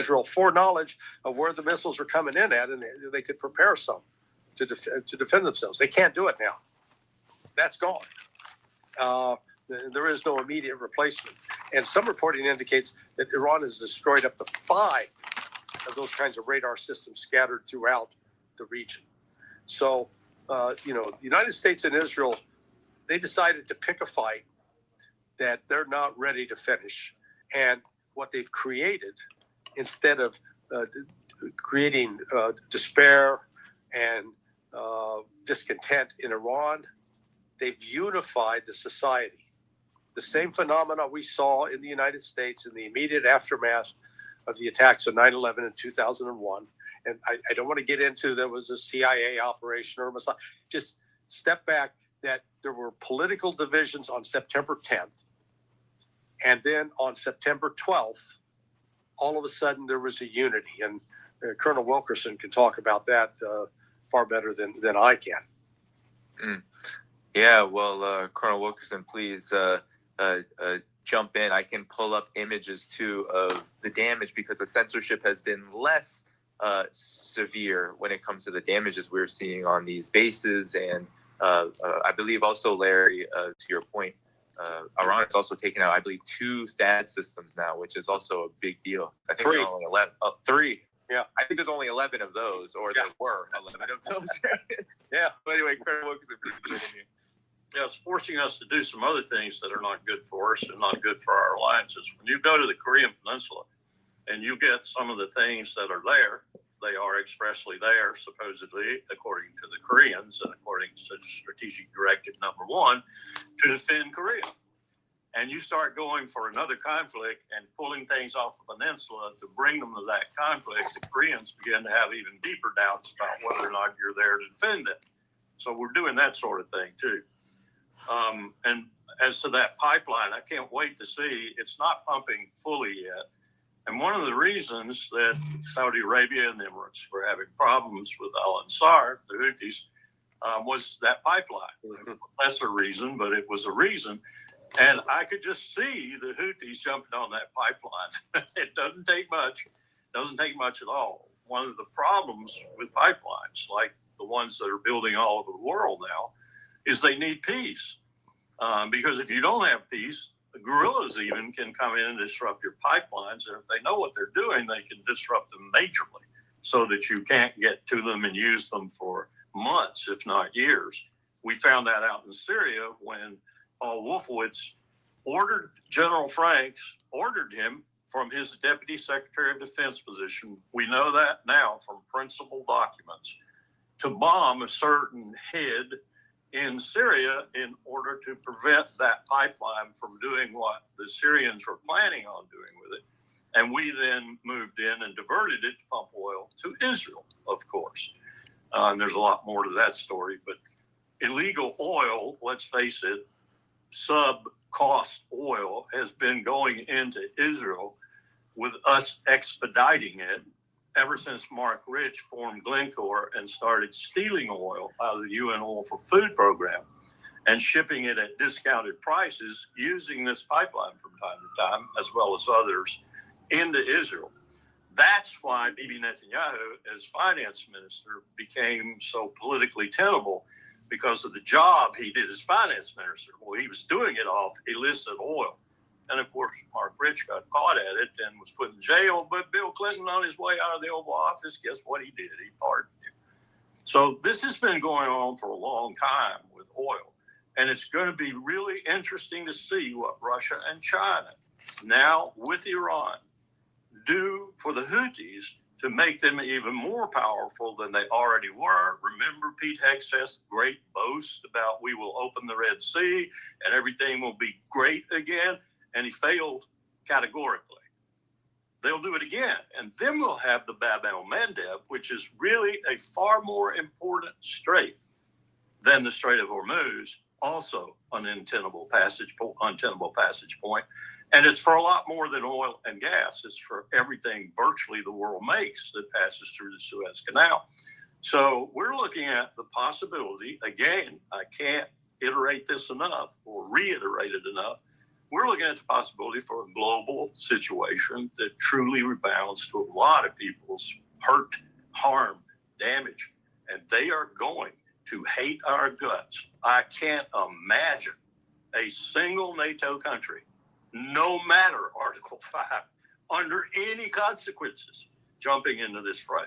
Israel foreknowledge of where the missiles are coming in at, and they could prepare some to defend themselves. They can't do it now. That's gone. There is no immediate replacement. And some reporting indicates that Iran has destroyed up to 5 of those kinds of radar systems scattered throughout the region. So, the United States and Israel, they decided to pick a fight that they're not ready to finish. And what they've created, instead of creating despair and discontent in Iran, they've unified the society. The same phenomena we saw in the United States in the immediate aftermath of the attacks of 9/11 in 2001. And I don't want to get into there was a CIA operation or Mossad. Just step back that there were political divisions on September 10th. And then on September 12th, all of a sudden there was a unity. And Colonel Wilkerson can talk about that far better than I can. Yeah, well, Colonel Wilkerson, please jump in. I can pull up images, too, of the damage because the censorship has been less severe when it comes to the damages we're seeing on these bases. And I believe also, Larry, to your point, Iran has also taken out, I believe, 2 THAAD systems now, which is also a big deal. I think there are only 11. 3. Yeah, I think there's only 11 of those, or there were 11 of those. Yeah, but anyway, Colonel Wilkerson, please continue. Yeah, it's forcing us to do some other things that are not good for us and not good for our alliances. When you go to the Korean Peninsula and you get some of the things that are there, they are expressly there, supposedly, according to the Koreans and according to Strategic Directive Number 1, to defend Korea. And you start going for another conflict and pulling things off the peninsula to bring them to that conflict, the Koreans begin to have even deeper doubts about whether or not you're there to defend it. So we're doing that sort of thing, too. And as to that pipeline, I can't wait to see. It's not pumping fully yet. And one of the reasons that Saudi Arabia and the Emirates were having problems with Al-Ansar, the Houthis, was that pipeline. Mm-hmm. Lesser reason, but it was a reason. And I could just see the Houthis jumping on that pipeline. It doesn't take much. Doesn't take much at all. One of the problems with pipelines, like the ones that are building all over the world now, is they need peace. Because if you don't have peace, the guerrillas even can come in and disrupt your pipelines. And if they know what they're doing, they can disrupt them majorly so that you can't get to them and use them for months, if not years. We found that out in Syria when Paul Wolfowitz General Franks ordered him from his Deputy Secretary of Defense position. We know that now from principal documents, to bomb a certain head in Syria in order to prevent that pipeline from doing what the Syrians were planning on doing with it. And we then moved in and diverted it to pump oil to Israel, of course. And there's a lot more to that story, but illegal oil, let's face it, sub-cost oil has been going into Israel with us expediting it ever since Mark Rich formed Glencore and started stealing oil out of the UN Oil for Food program and shipping it at discounted prices using this pipeline from time to time, as well as others, into Israel. That's why Bibi Netanyahu, as finance minister, became so politically tenable, because of the job he did as finance minister. Well, he was doing it off illicit oil. And of course, Mark Rich got caught at it and was put in jail. But Bill Clinton, on his way out of the Oval Office, guess what he did? He pardoned him. So this has been going on for a long time with oil. And it's going to be really interesting to see what Russia and China, now with Iran, do for the Houthis to make them even more powerful than they already were. Remember Pete Hegseth's great boast about we will open the Red Sea and everything will be great again? And he failed categorically. They'll do it again. And then we'll have the Bab el-Mandeb, which is really a far more important strait than the Strait of Hormuz, also an untenable passage point. And it's for a lot more than oil and gas. It's for everything virtually the world makes that passes through the Suez Canal. So we're looking at the possibility, again, I can't iterate this enough or reiterate it enough, we're looking at the possibility for a global situation that truly rebounds to a lot of people's hurt, harm, damage, and they are going to hate our guts. I can't imagine a single NATO country, no matter Article 5, under any consequences, jumping into this fray.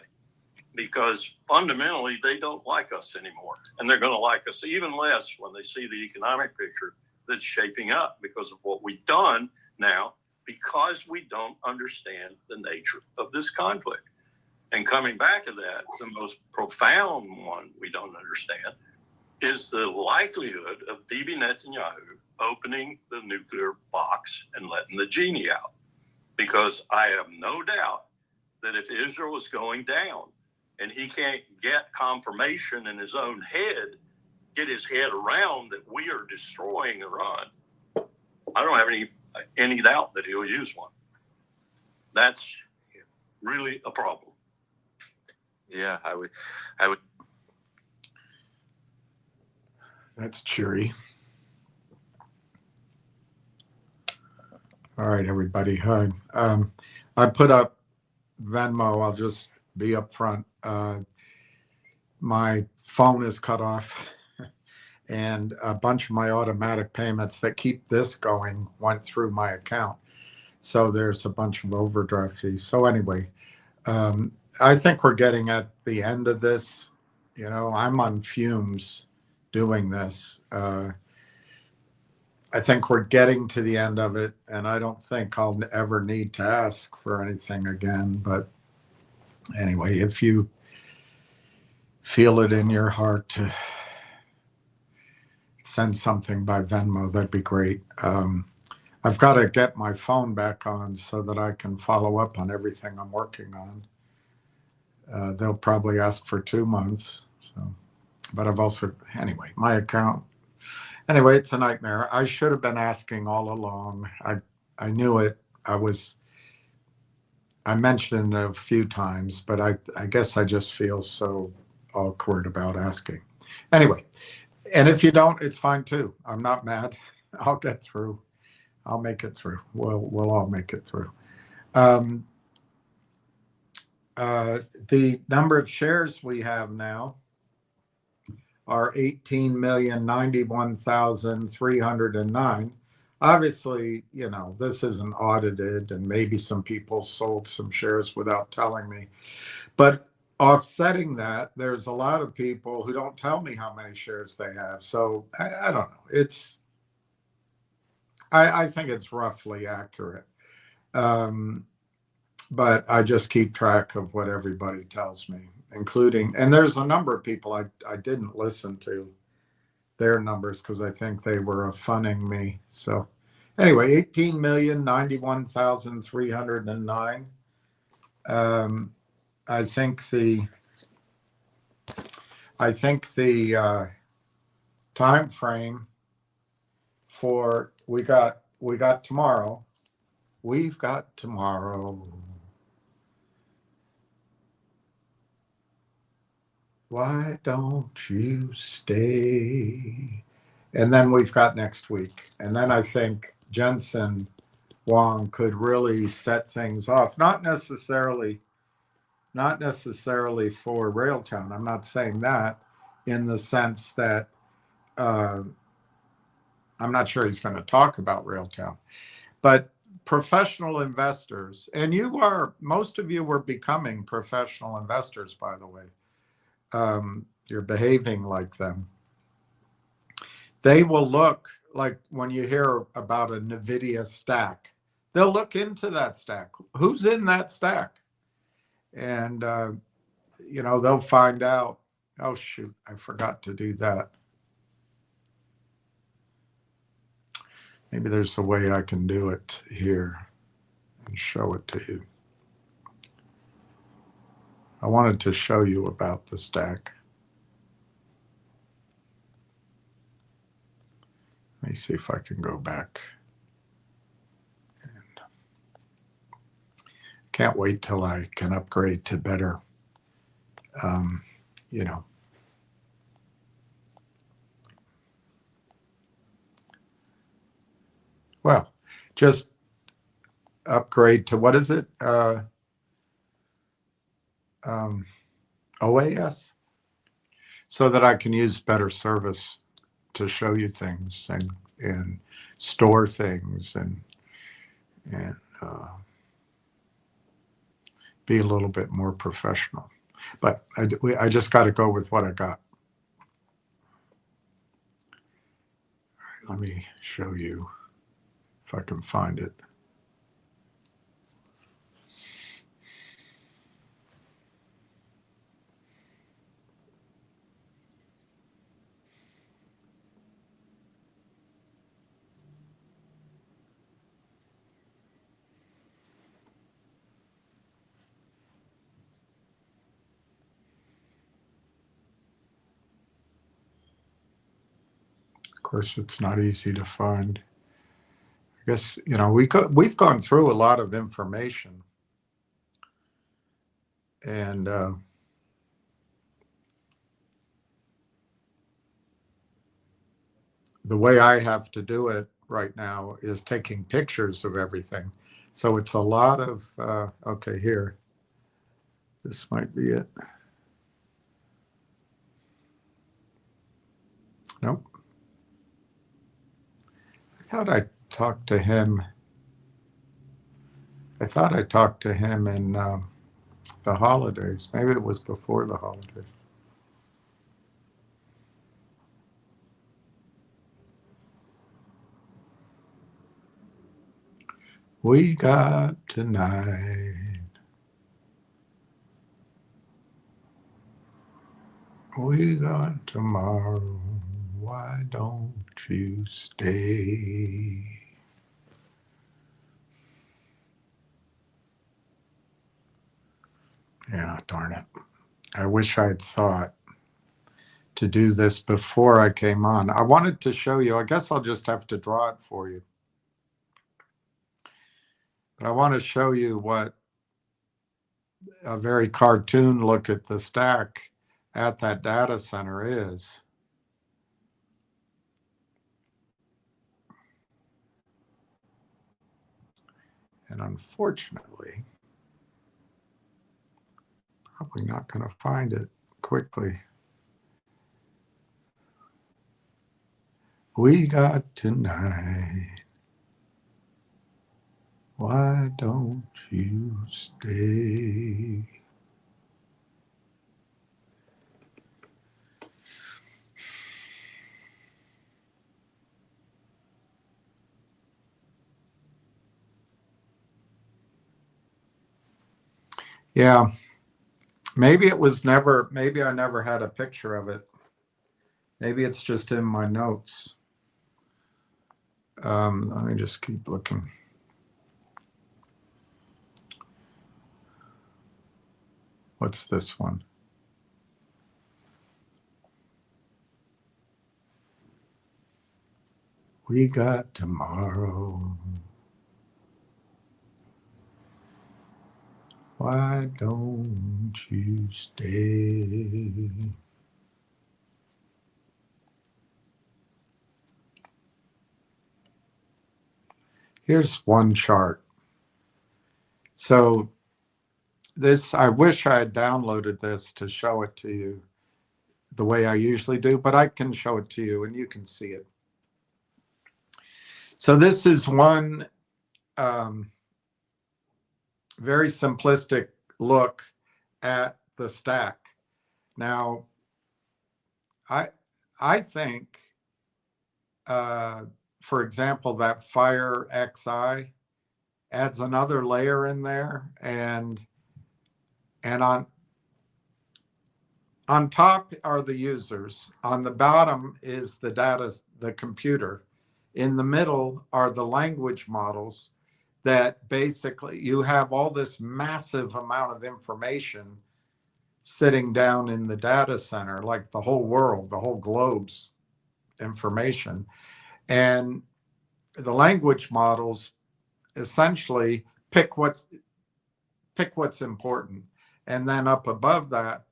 Because fundamentally, they don't like us anymore. And they're going to like us even less when they see the economic picture that's shaping up because of what we've done now, because we don't understand the nature of this conflict. And coming back to that, the most profound one we don't understand is the likelihood of Bibi Netanyahu opening the nuclear box and letting the genie out. Because I have no doubt that if Israel is going down and he can't get confirmation in his own head, get his head around that we are destroying Iran, I don't have any doubt that he'll use one. That's really a problem. Yeah, I would. That's cheery. All right, everybody. Hi. I put up Venmo. I'll just be up front. My phone is cut off, and a bunch of my automatic payments that keep this going went through my account. So there's a bunch of overdraft fees. So anyway, I think we're getting at the end of this. You know, I'm on fumes doing this. I think we're getting to the end of it, and I don't think I'll ever need to ask for anything again. But anyway, if you feel it in your heart to send something by Venmo, that'd be great. I've got to get my phone back on so that I can follow up on everything I'm working on. They'll probably ask for 2 months. So, but I've also, anyway, my account. Anyway, it's a nightmare. I should have been asking all along. I knew it. I mentioned it a few times, but I guess I just feel so awkward about asking. Anyway, and if you don't, it's fine too. I'm not mad. I'll get through. I'll make it through. We'll all make it through. The number of shares we have now are 18,091,309. Obviously, you know, this isn't audited, and maybe some people sold some shares without telling me. But offsetting that, there's a lot of people who don't tell me how many shares they have. So I don't know. I think it's roughly accurate. But I just keep track of what everybody tells me, including, and there's a number of people I didn't listen to their numbers because I think they were funning me. So anyway, 18,091,309. I think the time frame for we got tomorrow. We've got tomorrow. Why don't you stay? And then we've got next week. And then I think Jensen Wong could really set things off. Not necessarily for Railtown. I'm not saying that, in the sense that I'm not sure he's going to talk about Railtown. But professional investors, and most of you were becoming professional investors, by the way. You're behaving like them. They will look, like when you hear about a Nvidia stack, they'll look into that stack. Who's in that stack? And, they'll find out, oh, shoot, I forgot to do that. Maybe there's a way I can do it here and show it to you. I wanted to show you about the stack. Let me see if I can go back. And can't wait till I can upgrade to better, Well, just upgrade to, what is it? OAS, so that I can use better service to show you things and store things and be a little bit more professional. But I just got to go with what I got. Let me show you if I can find it. Of course, it's not easy to find. I guess, you know, we've gone through a lot of information, and the way I have to do it right now is taking pictures of everything. So it's a lot of, okay, here, this might be it. Nope. I thought I talked to him. I thought I talked to him in the holidays. Maybe it was before the holidays. We got tonight. We got tomorrow. Why don't you stay? Yeah, darn it. I wish I'd thought to do this before I came on. I wanted to show you. I guess I'll just have to draw it for you. But I want to show you what a very cartoon look at the stack at that data center is. And unfortunately, probably not going to find it quickly. We got tonight. Why don't you stay? Yeah, maybe it was never, maybe I never had a picture of it. Maybe it's just in my notes. Let me just keep looking. What's this one? We got tomorrow. Why don't you stay? Here's one chart. So this, I wish I had downloaded this to show it to you the way I usually do, but I can show it to you and you can see it. So this is one very simplistic look at the stack. Now, I think, for example, that Fire XI adds another layer in there, and on top are the users. On the bottom is the data, the computer. In the middle are the language models that basically you have all this massive amount of information sitting down in the data center, like the whole world, the whole globe's information. And the language models essentially pick what's important. And then up above that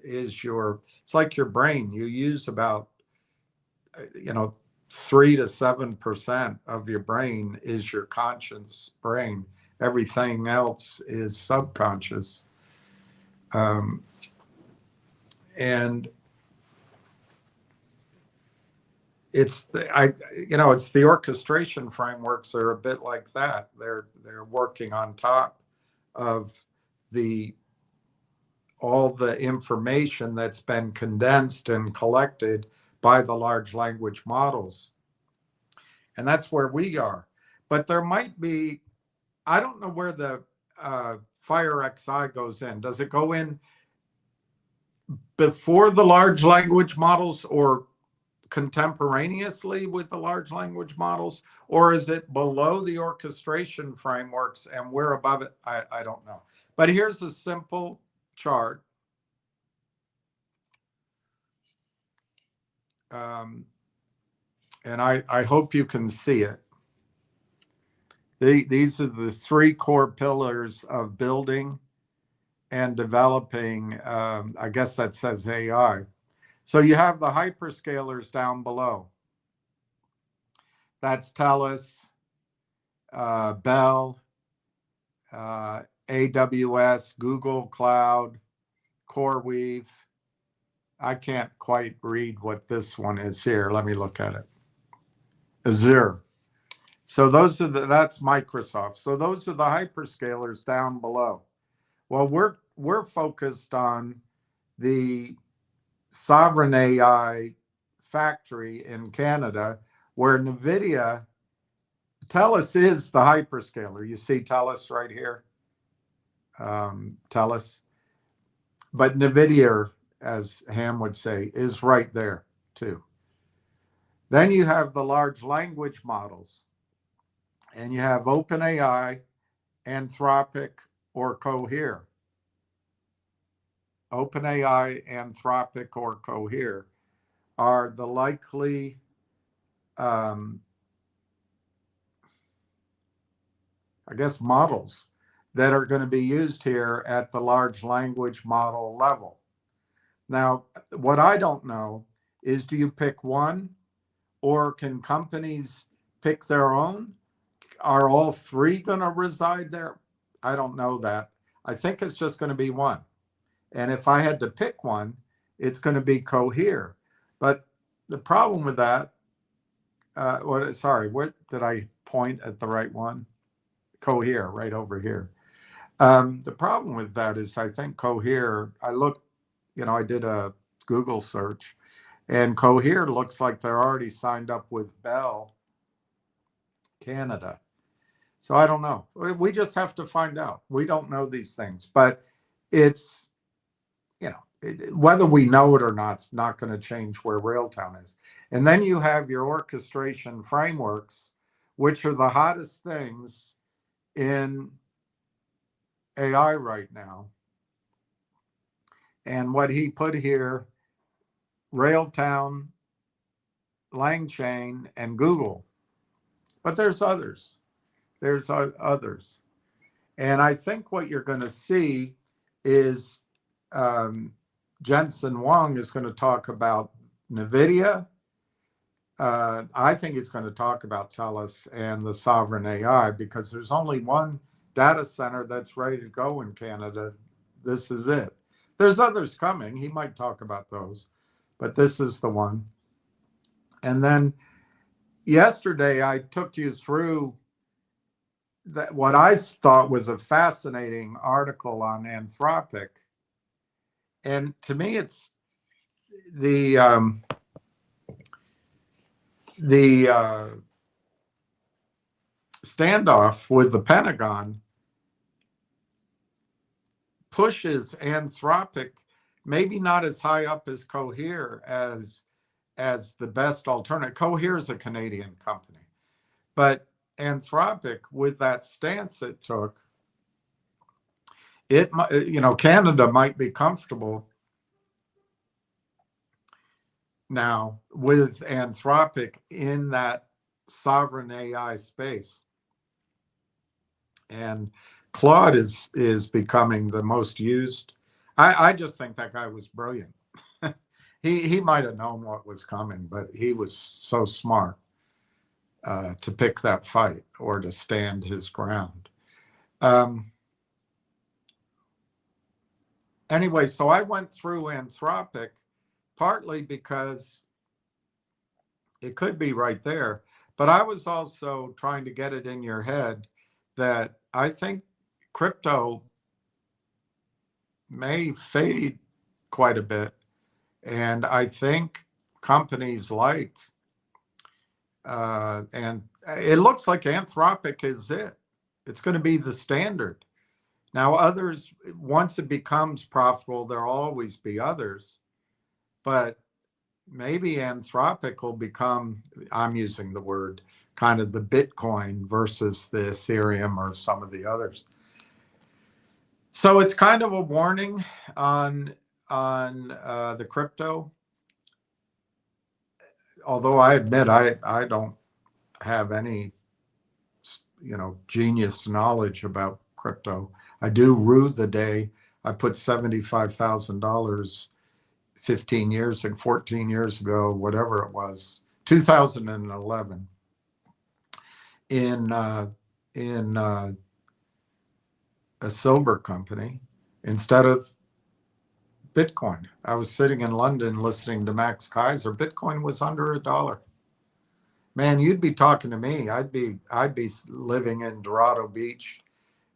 is it's like your brain. You use about, 3 to 7% of your brain is your conscious brain. Everything else is subconscious. And it's the orchestration frameworks are a bit like that. They're working on top of all the information that's been condensed and collected by the large language models. And that's where we are. But there might be, I don't know where the FireXI goes in. Does it go in before the large language models or contemporaneously with the large language models? Or is it below the orchestration frameworks and we're above it? I don't know. But here's a simple chart. And I hope you can see it. These are the 3 core pillars of building and developing, I guess that says AI. So you have the hyperscalers down below. That's Telus, Bell, AWS, Google Cloud, CoreWeave. I can't quite read what this one is here. Let me look at it. Azure. So that's Microsoft. So those are the hyperscalers down below. Well, we're focused on the sovereign AI factory in Canada, where Nvidia, Telus is the hyperscaler. You see Telus right here, Telus. But Nvidia, as Ham would say, is right there too. Then you have the large language models, and you have OpenAI, Anthropic, or Cohere. OpenAI, Anthropic, or Cohere are the likely models that are going to be used here at the large language model level. Now, what I don't know is, do you pick one, or can companies pick their own? Are all 3 going to reside there? I don't know that. I think it's just going to be one. And if I had to pick one, it's going to be Cohere. But the problem with that, where did I point at the right one? Cohere, right over here. The problem with that is, I think Cohere, I did a Google search, and Cohere looks like they're already signed up with Bell Canada. So I don't know. We just have to find out. We don't know these things, but it's, whether we know it or not, it's not going to change where Railtown is. And then you have your orchestration frameworks, which are the hottest things in AI right now. And what he put here, Railtown, LangChain, and Google. But there's others. There's others. And I think what you're going to see is Jensen Huang is going to talk about Nvidia. I think he's going to talk about Telus and the sovereign AI, because there's only one data center that's ready to go in Canada. This is it. There's others coming. He might talk about those, but this is the one. And then yesterday I took you through what I thought was a fascinating article on Anthropic. And to me, it's the standoff with the Pentagon pushes Anthropic maybe not as high up as Cohere as the best alternative. Cohere is a Canadian company, but Anthropic, with that stance it took, Canada might be comfortable now with Anthropic in that sovereign AI space. And Claude is becoming the most used. I just think that guy was brilliant. he might have known what was coming, but he was so smart to pick that fight or to stand his ground. Anyway, so I went through Anthropic partly because it could be right there, but I was also trying to get it in your head that I think crypto may fade quite a bit. And I think companies like, and it looks like Anthropic is it. It's going to be the standard. Now, others, once it becomes profitable, there'll always be others. But maybe Anthropic will become, I'm using the word, kind of the Bitcoin versus the Ethereum or some of the others. So it's kind of a warning on the crypto. Although I admit I don't have any, genius knowledge about crypto. I do rue the day I put $75,000 14 years ago, whatever it was, 2011, in a silver company instead of Bitcoin. I was sitting in London listening to Max Kaiser. Bitcoin was under $1. Man, you'd be talking to me. I'd be living in Dorado Beach,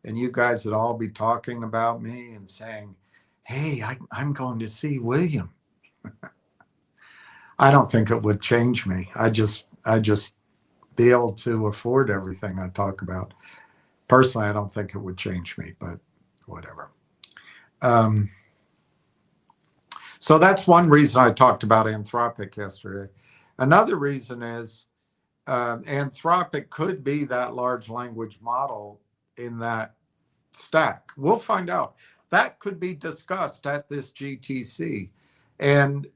and you guys would all be talking about me and saying, "Hey, I'm going to see William." I don't think it would change me. I just be able to afford everything I talk about. Personally, I don't think it would change me, but whatever. So that's one reason I talked about Anthropic yesterday. Another reason is Anthropic could be that large language model in that stack. We'll find out. That could be discussed at this GTC. And,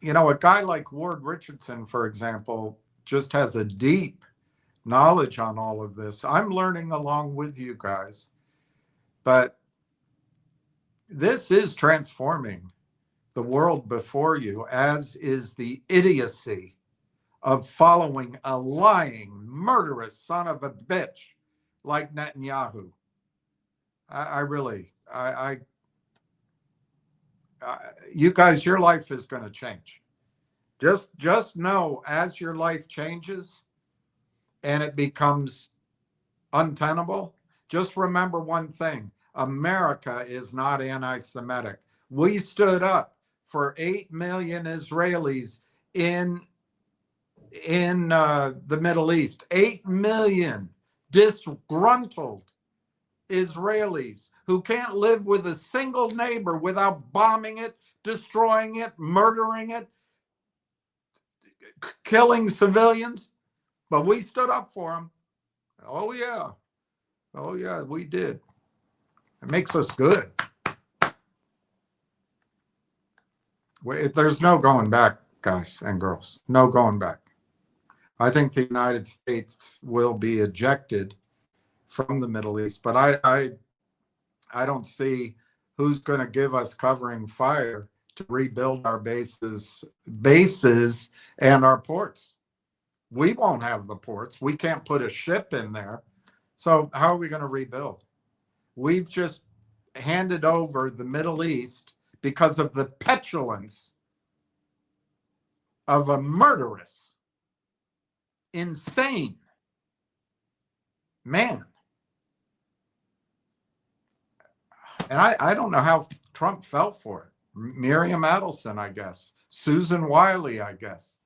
a guy like Ward Richardson, for example, just has a deep knowledge on all of this. I'm learning along with you guys. But this is transforming the world before you, as is the idiocy of following a lying, murderous son of a bitch like Netanyahu. You guys, your life is going to change. Just know, as your life changes and it becomes untenable, just remember one thing. America is not anti-Semitic. We stood up for 8 million Israelis in the Middle East. 8 million disgruntled Israelis who can't live with a single neighbor without bombing it, destroying it, murdering it, killing civilians. But we stood up for them. Oh, yeah. Oh, yeah, we did. It makes us good. There's no going back, guys and girls. No going back. I think the United States will be ejected from the Middle East, but I don't see who's going to give us covering fire to rebuild our bases and our ports. We won't have the ports. We can't put a ship in there. So how are we going to rebuild? We've just handed over the Middle East because of the petulance of a murderous, insane man. And I don't know how Trump felt for it. Miriam Adelson, I guess. Susan Wiley, I guess.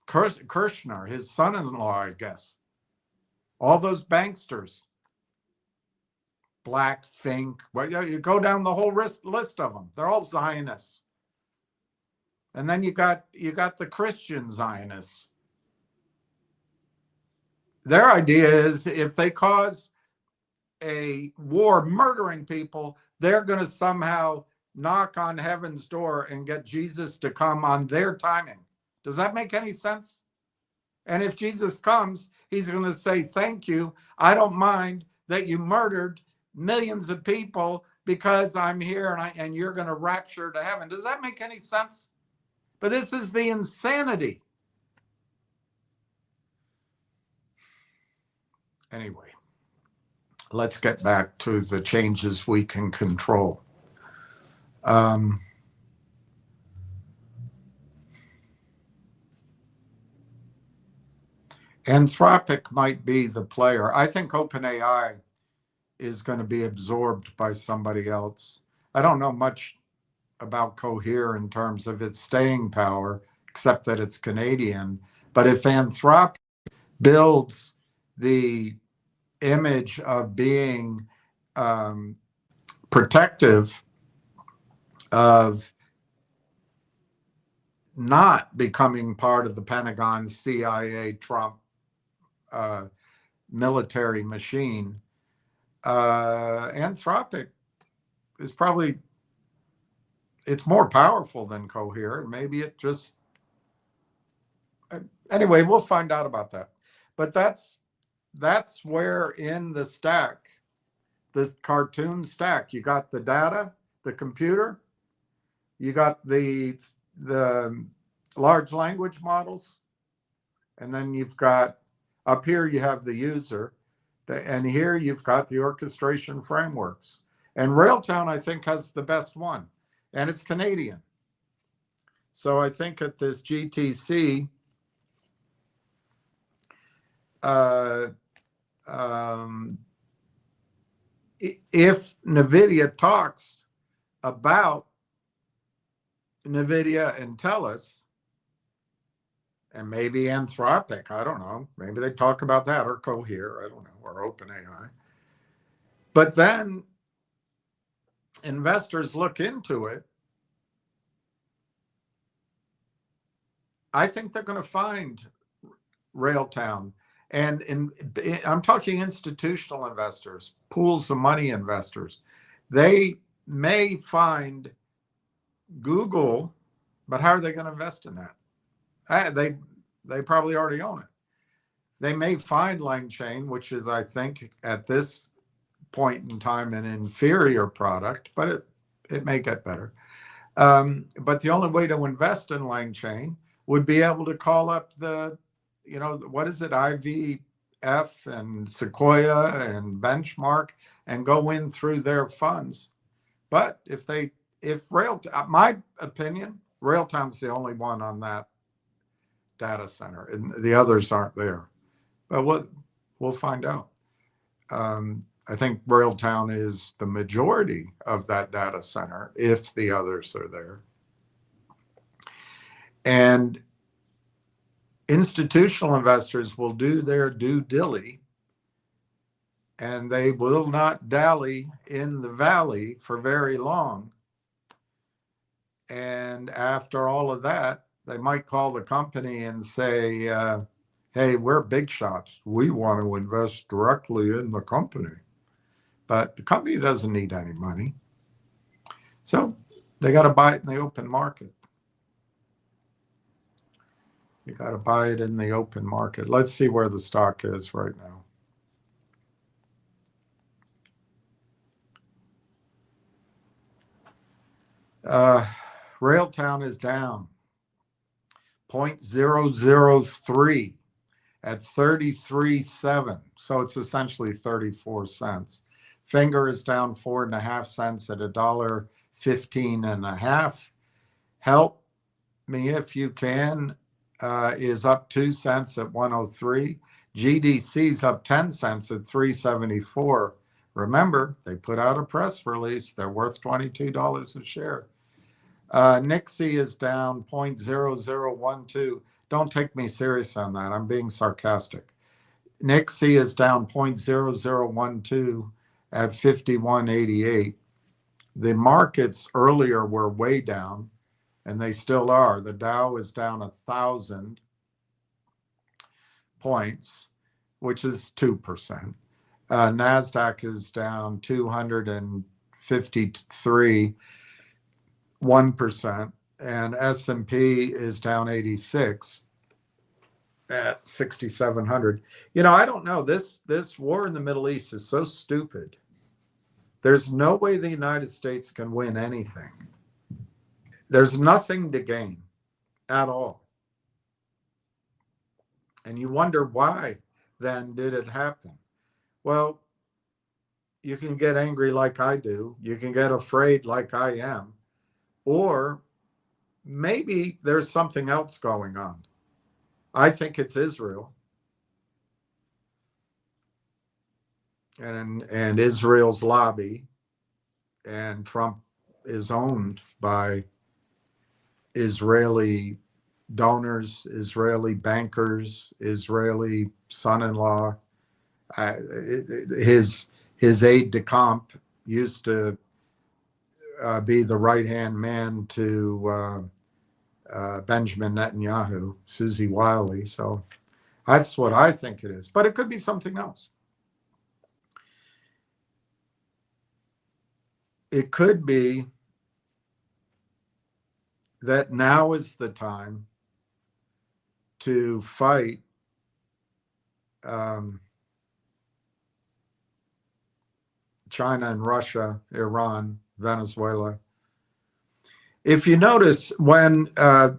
Kirshner, his son-in-law, I guess. All those banksters. Black, Fink. Well, you go down the whole list of them. They're all Zionists. And then you got the Christian Zionists. Their idea is if they cause a war murdering people, they're going to somehow knock on heaven's door and get Jesus to come on their timing. Does that make any sense? And if Jesus comes, he's going to say, thank you. I don't mind that you murdered millions of people because I'm here and you're going to rapture to heaven. Does that make any sense? But this is the insanity. Anyway, let's get back to the changes we can control. Anthropic might be the player. I think OpenAI is going to be absorbed by somebody else. I don't know much about Cohere in terms of its staying power, except that it's Canadian. But if Anthropic builds the image of being protective of not becoming part of the Pentagon, CIA, Trump military machine, Anthropic is probably, it's more powerful than Cohere. Maybe it just, anyway, we'll find out about that. But that's where in the stack, this cartoon stack, you got the data, the computer, you got the large language models, and then you've got, up here you have the user, and here you've got the orchestration frameworks. And Railtown, I think, has the best one, and it's Canadian. So I think at this GTC, if Nvidia talks about Nvidia and Telus, and maybe Anthropic, I don't know, maybe they talk about that, or Cohere, I don't know, or OpenAI. But then investors look into it. I think they're going to find Railtown. And I'm talking institutional investors, pools of money investors. They may find Google, but how are they going to invest in that? They probably already own it. They may find LangChain, which is, I think, at this point in time, an inferior product, but it may get better. But the only way to invest in LangChain would be able to call up the, what is it, IVF and Sequoia and Benchmark, and go in through their funds. But if my opinion, Railtown's the only one on that data center, and the others aren't there. But we'll find out. I think Railtown is the majority of that data center if the others are there. And institutional investors will do their due diligence, and they will not dally in the valley for very long. And after all of that, they might call the company and say, hey, we're big shots. We want to invest directly in the company. But the company doesn't need any money. So they got to buy it in the open market. You got to buy it in the open market. Let's see where the stock is right now. Railtown is down 0.003 at 33.7. So it's essentially 34 cents. Finger is down 4.5 cents at $1.15.5. Help me if you can is up 2 cents at 103. GDC's up 10 cents at 374. Remember, they put out a press release. They're worth $22 a share. Nixie is down 0.0012. Don't take me serious on that. I'm being sarcastic. Nixie is down 0.0012 at 51.88. The markets earlier were way down, and they still are. The Dow is down 1,000 points, which is 2%. NASDAQ is down 253, 1%, and S&P is down 86 at 6,700. I don't know. This war in the Middle East is so stupid There's no way the United States can win anything. There's nothing to gain at all. And you wonder why then did it happen? Well, you can get angry like I do. You can get afraid like I am. Or maybe there's something else going on. I think it's Israel. And Israel's lobby, and Trump is owned by Israeli donors, Israeli bankers, Israeli son-in-law. His aide de camp used to be the right-hand man to Benjamin Netanyahu, Susie Wiley. So that's what I think it is. But it could be something else. It could be that now is the time to fight China and Russia, Iran, Venezuela. If you notice, when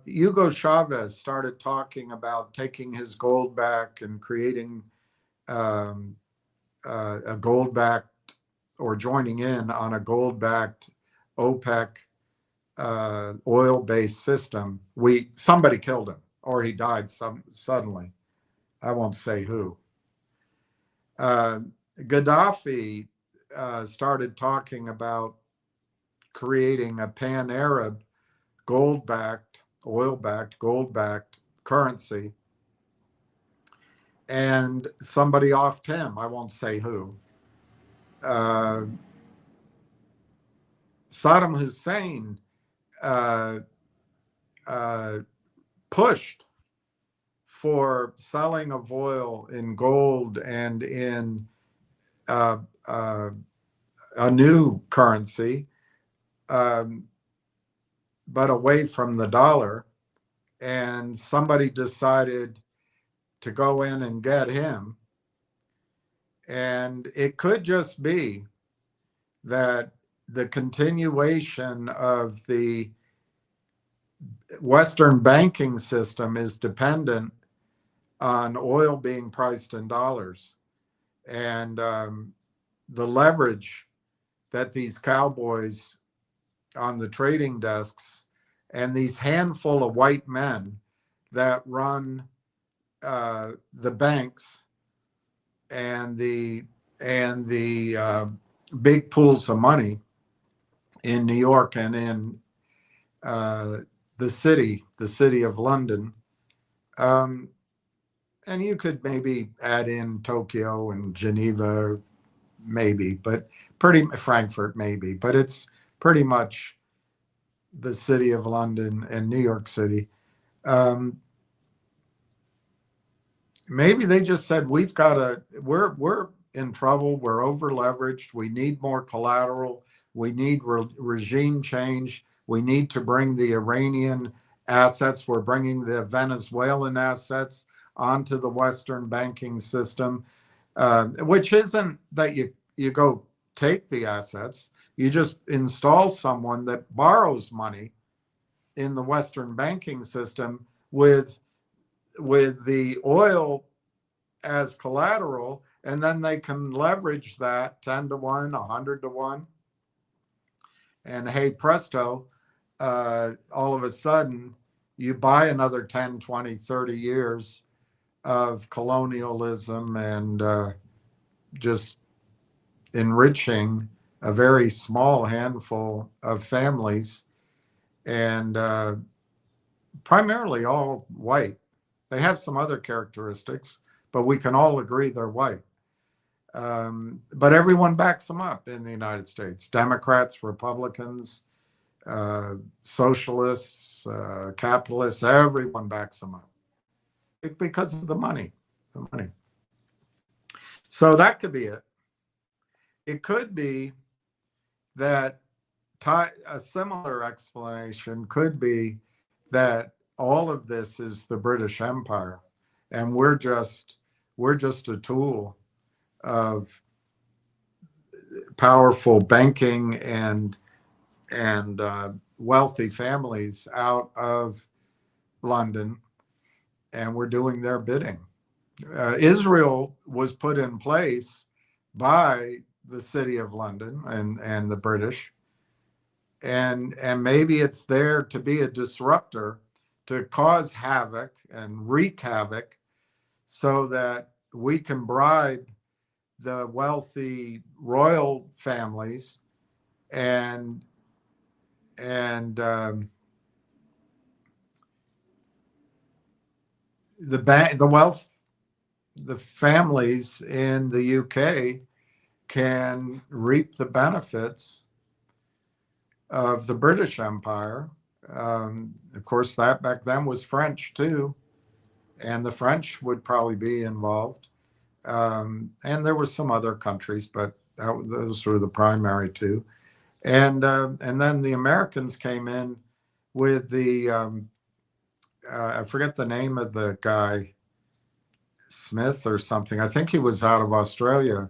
Hugo Chavez started talking about taking his gold back and creating a gold-backed, or joining in on a gold-backed OPEC oil-based system, somebody killed him, or he died suddenly. I won't say who. Gaddafi started talking about creating a pan-Arab gold-backed, oil-backed, gold-backed currency, and somebody offed him. I won't say who. Saddam Hussein pushed for selling of oil in gold and in a new currency, but away from the dollar. And somebody decided to go in and get him. And it could just be that the continuation of the Western banking system is dependent on oil being priced in dollars. And the leverage that these cowboys on the trading desks and these handful of white men that run the banks and the big pools of money in New York and in the city of London, and you could maybe add in Tokyo and Geneva, maybe, but Frankfurt, maybe, but it's pretty much the city of London and New York City. Maybe they just said, we're in trouble. We're over leveraged. We need more collateral. We need regime change. We need to bring the Iranian assets. We're bringing the Venezuelan assets onto the Western banking system, which isn't that you go take the assets. You just install someone that borrows money in the Western banking system with the oil as collateral, and then they can leverage that 10 to 1, 100 to 1. And hey, presto, all of a sudden, you buy another 10, 20, 30 years of colonialism and just enriching a very small handful of families, and primarily all white. They have some other characteristics, but we can all agree they're white. But everyone backs them up in the United States. Democrats, Republicans, socialists, capitalists, everyone backs them up because of the money. So that could be it. It could be that a similar explanation could be that all of this is the British Empire, and we're just a tool of powerful banking and wealthy families out of London, and we're doing their bidding. Israel was put in place by the city of London and the British, and maybe it's there to be a disruptor, to cause havoc and wreak havoc, so that we can bribe the wealthy royal families and the families in the UK can reap the benefits of the British Empire. Of course, that back then was French too, and the French would probably be involved. And there were some other countries, but those were the primary two. And then the Americans came in with the I forget the name of the guy, Smith or something. I think he was out of Australia,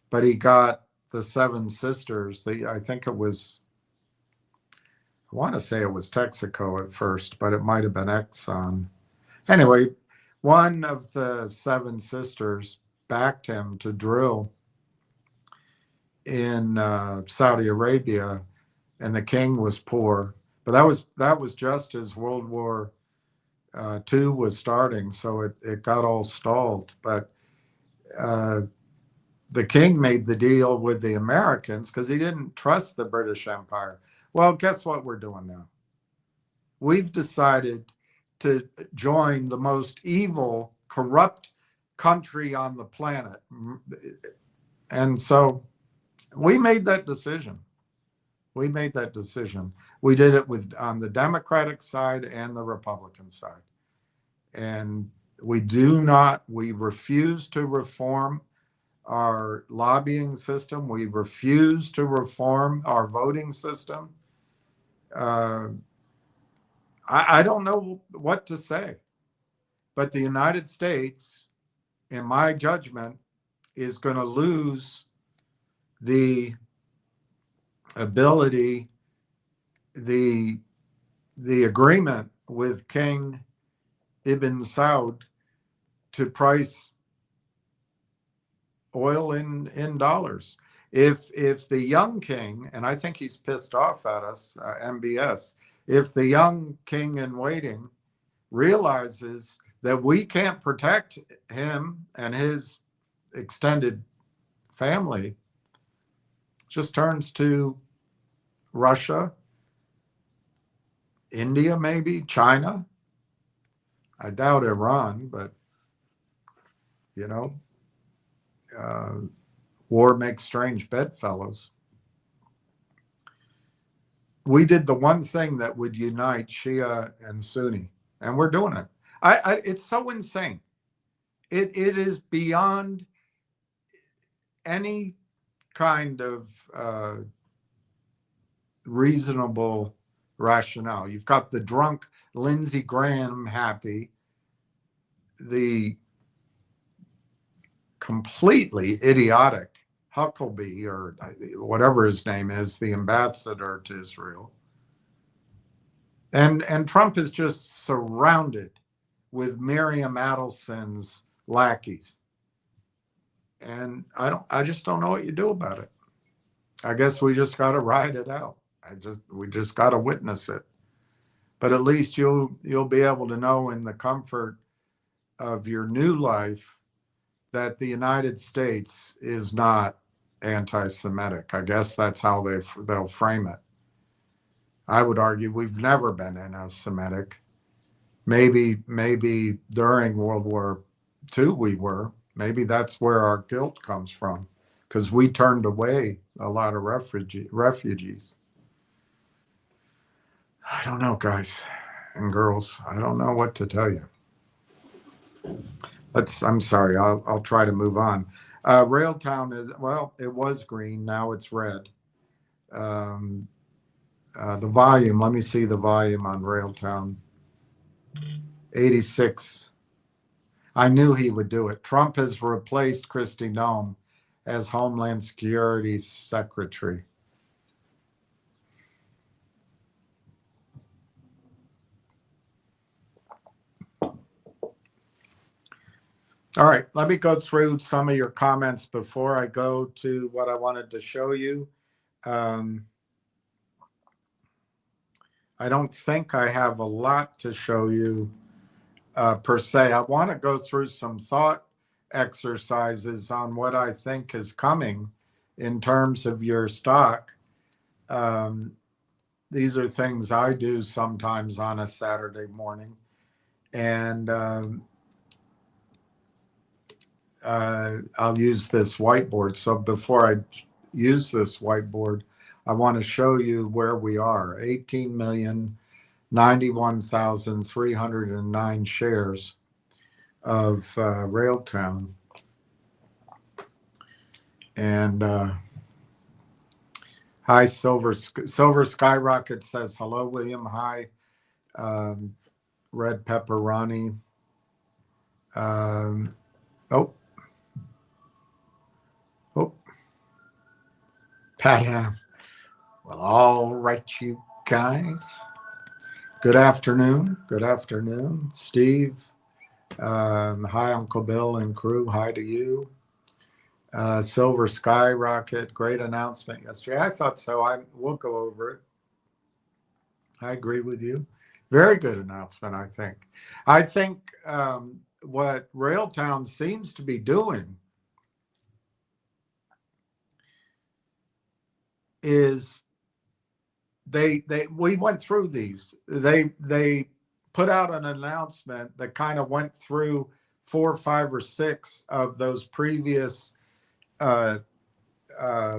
but he got the Seven Sisters. I think it was, I want to say it was Texaco at first, but it might have been Exxon. Anyway, one of the Seven Sisters backed him to drill in Saudi Arabia, and the king was poor. But that was just as World War II was starting, so it got all stalled. But the king made the deal with the Americans because he didn't trust the British Empire. Well, guess what we're doing now? We've decided to join the most evil, corrupt country on the planet. And so we made that decision. We made that decision. We did it on the Democratic side and the Republican side. And we refuse to reform our lobbying system. We refuse to reform our voting system. I don't know what to say, but the United States, in my judgment, is going to lose the ability, the agreement with King Ibn Saud to price oil in dollars. If the young king, and I think he's pissed off at us, MBS, if the young king in waiting realizes that we can't protect him and his extended family, just turns to Russia, India, maybe China. I doubt Iran, but war makes strange bedfellows. We did the one thing that would unite Shia and Sunni, and we're doing it. It's so insane. It is beyond any kind of reasonable rationale. You've got the drunk Lindsey Graham happy, the completely idiotic Huckabee, or whatever his name is, the ambassador to Israel. And Trump is just surrounded with Miriam Adelson's lackeys. And I just don't know what you do about it. I guess we just got to ride it out. We just got to witness it. But at least you'll be able to know in the comfort of your new life that the United States is not anti-Semitic. I guess that's how they'll frame it. I would argue we've never been anti-Semitic. Maybe during World War II we were. Maybe that's where our guilt comes from, because we turned away a lot of refugees. I don't know, guys and girls. I don't know what to tell you. I'm sorry. I'll try to move on. Railtown it was green. Now it's red. The volume, let me see the volume on Railtown. 86. I knew he would do it. Trump has replaced Kristi Noem as Homeland Security Secretary. All right, let me go through some of your comments before I go to what I wanted to show you. I don't think I have a lot to show you per se. I want to go through some thought exercises on what I think is coming in terms of your stock. These are things I do sometimes on a Saturday morning. And I'll use this whiteboard. So before I use this whiteboard, I want to show you where we are. 18,091,309 shares of Railtown. And hi, Silver Skyrocket says hello, William. Hi, Red Pepperoni. Pat, well, all right, you guys. Good afternoon. Good afternoon, Steve. Hi, Uncle Bill and crew. Hi to you. Silver Skyrocket, great announcement yesterday. I thought so. We'll go over it. I agree with you. Very good announcement, I think. I think what Railtown seems to be doing is we went through these. They put out an announcement that kind of went through 4, 5, or 6 of those previous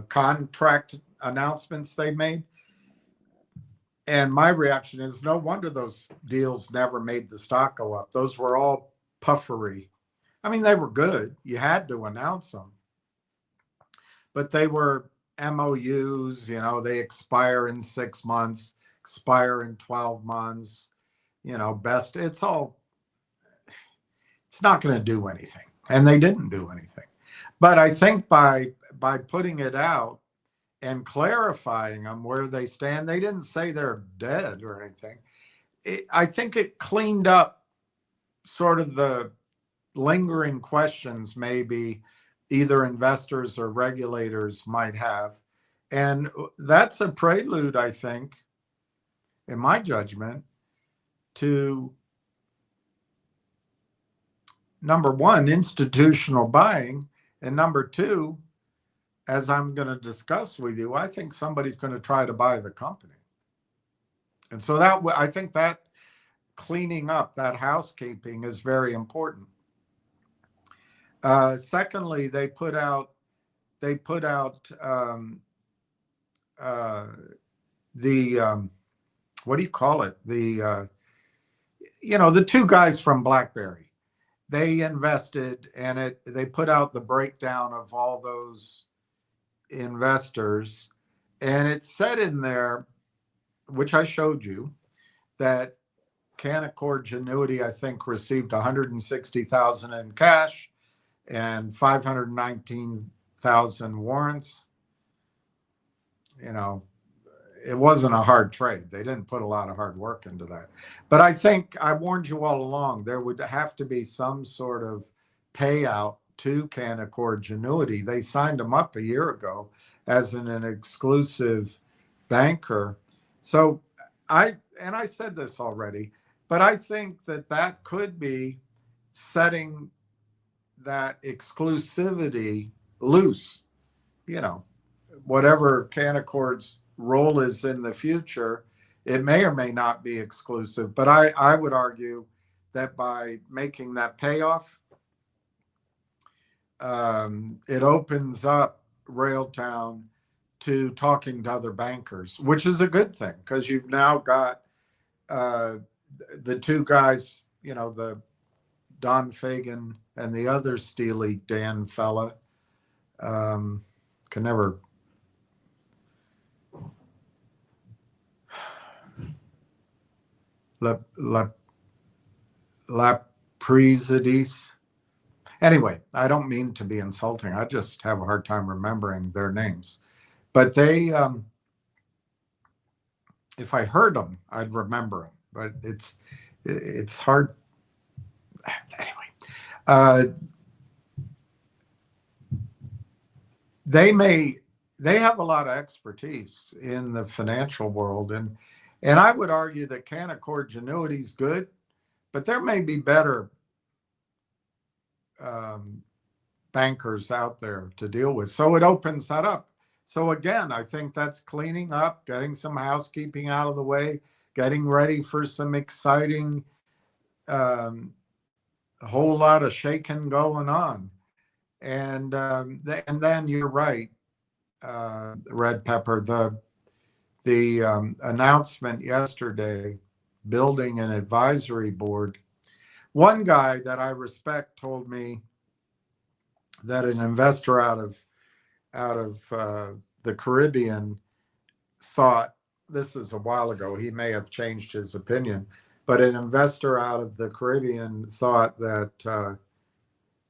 contract announcements they made. And my reaction is no wonder those deals never made the stock go up. Those were all puffery. I mean, they were good. You had to announce them. But they were MOUs, they expire in 6 months, expire in 12 months, it's not going to do anything. And they didn't do anything. But I think by putting it out and clarifying them where they stand, they didn't say they're dead or anything. I think it cleaned up sort of the lingering questions maybe either investors or regulators might have. And that's a prelude, I think, in my judgment, to number one, institutional buying, and number two, as I'm going to discuss with you, I think somebody's going to try to buy the company. And so I think that cleaning up, that housekeeping is very important. Secondly, they put out the what do you call it? The two guys from BlackBerry. They invested, and they put out the breakdown of all those investors, and it said in there, which I showed you, that Canaccord Genuity, I think, received $160,000 in cash and 519,000 warrants. It wasn't a hard trade. They didn't put a lot of hard work into that. But I think I warned you all along, there would have to be some sort of payout to Canaccord Genuity. They signed them up a year ago as an exclusive banker. So I said this already, but I think that could be setting that exclusivity loose. Whatever Canaccord's role is in the future, it may or may not be exclusive. But I would argue that by making that payoff, it opens up Railtown to talking to other bankers, which is a good thing because you've now got the two guys, the Don Fagan and the other Steely Dan fella. Can never. Laprizidis. Anyway, I don't mean to be insulting. I just have a hard time remembering their names. But they, if I heard them, I'd remember them. But it's hard. Anyway, they have a lot of expertise in the financial world, and I would argue that Canaccord Genuity is good, but there may be better bankers out there to deal with. So it opens that up. So again, I think that's cleaning up, getting some housekeeping out of the way, getting ready for some exciting, a whole lot of shaking going on. And then you're right, Red Pepper, the announcement yesterday, building an advisory board. One guy that I respect told me that an investor out of the Caribbean thought, this is a while ago, he may have changed his opinion, but an investor out of the Caribbean thought that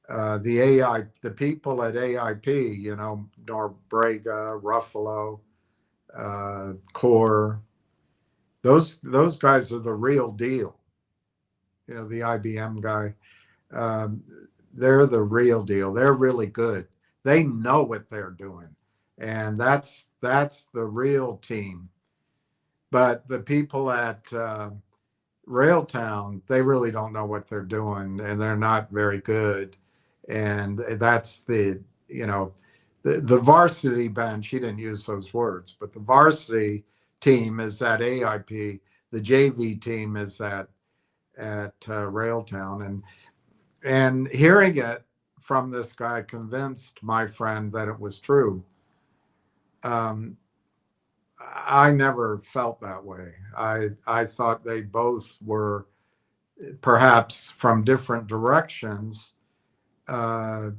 the people at AIP, you know, Norbrega, Ruffalo, Core, those guys are the real deal. You know, the IBM guy, they're the real deal. They're really good. They know what they're doing, and that's the real team. But the people at Railtown, they really don't know what they're doing, and they're not very good. And that's the varsity bench. He didn't use those words, but the varsity team is at AIP. The JV team is at Railtown, and hearing it from this guy convinced my friend that it was true. I never felt that way. I thought they both were perhaps from different directions, but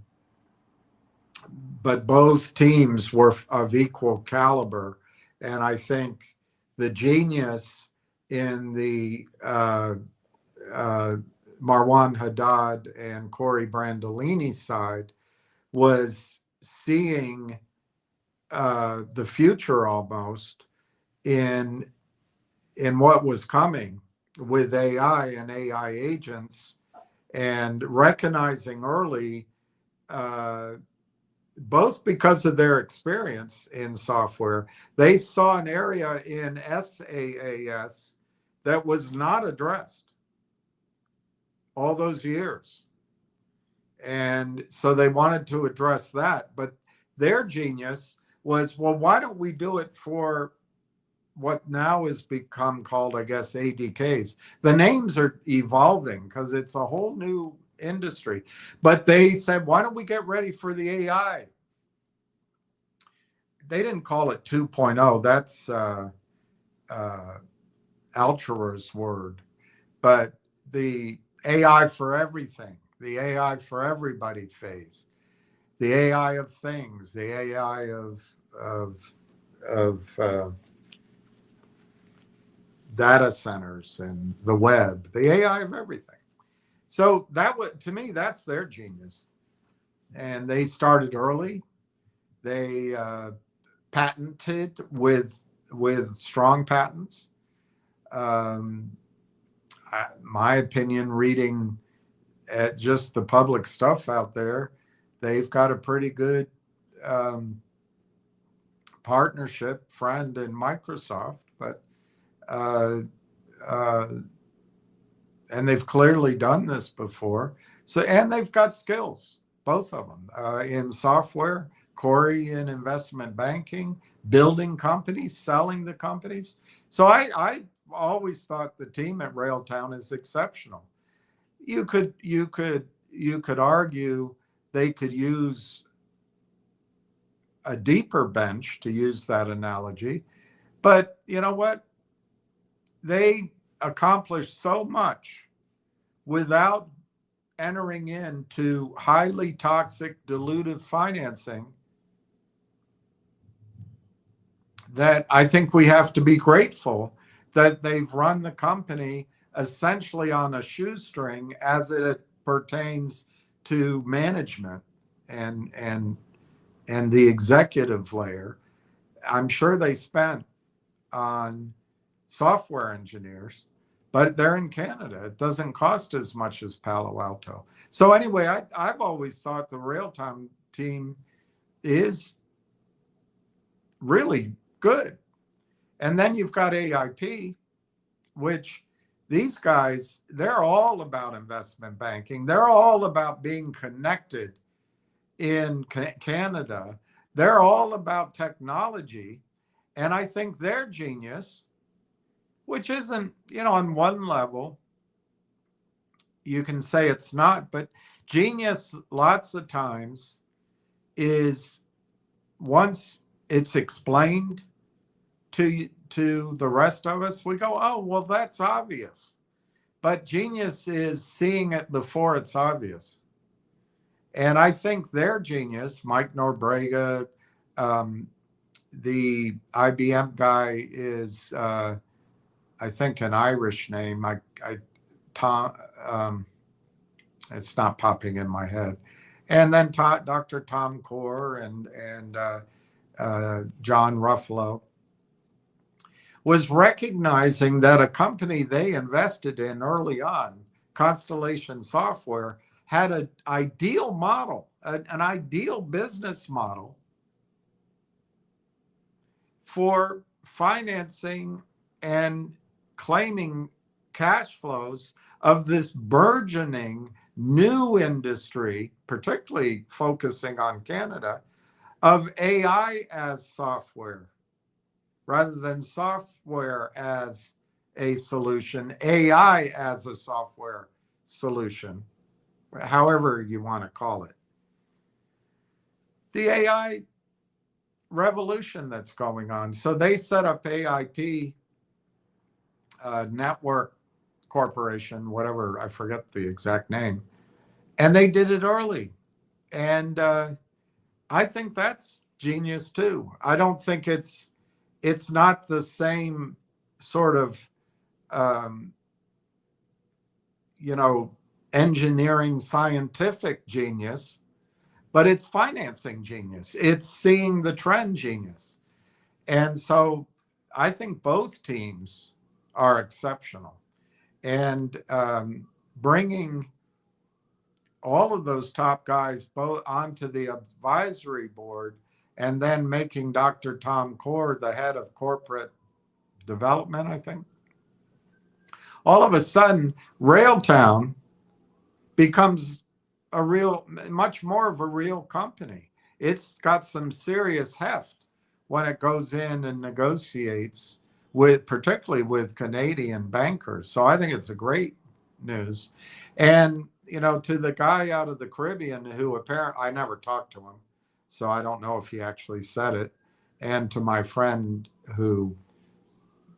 both teams were of equal caliber. And I think the genius in the Marwan Haddad and Corey Brandolini side was seeing the future almost in what was coming with AI and AI agents, and recognizing early, both because of their experience in software, they saw an area in SaaS that was not addressed all those years. And so they wanted to address that. But their genius was, well, why don't we do it for what now has become called, I guess, ADKs. The names are evolving because it's a whole new industry. But they said, why don't we get ready for the AI? They didn't call it 2.0. That's Altrua's word. But the AI for everything, the AI for everybody phase, the AI of things, the AI of data centers and the web, the AI of everything. So that would, to me, that's their genius. And they started early. They patented with strong patents. My opinion, reading at just the public stuff out there, they've got a pretty good partnership friend in Microsoft, but and they've clearly done this before. So, and they've got skills, both of them, in software, Corey in investment banking, building companies, selling the companies. So I always thought the team at Railtown is exceptional. You could argue they could use a deeper bench, to use that analogy, but you know what? They accomplished so much without entering into highly toxic, dilutive financing that I think we have to be grateful that they've run the company essentially on a shoestring as it pertains to management and the executive layer. I'm sure they spent on software engineers, but they're in Canada. It doesn't cost as much as Palo Alto. So anyway, I've always thought the Railtown team is really good. And then you've got AIP, which these guys, they're all about investment banking. They're all about being connected in Canada. They're all about technology. And I think their genius, which isn't, on one level, you can say it's not, but genius lots of times is once it's explained to the rest of us, we go, oh, well, that's obvious. But genius is seeing it before it's obvious. And I think their genius, Mike Norbrega, the IBM guy is, I think, an Irish name. Tom, it's not popping in my head. And then Dr. Tom Core and John Ruffalo was recognizing that a company they invested in early on, Constellation Software, had an ideal model, an ideal business model for financing and claiming cash flows of this burgeoning new industry, particularly focusing on Canada, of AI as software, rather than software as a solution, AI as a software solution, however you want to call it. The AI revolution that's going on. So they set up AIP Network Corporation, whatever, I forget the exact name, and they did it early. And I think that's genius too. I don't think it's not the same sort of engineering scientific genius, but it's financing genius. It's seeing the trend genius. And so I think both teams are exceptional. And bringing all of those top guys both onto the advisory board and then making Dr. Tom Core the head of corporate development, I think. All of a sudden, Railtown becomes much more of a real company. It's got some serious heft when it goes in and negotiates particularly with Canadian bankers. So I think it's a great news. And, to the guy out of the Caribbean who apparently, I never talked to him, so I don't know if he actually said it. And to my friend who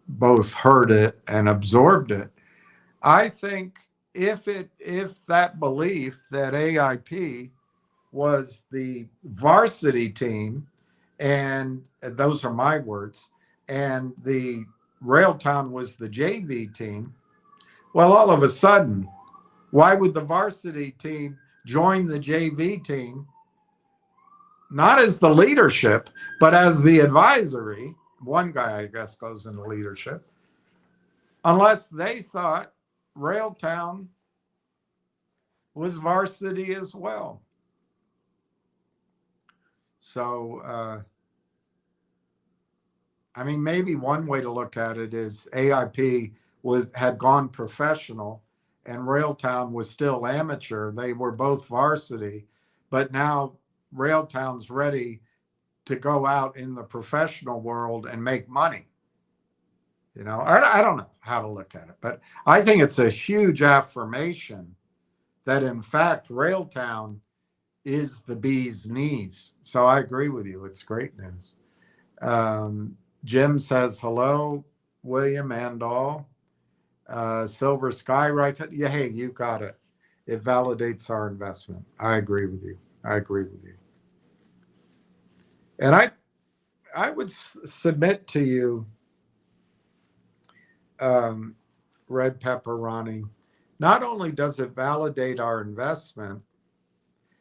both heard it and absorbed it, I think if that belief that AIP was the varsity team, and those are my words, and the Railtown was the JV team, well, all of a sudden, why would the varsity team join the JV team, not as the leadership, but as the advisory? One guy, I guess, goes into leadership, unless they thought Railtown was varsity as well. So, maybe one way to look at it is AIP had gone professional and Railtown was still amateur. They were both varsity, but now Railtown's ready to go out in the professional world and make money. I don't know how to look at it, but I think it's a huge affirmation that in fact Railtown is the bee's knees. So I agree with you. It's great news. Jim says hello, William and all. Silver Sky, right? Yeah, hey, you got it. It validates our investment. I agree with you. And I would submit to you, Red Pepper Ronnie, not only does it validate our investment,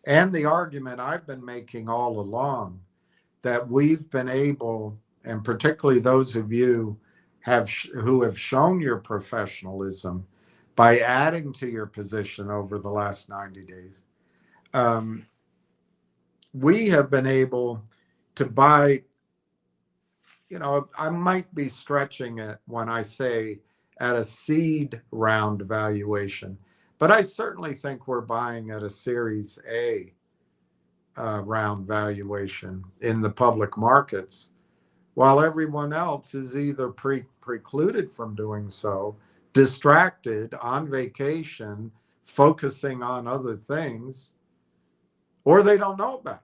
And the argument I've been making all along that we've been able, and particularly those of you who have shown your professionalism by adding to your position over the last 90 days, we have been able to buy, I might be stretching it when I say at a seed round valuation, but I certainly think we're buying at a Series A round valuation in the public markets, while everyone else is either precluded from doing so, distracted, on vacation, focusing on other things, or they don't know about it.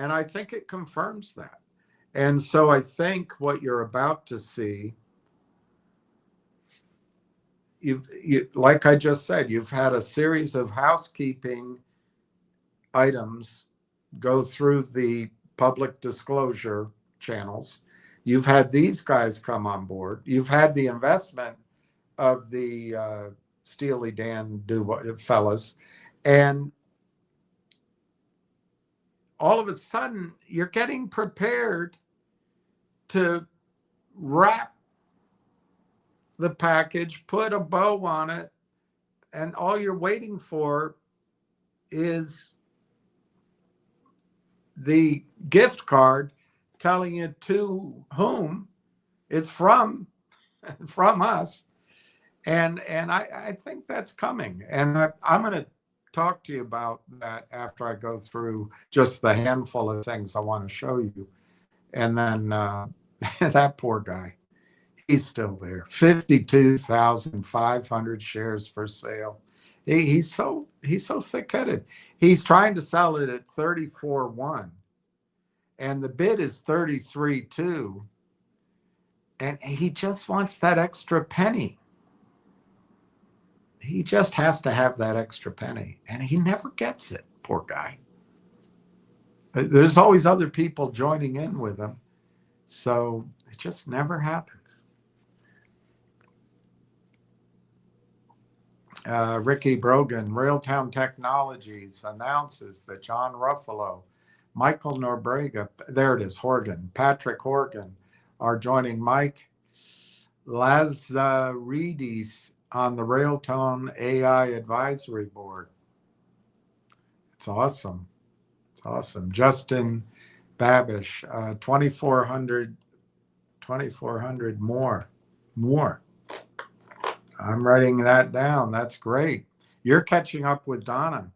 And I think it confirms that. And so I think what you're about to see, like I just said, you've had a series of housekeeping items go through the public disclosure channels. You've had these guys come on board. You've had the investment of the Steely Dan fellas. And all of a sudden, you're getting prepared to wrap the package, put a bow on it, and all you're waiting for is the gift card telling you to whom it's from us. And I think that's coming. And I'm going to talk to you about that after I go through just the handful of things I want to show you. And then that poor guy, he's still there. 52,500 shares for sale. He's so thick-headed. He's trying to sell it at 34.1, and the bid is 33.2, and he just wants that extra penny. He just has to have that extra penny, and he never gets it. Poor guy. There's always other people joining in with him, so it just never happens. Ricky Brogan, Railtown Technologies announces that John Ruffalo, Michael Norbrega, there it is, Horgan, Patrick Horgan are joining Mike Lazaridis on the Railtown AI Advisory Board. It's awesome. It's awesome. Justin Babish, 2,400 more. I'm writing that down. That's great. You're catching up with Donna.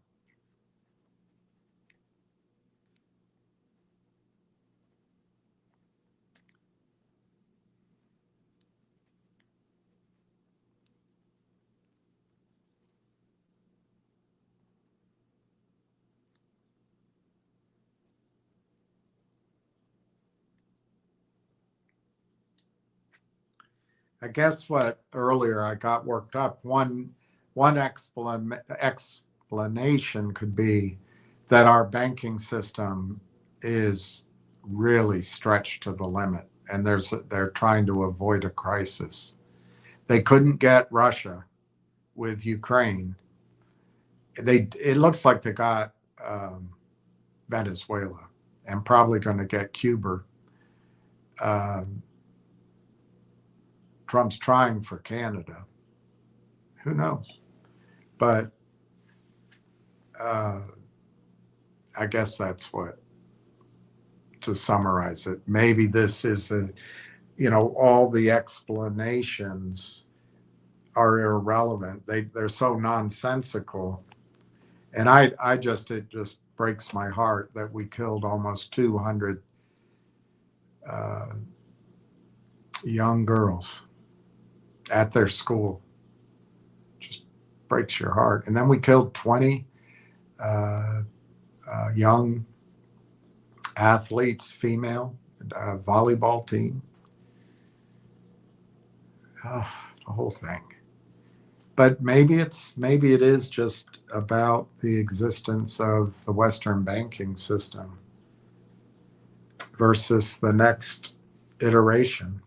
I guess what earlier I got worked up. One explanation could be that our banking system is really stretched to the limit, and they're trying to avoid a crisis. They couldn't get Russia with Ukraine. It looks like they got Venezuela, and probably going to get Cuba. Trump's trying for Canada. Who knows? But I guess that's what, to summarize it. Maybe this is all the explanations are irrelevant. They're so nonsensical. And it just breaks my heart that we killed almost 200 young girls at their school. Just breaks your heart. And then we killed 20 young athletes, female volleyball team. The whole thing. But maybe it is just about the existence of the Western banking system versus the next iteration.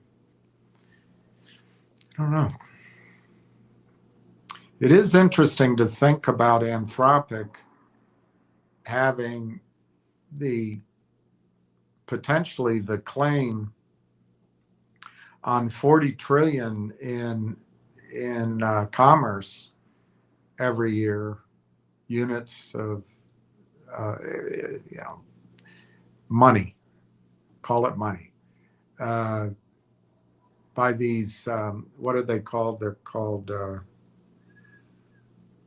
I don't know. It is interesting to think about Anthropic having the potentially the claim on 40 trillion in commerce every year, units of you know, money, call it money, by these what are they called? They're called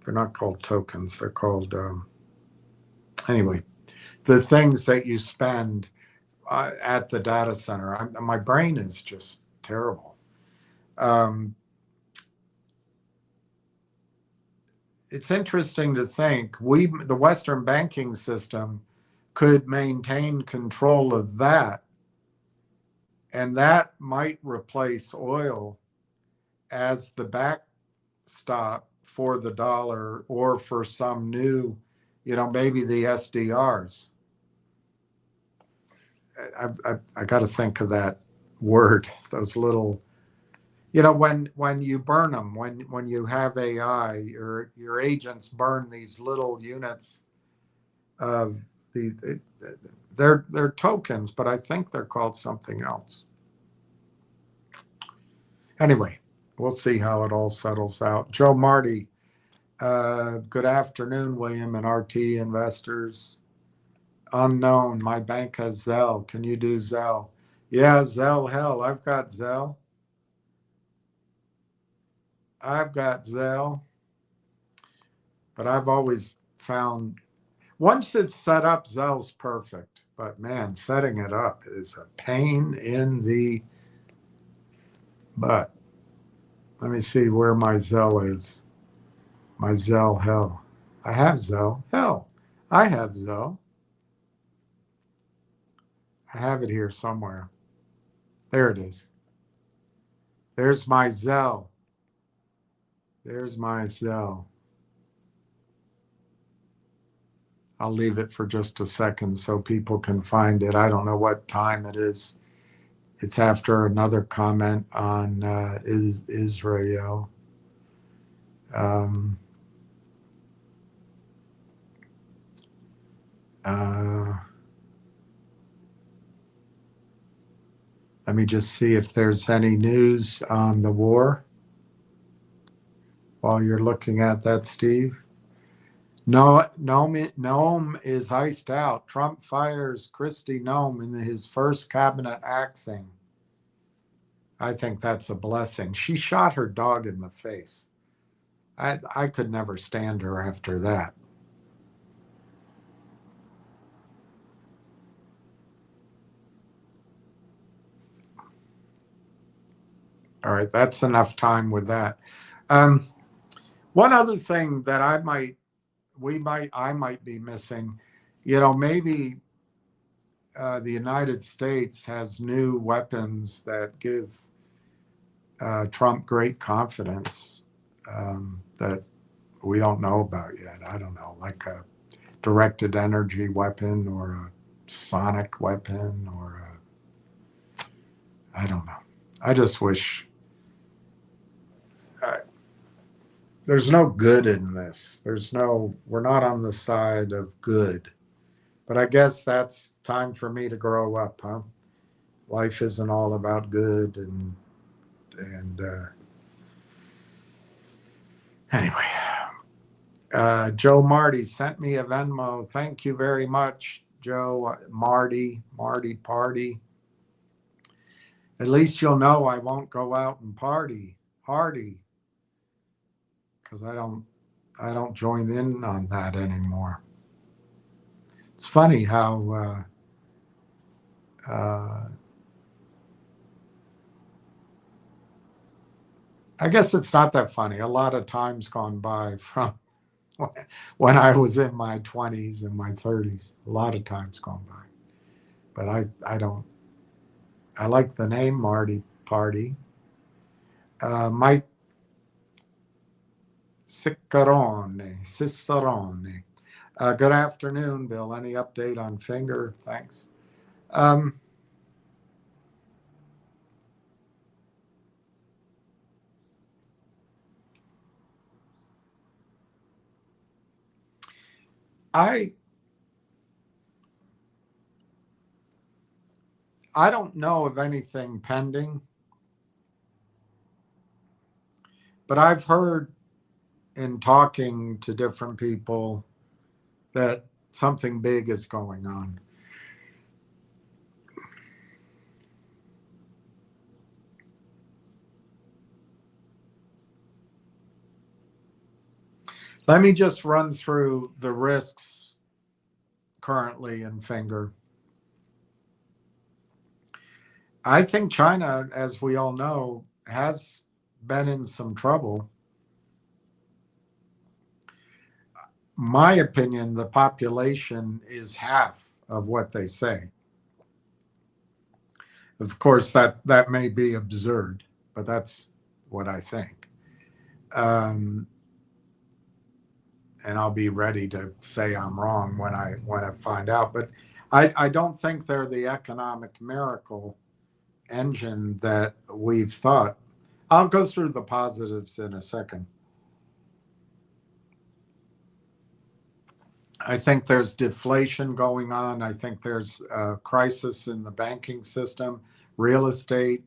they're not called tokens. They're called anyway, the things that you spend at the data center. My brain is just terrible. It's interesting to think the Western banking system could maintain control of that, and that might replace oil as the backstop for the dollar or for some new, maybe the SDRs. I got to think of that word, those little, when you burn them, when you have AI, your agents burn these little units of these. They're tokens, but I think they're called something else. Anyway, we'll see how it all settles out. Joe Marty, good afternoon, William and RT investors. Unknown, my bank has Zelle. Can you do Zelle? Yeah, Zelle, hell, I've got Zelle. But I've always found once it's set up, Zelle's perfect. But man, setting it up is a pain in the butt. Let me see where my Zelle is. My Zelle, hell. I have Zelle. Hell, I have Zelle. I have it here somewhere. There it is. There's my Zelle. There's my Zelle. I'll leave it for just a second so people can find it. I don't know what time it is. It's after another comment on Israel. Let me just see if there's any news on the war while you're looking at that, Steve. No, Noam is iced out. Trump fires Kristi Noem in his first cabinet axing. I think that's a blessing. She shot her dog in the face. I could never stand her after that. All right, that's enough time with that. One other thing that I might be missing, maybe the United States has new weapons that give Trump great confidence that we don't know about yet. I don't know, like a directed energy weapon or a sonic weapon or I don't know. I just wish there's no good in this. We're not on the side of good. But I guess that's time for me to grow up, huh? Life isn't all about good and anyway. Joe Marty sent me a Venmo. Thank you very much, Joe. Marty Party. At least you'll know I won't go out and party hardy, because I don't join in on that anymore. It's funny how I guess it's not that funny. A lot of time's gone by from when I was in my 20s and my 30s. A lot of time's gone by. But I don't. I like the name Marty Party. Mike Cicerone. Good afternoon, Bill. Any update on Finger? Thanks. I don't know of anything pending, but I've heard in talking to different people that something big is going on. Let me just run through the risks currently in Finger. I think China, as we all know, has been in some trouble. My opinion, the population is half of what they say. Of course, that may be absurd, but that's what I think. And I'll be ready to say I'm wrong when I find out. But I don't think they're the economic miracle engine that we've thought. I'll go through the positives in a second. I think there's deflation going on. I think there's a crisis in the banking system, real estate.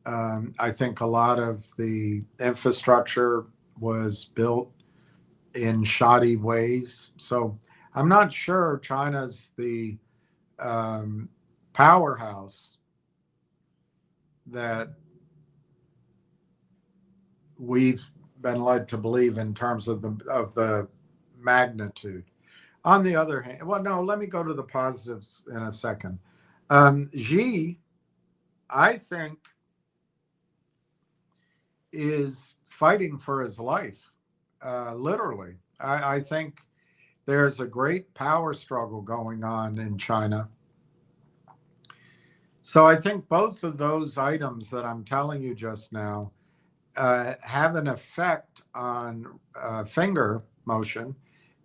I think a lot of the infrastructure was built in shoddy ways. So I'm not sure China's the powerhouse that we've been led to believe in terms of the magnitude. On the other hand, well, no, let me go to the positives in a second. Xi, I think, is fighting for his life, literally. I think there's a great power struggle going on in China. So I think both of those items that I'm telling you just now have an effect on finger motion,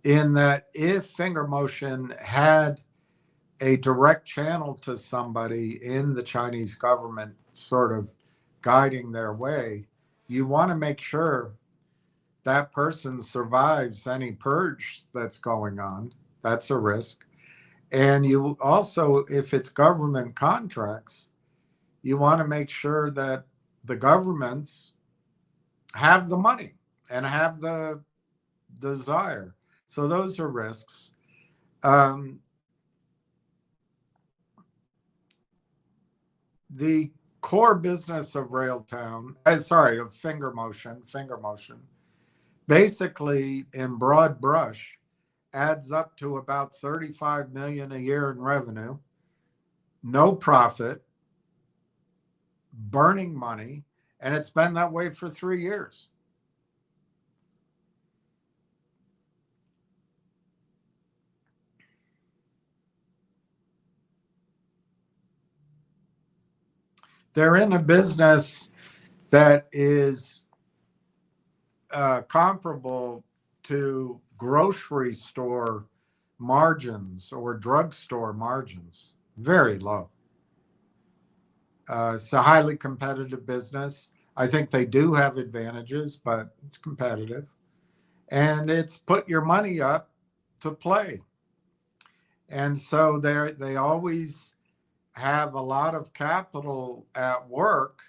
in that if finger motion had a direct channel to somebody in the Chinese government sort of guiding their way, you want to make sure that person survives any purge that's going on. That's a risk. And you also, if it's government contracts, you want to make sure that the governments have the money and have the desire. So those are risks. The core business of Railtown, of finger motion, basically in broad brush adds up to about 35 million a year in revenue, no profit, burning money, and it's been that way for 3 years. They're in a business that is comparable to grocery store margins or drugstore margins, very low. It's a highly competitive business. I think they do have advantages, but it's competitive. And it's put your money up to play. And so they always have a lot of capital at work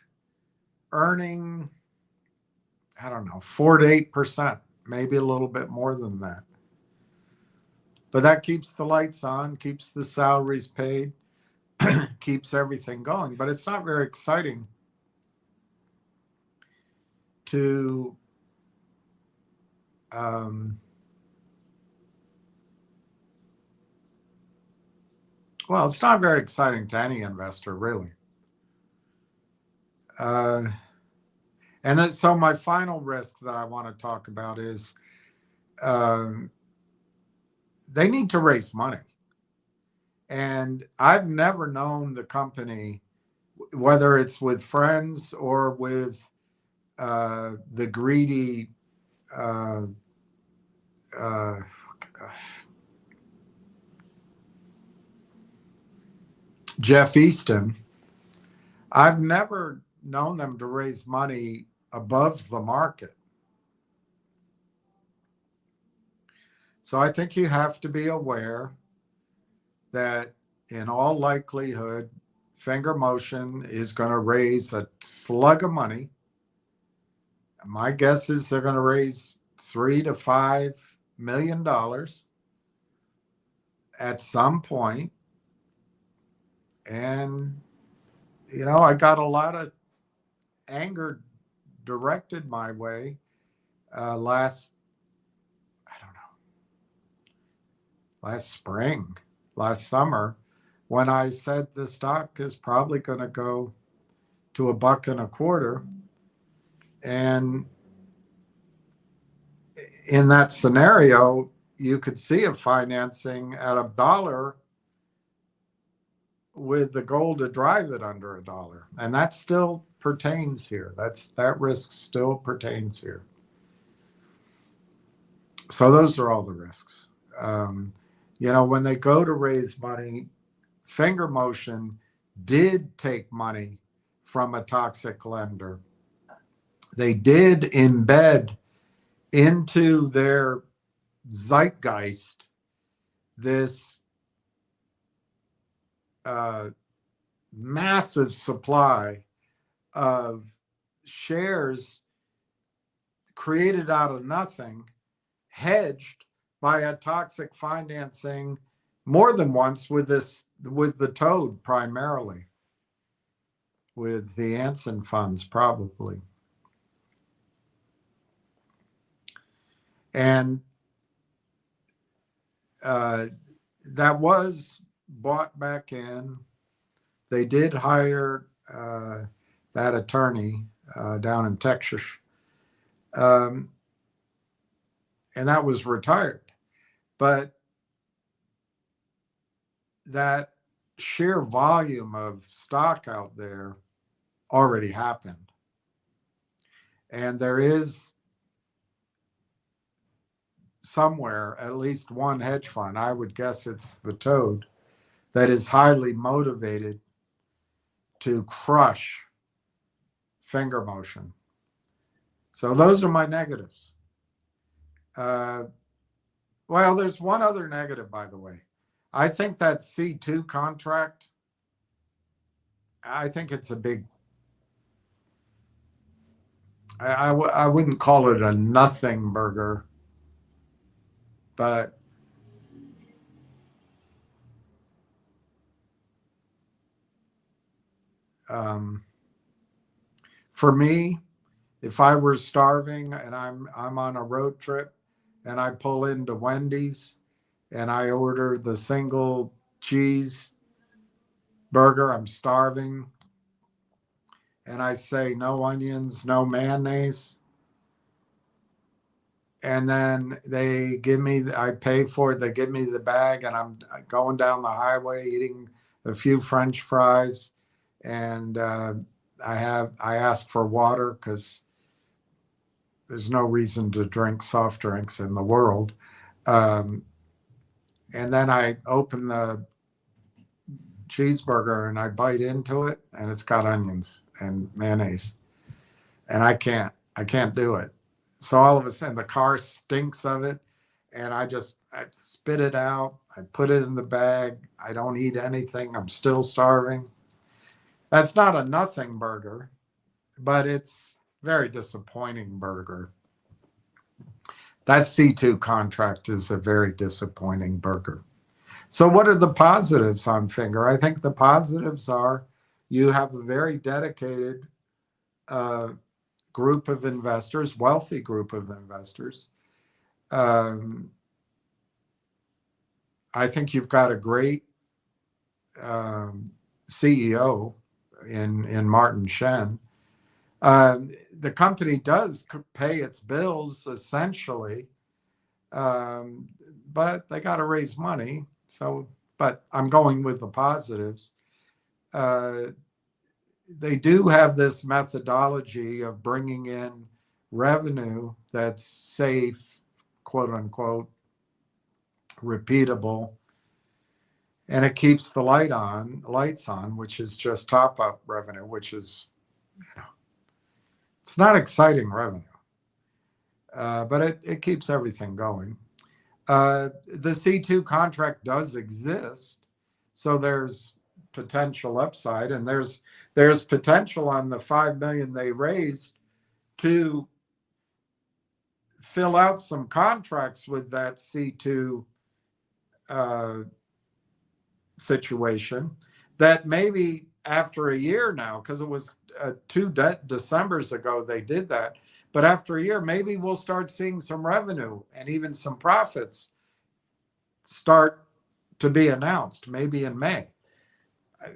earning, I don't know, 4 to 8%, maybe a little bit more than that. But that keeps the lights on, keeps the salaries paid, keeps everything going. But it's not very exciting to well, it's not very exciting to any investor, really. And then, so my final risk that I want to talk about is they need to raise money. And I've never known the company, whether it's with friends or with the greedy Jeff Easton, I've never known them to raise money above the market. So I think you have to be aware that in all likelihood, Finger Motion is going to raise a slug of money. My guess is they're going to raise $3 to $5 million at some point. And, I got a lot of anger directed my way last spring, last summer, when I said the stock is probably going to go to $1.25. And in that scenario, you could see a financing at $1 with the goal to drive it under $1. And that still pertains here. That risk still pertains here. So those are all the risks. When they go to raise money, Finger Motion did take money from a toxic lender. They did embed into their zeitgeist this massive supply of shares created out of nothing, hedged by a toxic financing more than once with the Toad primarily, with the Anson funds probably. And that was bought back in. They did hire that attorney down in Texas. And that was retired. But that sheer volume of stock out there already happened. And there is somewhere at least one hedge fund, I would guess it's the Toad, that is highly motivated to crush Finger Motion. So those are my negatives. Well, there's one other negative, by the way. I think that C2 contract, I think it's a big, I wouldn't call it a nothing burger, but for me, if I were starving and I'm on a road trip and I pull into Wendy's and I order the single cheese burger, I'm starving, and I say no onions, no mayonnaise, and then I pay for it, they give me the bag, and I'm going down the highway eating a few French fries, and I ask for water because there's no reason to drink soft drinks in the world. And then I open the cheeseburger and I bite into it, and it's got onions and mayonnaise, and I can't do it. So all of a sudden the car stinks of it, and I spit it out. I put it in the bag. I don't eat anything. I'm still starving. That's not a nothing burger, but it's very disappointing burger. That C2 contract is a very disappointing burger. So what are the positives on Finger? I think the positives are you have a very dedicated group of investors, wealthy group of investors. I think you've got a great CEO in Martin Shen. The company does pay its bills essentially, but they got to raise money. So, but I'm going with the positives. They do have this methodology of bringing in revenue that's safe, quote unquote, repeatable, and it keeps the lights on, which is just top up revenue, which is, it's not exciting revenue, but it keeps everything going. The C2 contract does exist, so there's potential upside, and there's potential on the 5 million they raised to fill out some contracts with that C2 situation that maybe after a year now, because it was 2 Decembers ago they did that, but after a year, maybe we'll start seeing some revenue and even some profits start to be announced, maybe in May.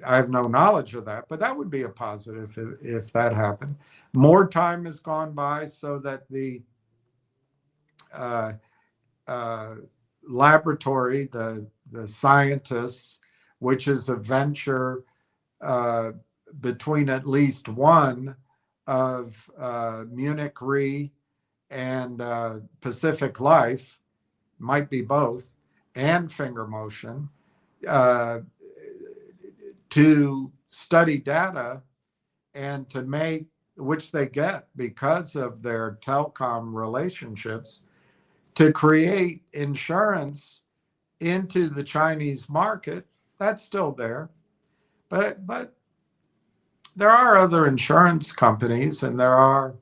I have no knowledge of that, but that would be a positive if that happened. More time has gone by so that the laboratory, the scientists, which is a venture between at least one of Munich Re and Pacific Life, might be both, and Finger Motion, to study data and to make, which they get because of their telecom relationships, to create insurance into the Chinese market. That's still there. But there are other insurance companies, and there are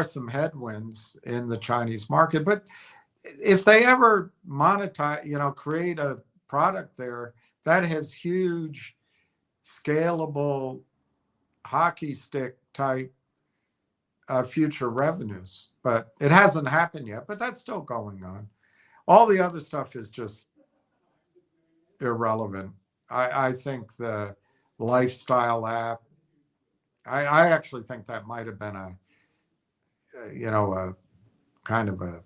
some headwinds in the Chinese market. But if they ever monetize, create a product there that has huge, scalable, hockey stick type future revenues, but it hasn't happened yet. But that's still going on. All the other stuff is just irrelevant. I think the lifestyle app, I actually think that might have been a kind of a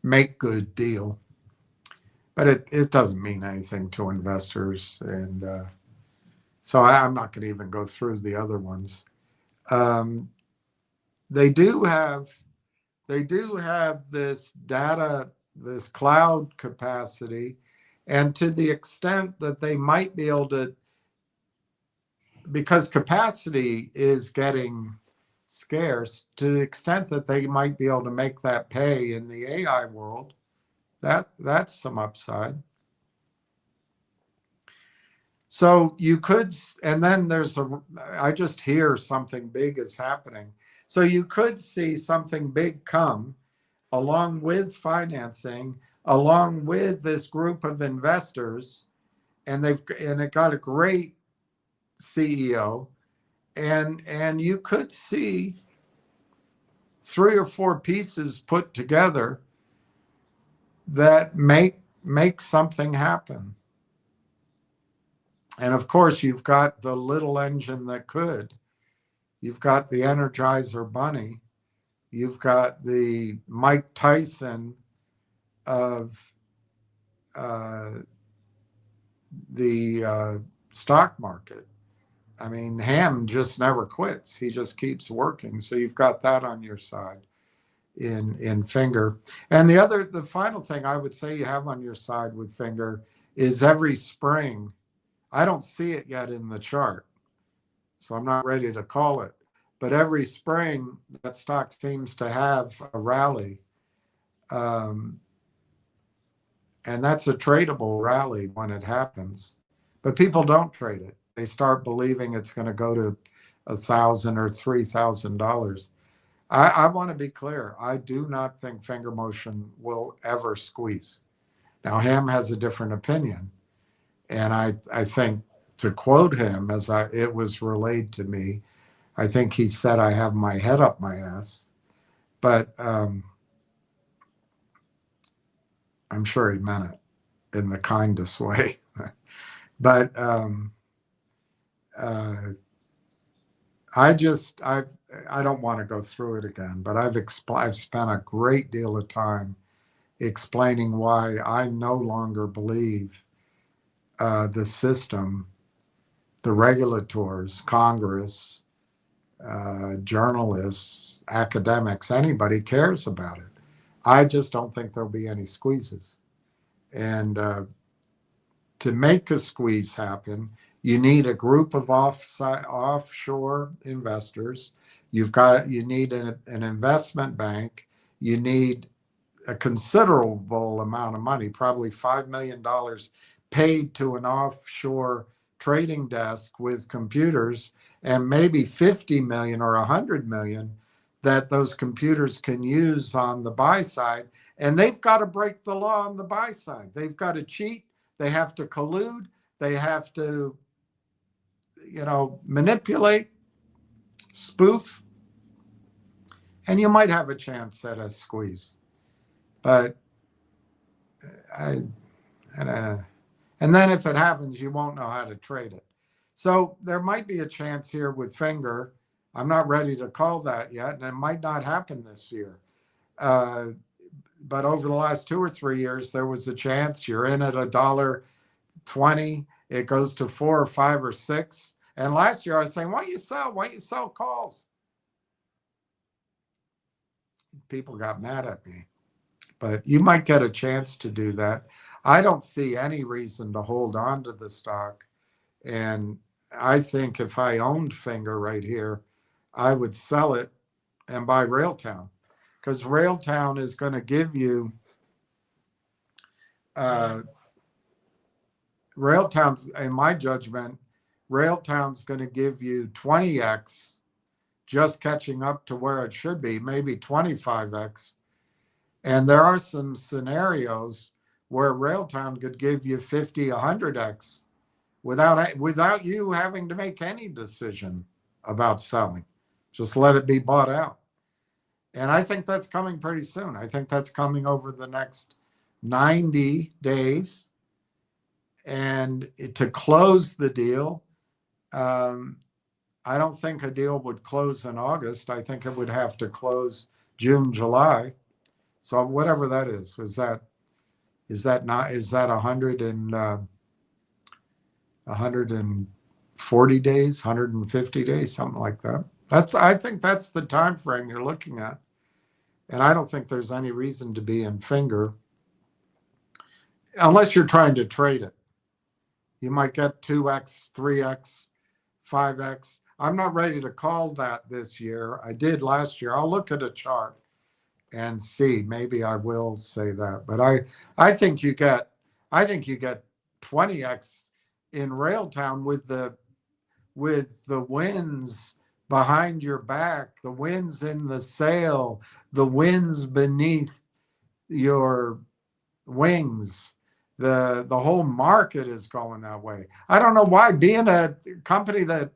make good deal, but it doesn't mean anything to investors. And so I'm not going to even go through the other ones. They do have this data, this cloud capacity, and to the extent that they might be able to, because capacity is getting scarce, to the extent that they might be able to make that pay in the AI world, that's some upside. So you could, and then I just hear something big is happening. So you could see something big come along with financing, along with this group of investors, and it got a great CEO, and you could see 3 or 4 pieces put together that make something happen. And of course, you've got the little engine that could. You've got the Energizer Bunny. You've got the Mike Tyson of the stock market. I mean, Ham just never quits. He just keeps working. So you've got that on your side in Finger. And the final thing I would say you have on your side with Finger is every spring. I don't see it yet in the chart, so I'm not ready to call it. But every spring, that stock seems to have a rally. And that's a tradable rally when it happens. But people don't trade it. They start believing it's going to go to $1,000 or $3,000. I want to be clear. I do not think Finger Motion will ever squeeze. Now, Ham has a different opinion. And I think, to quote him, as it was relayed to me, I think he said, "I have my head up my ass." But I'm sure he meant it in the kindest way. But I don't want to go through it again, but I've spent a great deal of time explaining why I no longer believe the system, the regulators, Congress, journalists, academics, anybody cares about it. I just don't think there'll be any squeezes. And to make a squeeze happen, you need a group of offshore investors. You need an investment bank. You need a considerable amount of money, probably $5 million paid to an offshore trading desk with computers, and maybe 50 million or 100 million that those computers can use on the buy side. And they've got to break the law on the buy side. They've got to cheat. They have to collude. They have to, manipulate, spoof, and you might have a chance at a squeeze. But and then if it happens, you won't know how to trade it. So there might be a chance here with Finger. I'm not ready to call that yet, and it might not happen this year. But over the last 2 or 3 years, there was a chance. You're in at $1.20. It goes to 4 or 5 or 6. And last year I was saying, why don't you sell? Why don't you sell calls? People got mad at me. But you might get a chance to do that. I don't see any reason to hold on to the stock. And I think if I owned Finger right here, I would sell it and buy Railtown. Because Railtown is going to give you, Railtown's, in my judgment, Railtown's going to give you 20x, just catching up to where it should be, maybe 25x. And there are some scenarios where Railtown could give you 50, 100x without you having to make any decision about selling. Just let it be bought out. And I think that's coming pretty soon. I think that's coming over the next 90 days. And to close the deal, I don't think a deal would close in August. I think it would have to close June, July. So whatever that is that 140 days, 150 days, something like that. I think that's the time frame you're looking at. And I don't think there's any reason to be in Finger unless you're trying to trade it. You might get 2x, 3x, 5x. I'm not ready to call that this year. I did last year. I'll look at a chart and see. Maybe I will say that. But I think you get 20x in Railtown with the wins behind your back, the wins in the sail, the wins beneath your wings. The whole market is going that way. I don't know why. Being a company that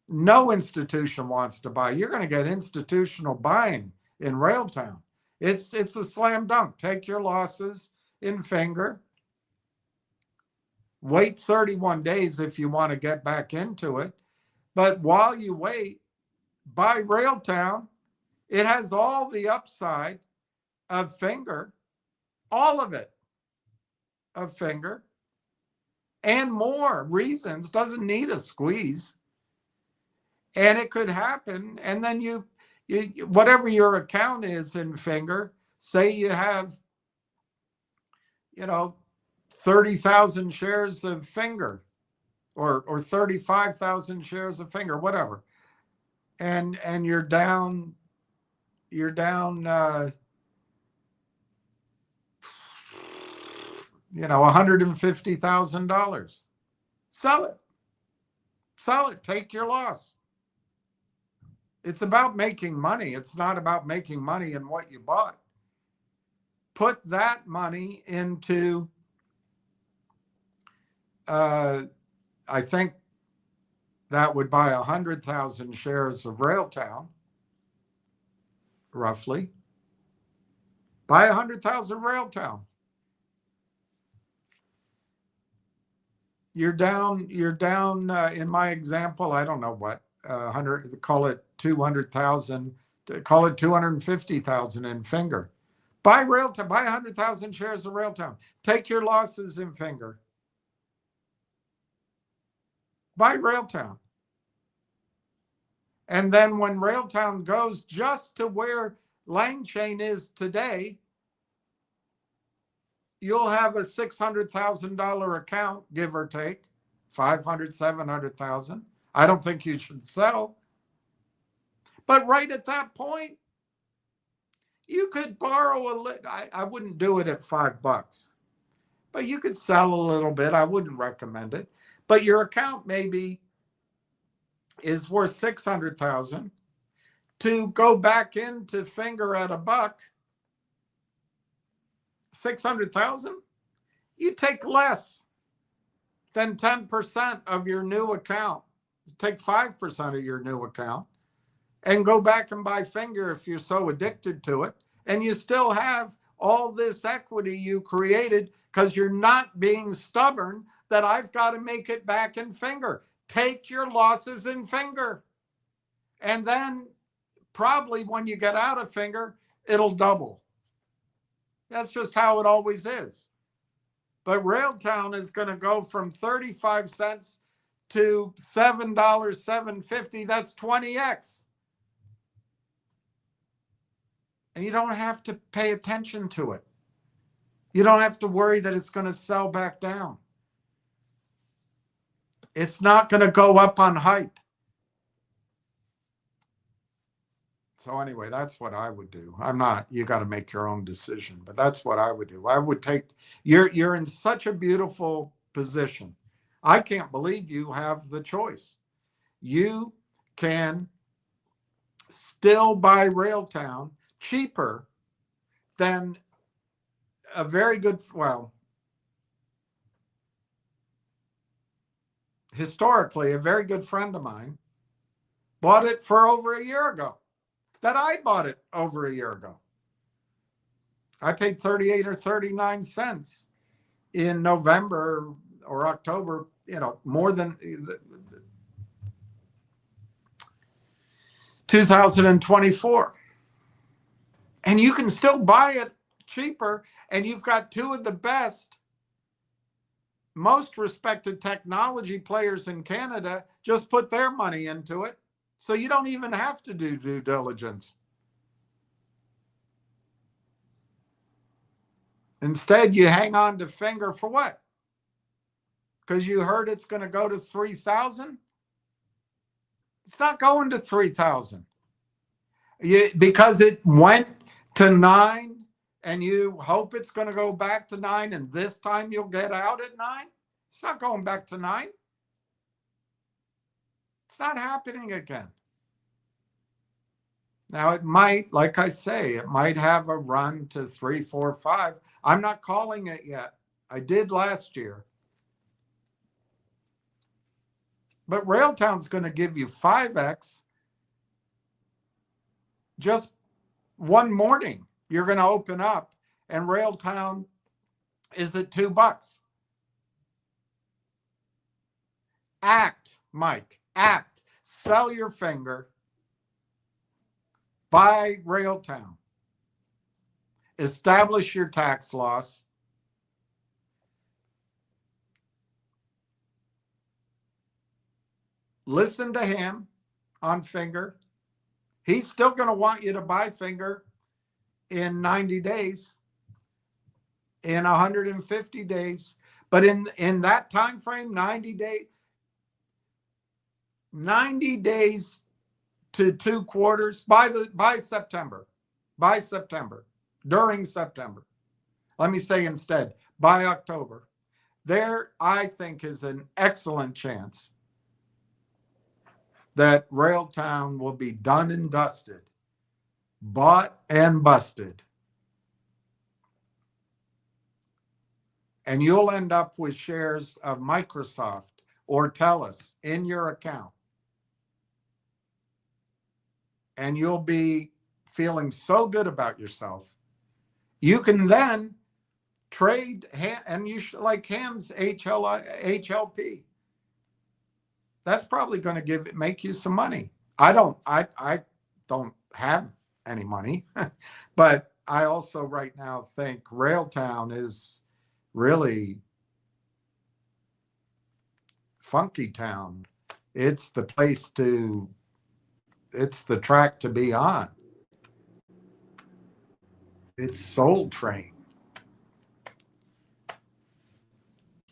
no institution wants to buy, you're going to get institutional buying in Railtown. It's a slam dunk. Take your losses in Finger. Wait 31 days if you want to get back into it. But while you wait, buy Railtown. It has all the upside of Finger, all of it of Finger, and more reasons. Doesn't need a squeeze. And it could happen. And then you whatever your account is in Finger, say you have, 30,000 shares of Finger or 35,000 shares of Finger, whatever. And you're down $150,000. Sell it. Take your loss. It's about making money. It's not about making money in what you bought. Put that money into, I think that would buy 100,000 shares of Railtown, roughly. Buy 100,000 Railtown. You're down in my example, I don't know what, 100, call it 200,000, call it 250,000 in Finger. Buy Railtown, buy 100,000 shares of Railtown. Take your losses in Finger. Buy Railtown. And then when Railtown goes just to where Langchain is today, you'll have a $600,000 account, give or take, 500, 700,000. I don't think you should sell. But right at that point, you could borrow a little. I wouldn't do it at $5, but you could sell a little bit. I wouldn't recommend it. But your account maybe is worth 600,000. To go back into Finger at $1, 600,000, you take less than 10% of your new account. Take 5% of your new account and go back and buy Finger if you're so addicted to it. And you still have all this equity you created because you're not being stubborn that I've got to make it back in Finger. Take your losses in Finger. And then probably when you get out of Finger, it'll double. That's just how it always is. But Railtown is going to go from 35 cents to $7, $7.50. That's 20x. And you don't have to pay attention to it. You don't have to worry that it's going to sell back down. It's not going to go up on hype. So anyway, that's what I would do. I'm not, you got to make your own decision, but that's what I would do. I would take, you're in such a beautiful position. I can't believe you have the choice. You can still buy Railtown cheaper than a very good, well, historically, a very good friend of mine bought it for over a year ago. That I bought it over a year ago. I paid 38 or 39 cents in November or October, more than 2024. And you can still buy it cheaper, and you've got two of the best, most respected technology players in Canada just put their money into it. So you don't even have to do due diligence. Instead, you hang on to Finger for what? Because you heard it's going to go to 3,000? It's not going to 3,000. Because it went to 9 and you hope it's going to go back to 9 and this time you'll get out at 9. It's not going back to 9. It's not happening again. Now it might, like I say, it might have a run to 3, 4, 5. I'm not calling it yet. I did last year. But Railtown's going to give you 5x just one morning. You're going to open up and Railtown is at $2. Act, Mike, act. Sell your Finger. Buy Railtown. Establish your tax loss. Listen to him on Finger. He's still going to want you to buy Finger in 90 days, in 150 days. But in that time frame, 90 days to 2 quarters by September. By September. During September. Let me say instead, by October. There, I think, is an excellent chance that Railtown will be done and dusted, bought and busted. And you'll end up with shares of Microsoft or Telus in your account. And you'll be feeling so good about yourself. You can then trade, and you should, like Ham's HLP. That's probably going to make you some money. I don't have any money, but I also right now think Railtown is really funky town. It's the place it's the track to be on. It's Soul Train.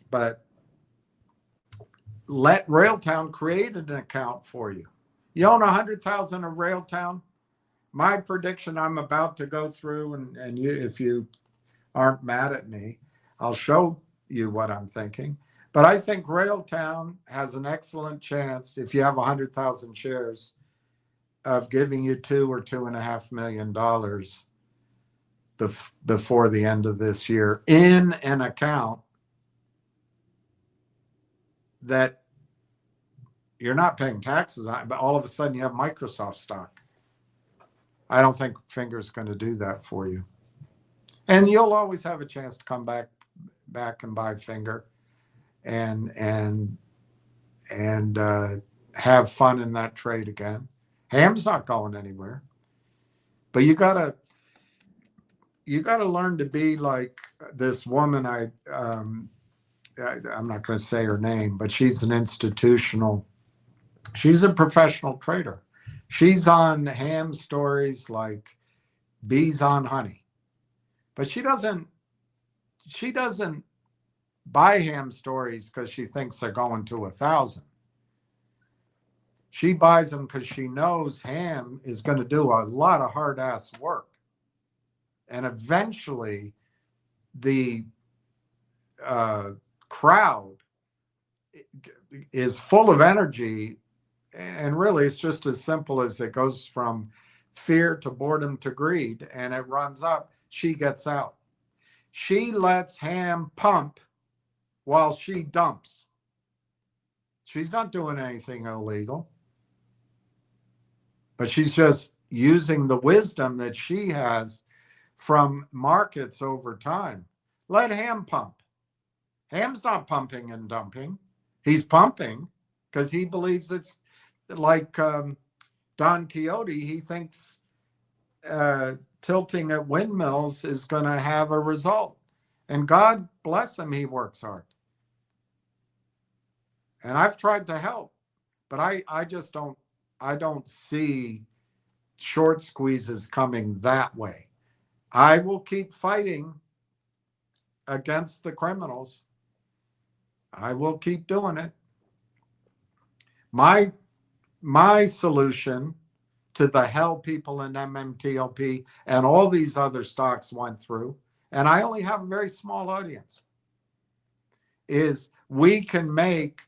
But let Railtown create an account for you. You own 100,000 of Railtown. My prediction I'm about to go through, and you, if you aren't mad at me, I'll show you what I'm thinking. But I think Railtown has an excellent chance, if you have 100,000 shares, of giving you $2 or $2.5 million before the end of this year in an account that you're not paying taxes on, but all of a sudden you have Microsoft stock. I don't think Finger's going to do that for you. And you'll always have a chance to come back and buy Finger and have fun in that trade again. Ham's not going anywhere. But you gotta learn to be like this woman. I'm not going to say her name, but she's a professional trader. She's on Ham stories like bees on honey, but she doesn't buy Ham stories because she thinks they're going to 1,000. She buys them because she knows Ham is going to do a lot of hard ass work. And eventually the crowd is full of energy. And really, it's just as simple as it goes from fear to boredom to greed, and it runs up. She gets out. She lets Ham pump while she dumps. She's not doing anything illegal, but she's just using the wisdom that she has from markets over time. Let Ham pump. Ham's not pumping and dumping. He's pumping because he believes it's like Don Quixote. He thinks tilting at windmills is going to have a result. And God bless him, he works hard. And I've tried to help, but I just don't see short squeezes coming that way. I will keep fighting against the criminals. I will keep doing it. My solution to the hell people in MMTLP and all these other stocks went through, and I only have a very small audience, is we can make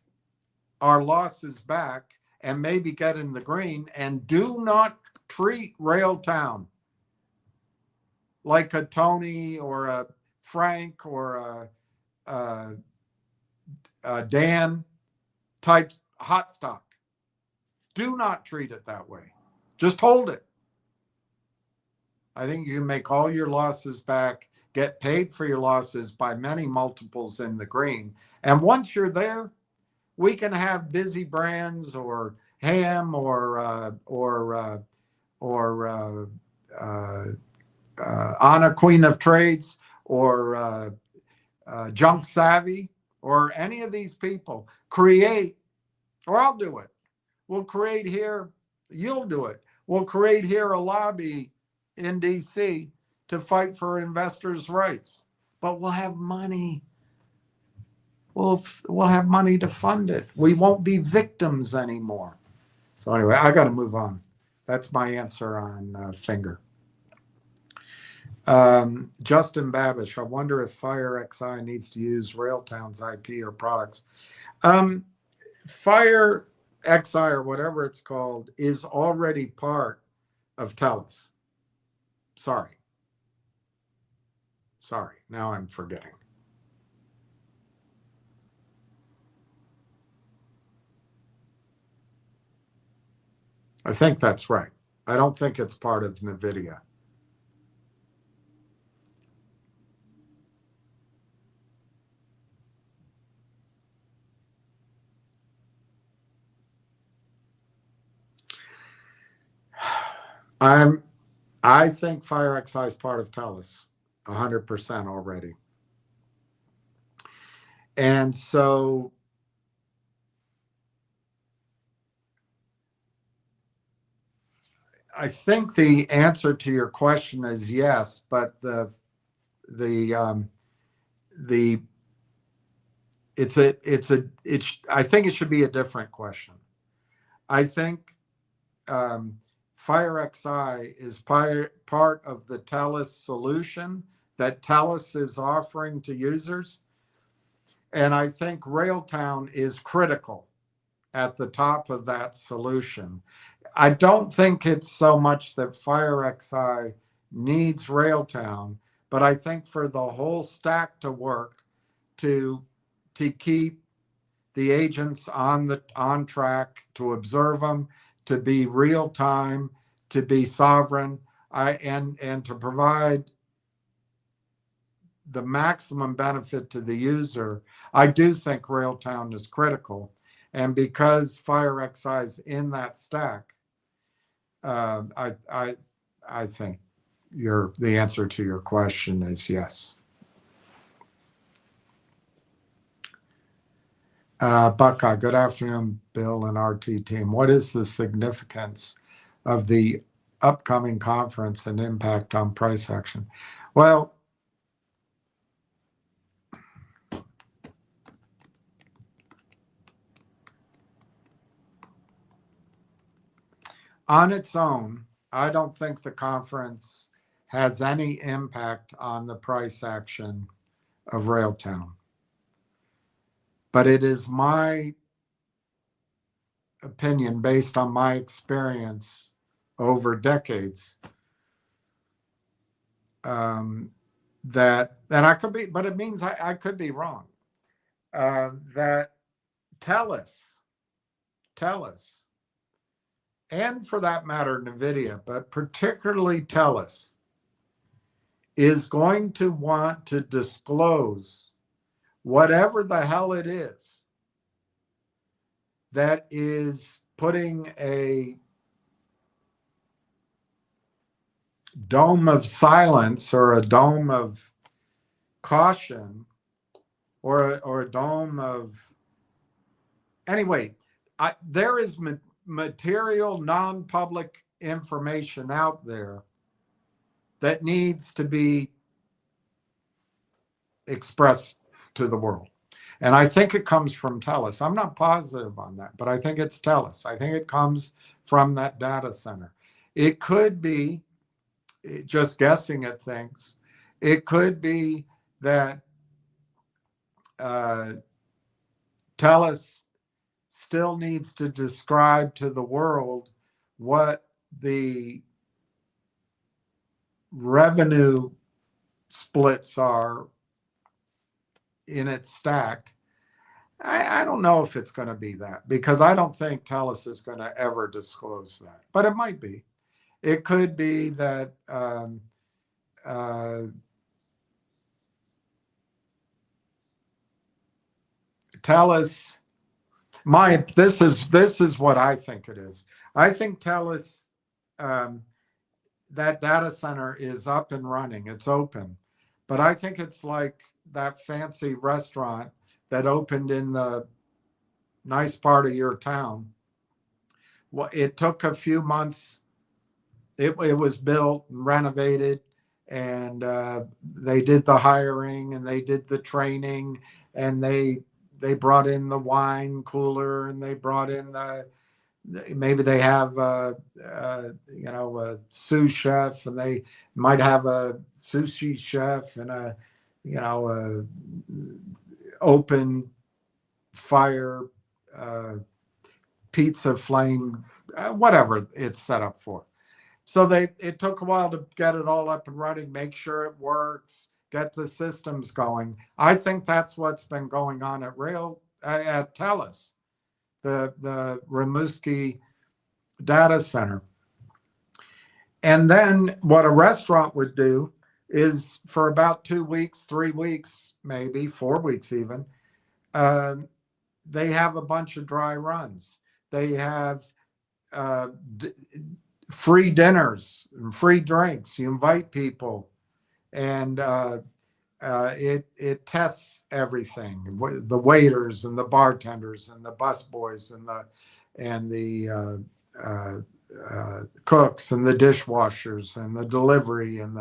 our losses back and maybe get in the green, and do not treat Railtown like a Tony or a Frank or a Dan type hot stock. Do not treat it that way. Just hold it. I think you can make all your losses back, get paid for your losses by many multiples in the green. And once you're there, we can have Busy Brands or Ham or Anna Queen of Trades or Junk Savvy or any of these people create, or I'll do it. We'll create here, you'll do it. We'll create here a lobby in DC to fight for investors' rights, but we'll have money. We'll have money to fund it. We won't be victims anymore. So anyway, I got to move on. That's my answer on Finger. Justin Babish, I wonder if FireXI needs to use Railtown's IP or products. FireXI, or whatever it's called, is already part of Telus. Sorry, now I'm forgetting. I think that's right. I don't think it's part of Nvidia. I think FireXI is part of Telus 100% already. And so I think the answer to your question is yes, but I think it should be a different question. I think FireXI is part of the Telus solution that Telus is offering to users. And I think Railtown is critical at the top of that solution. I don't think it's so much that FireXI needs Railtown, but I think for the whole stack to work, to keep the agents on track, to observe them, to be real time, to be sovereign, and to provide the maximum benefit to the user, I do think Railtown is critical. And because FireXI is in that stack, I think the answer to your question is yes. Buckeye, good afternoon, Bill and RT team. What is the significance of the upcoming conference and impact on price action? Well, on its own, I don't think the conference has any impact on the price action of Railtown. But it is my opinion, based on my experience over decades, that, and I could be, but it means I could be wrong, that Telus, and for that matter, Nvidia, but particularly Telus, is going to want to disclose whatever the hell it is that is putting a dome of silence or a dome of caution or a dome of, anyway, there is material non-public information out there that needs to be expressed to the world. And I think it comes from Telus. I'm not positive on that, but I think it's Telus. I think it comes from that data center. It could be, just guessing at things, it could be that Telus still needs to describe to the world what the revenue splits are in its stack. I don't know if it's going to be that, because I don't think Telus is going to ever disclose that, but it might be. It could be that Telus, this is what I think it is. I think Telus, that data center is up and running. It's open, but I think it's like that fancy restaurant that opened in the nice part of your town. Well, it took a few months. It was built and renovated, and they did the hiring and they did the training, and they brought in the wine cooler, and they brought in maybe they have a sous chef, and they might have a sushi chef and a open fire pizza flame, whatever it's set up for. So it took a while to get it all up and running, make sure it works, get the systems going. I think that's what's been going on at Telus, the Rimouski data center. And then what a restaurant would do is, for about 2 weeks, 3 weeks, maybe 4 weeks even, they have a bunch of dry runs. They have free dinners and free drinks. You invite people, and it tests everything: the waiters and the bartenders and the busboys and the cooks and the dishwashers and the delivery and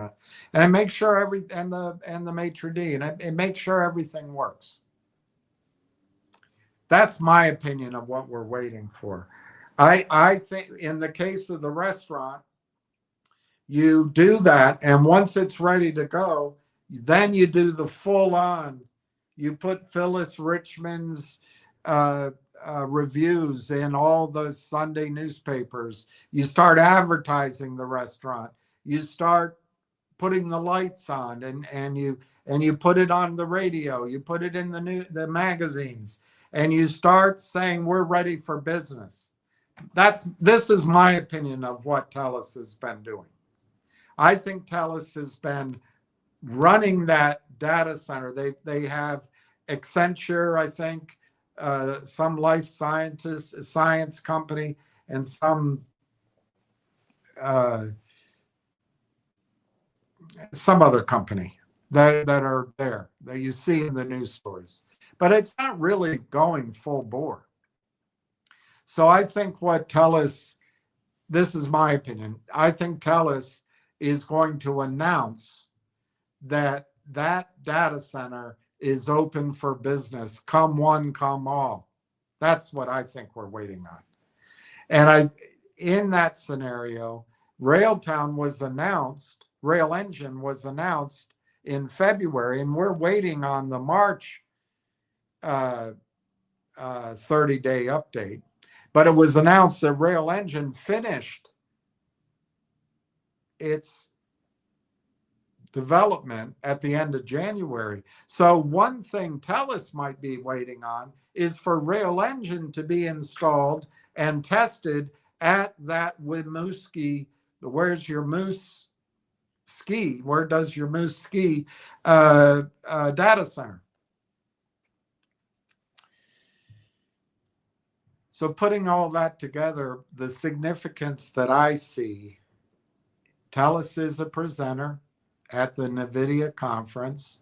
it makes sure and the maitre d', and it makes sure everything works. That's my opinion of what we're waiting for. I think in the case of the restaurant, you do that, and once it's ready to go, then you do the full on. You put Phyllis Richmond's uh, reviews in all the Sunday newspapers. You start advertising the restaurant. You start putting the lights on, and you put it on the radio. You put it in the magazines, and you start saying we're ready for business. This is my opinion of what Telus has been doing. I think Telus has been running that data center. They have Accenture, I think, some science company, and uh, some other company that are there that you see in the news stories. But it's not really going full bore. So I think what Telus, this is my opinion, I think Telus is going to announce that data center is open for business, come one, come all. That's what I think we're waiting on. And in that scenario, Railtown was announced, Rail Engine was announced in February, and we're waiting on the March 30-day update. But it was announced that Rail Engine finished its development at the end of January. So one thing Telus might be waiting on is for Rail Engine to be installed and tested at that Wimuski, where's your moose ski? Where does your moose ski data center? So putting all that together, the significance that I see, Telus is a presenter at the Nvidia conference.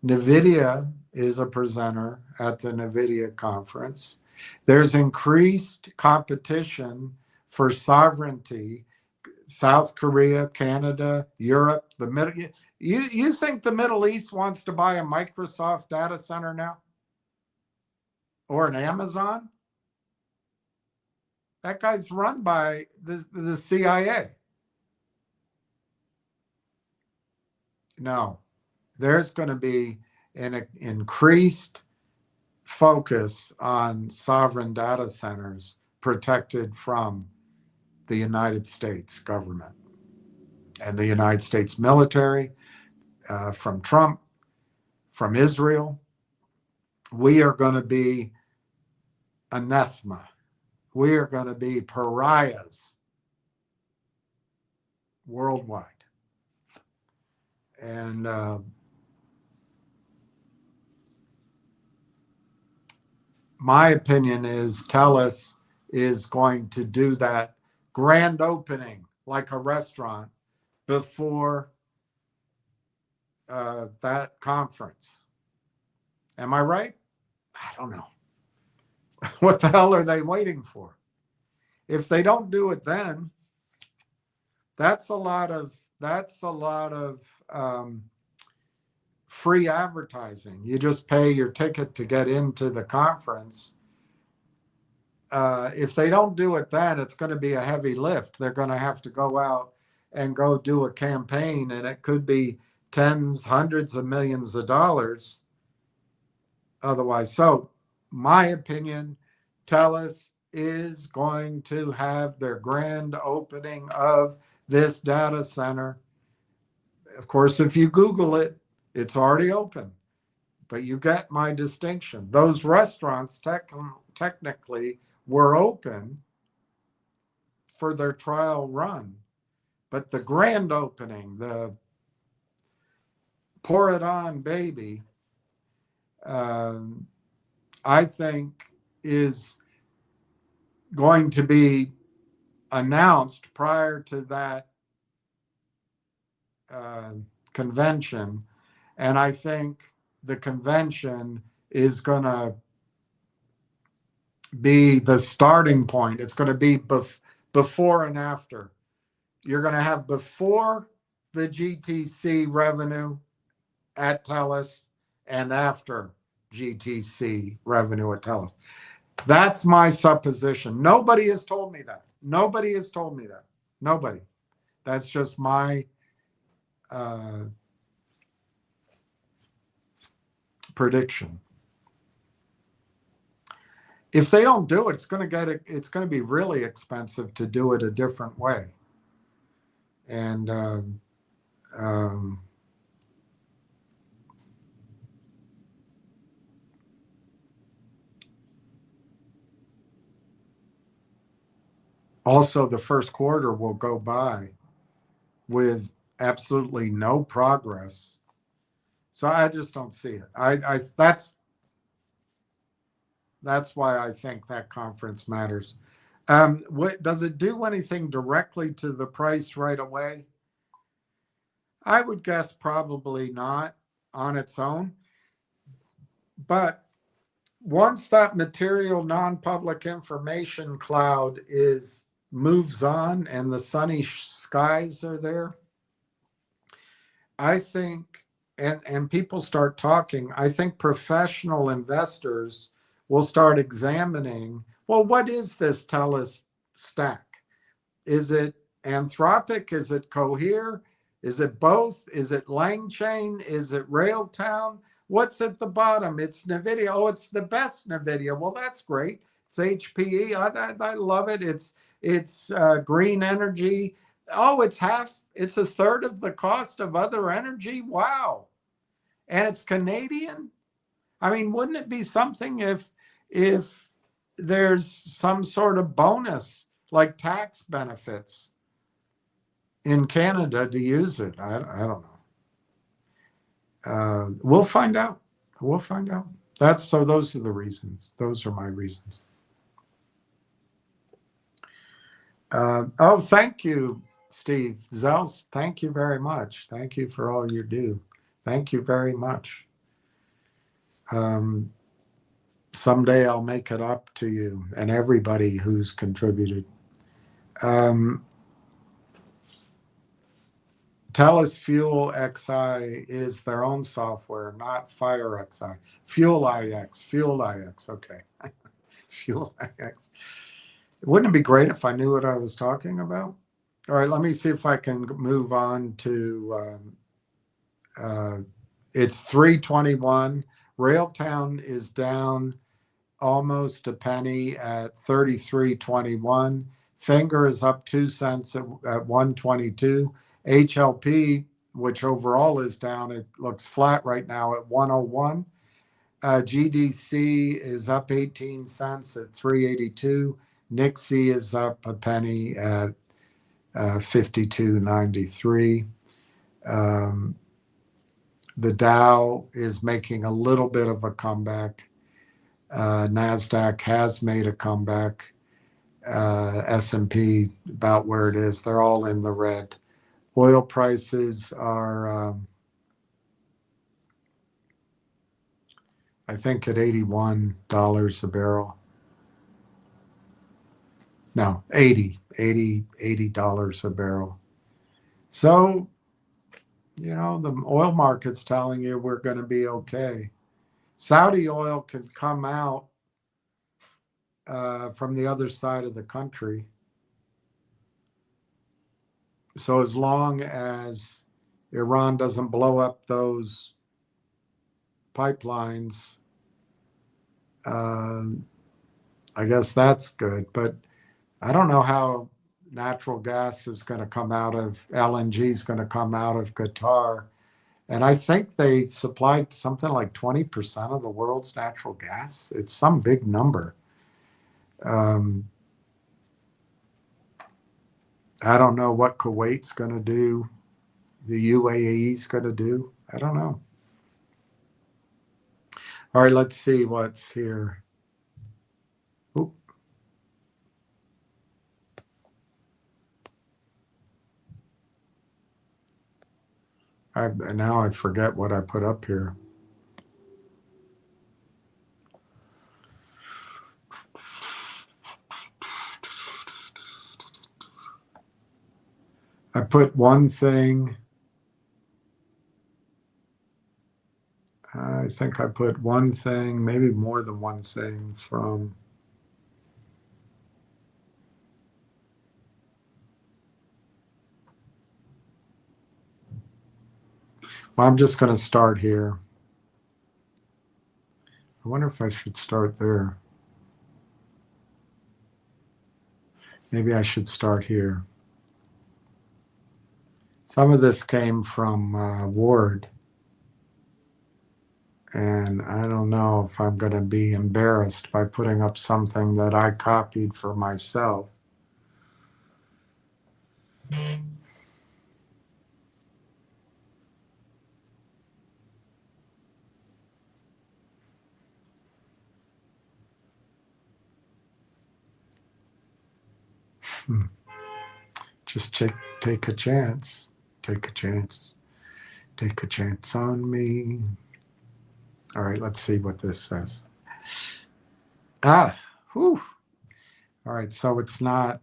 Nvidia is a presenter at the Nvidia conference. There's increased competition for sovereignty. South Korea, Canada, Europe, the Middle. You think the Middle East wants to buy a Microsoft data center now? Or an Amazon? That guy's run by the CIA. No, there's going to be an increased focus on sovereign data centers protected from the United States government and the United States military, from Trump, from Israel. We are going to be anathema. We are going to be pariahs worldwide. And my opinion is Telus is going to do that grand opening like a restaurant before that conference. Am I right? I don't know. What the hell are they waiting for? If they don't do it then, that's a lot of free advertising. You just pay your ticket to get into the conference. If they don't do it then, it's going to be a heavy lift. They're going to have to go out and go do a campaign, and it could be tens, hundreds of millions of dollars otherwise. So my opinion, Telus is going to have their grand opening of this data center. Of course, if you Google it, it's already open. But you get my distinction. Those restaurants technically were open for their trial run. But the grand opening, the pour it on baby, I think is going to be announced prior to that convention. And I think the convention is going to be the starting point. It's going to be before and after. You're going to have before the GTC revenue at Telus and after GTC revenue at Telus. That's my supposition. Nobody has told me that. Nobody has told me that. Nobody. That's just my prediction. If they don't do it, it's going to be really expensive to do it a different way. And also, the first quarter will go by with absolutely no progress. So I just don't see it. That's why I think that conference matters. What does it do anything directly to the price right away? I would guess probably not on its own. But once that material non-public information cloud moves on and the sunny skies are there, I think, and people start talking, I think professional investors will start examining, well, what is this Telus stack? Is it Anthropic? Is it Cohere? Is it both? Is it LangChain? Is it Railtown? What's at the bottom? It's Nvidia. Oh, it's the best Nvidia. Well, that's great. It's HPE. I love it. It's green energy. Oh, it's a third of the cost of other energy. Wow. And it's Canadian. I mean, wouldn't it be something if there's some sort of bonus like tax benefits in Canada to use it? I don't know. We'll find out. We'll find out. Those are the reasons. Those are my reasons. Thank you, Steve Zels. Thank you very much. Thank you for all you do. Thank you very much. Someday I'll make it up to you and everybody who's contributed. Telus Fuel XI is their own software, not Fire XI. Fuel IX, okay. Fuel IX. Wouldn't it be great if I knew what I was talking about? All right, let me see if I can move on to, it's 321. Railtown is down almost a penny at 33.21. Finger is up 2 cents at 122. HLP, which overall is down, it looks flat right now at 101. GDC is up 18 cents at 382. Nixie is up a penny at 52.93. The Dow is making a little bit of a comeback. NASDAQ has made a comeback. S&P about where it is. They're all in the red. Oil prices are, I think, at $81 a barrel. No, $80 a barrel. So, the oil market's telling you we're going to be okay. Saudi oil can come out from the other side of the country. So as long as Iran doesn't blow up those pipelines, I guess that's good. But I don't know how natural gas is going to come out of, LNG is going to come out of Qatar. And I think they supplied something like 20% of the world's natural gas. It's some big number. I don't know what Kuwait's going to do, the UAE's going to do. I don't know. All right, let's see what's here. Oop. Now I forget what I put up here. I put one thing. I think I put one thing, maybe more than one thing from Well, I'm just going to start here. I wonder if I should start there. Maybe I should start here. Some of this came from Ward, and I don't know if I'm going to be embarrassed by putting up something that I copied for myself. Just take a chance. Take a chance. Take a chance on me. All right, let's see what this says. Whew. All right, so it's not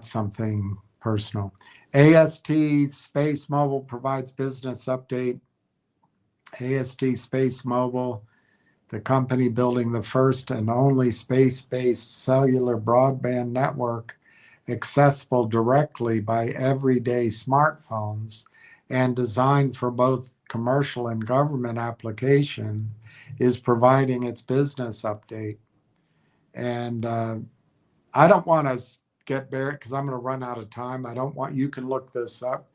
something personal. AST SpaceMobile provides business update. AST SpaceMobile, the company building the first and only space-based cellular broadband network accessible directly by everyday smartphones and designed for both commercial and government application, is providing its business update. And I don't want to get buried because I'm going to run out of time. I don't want, you can look this up.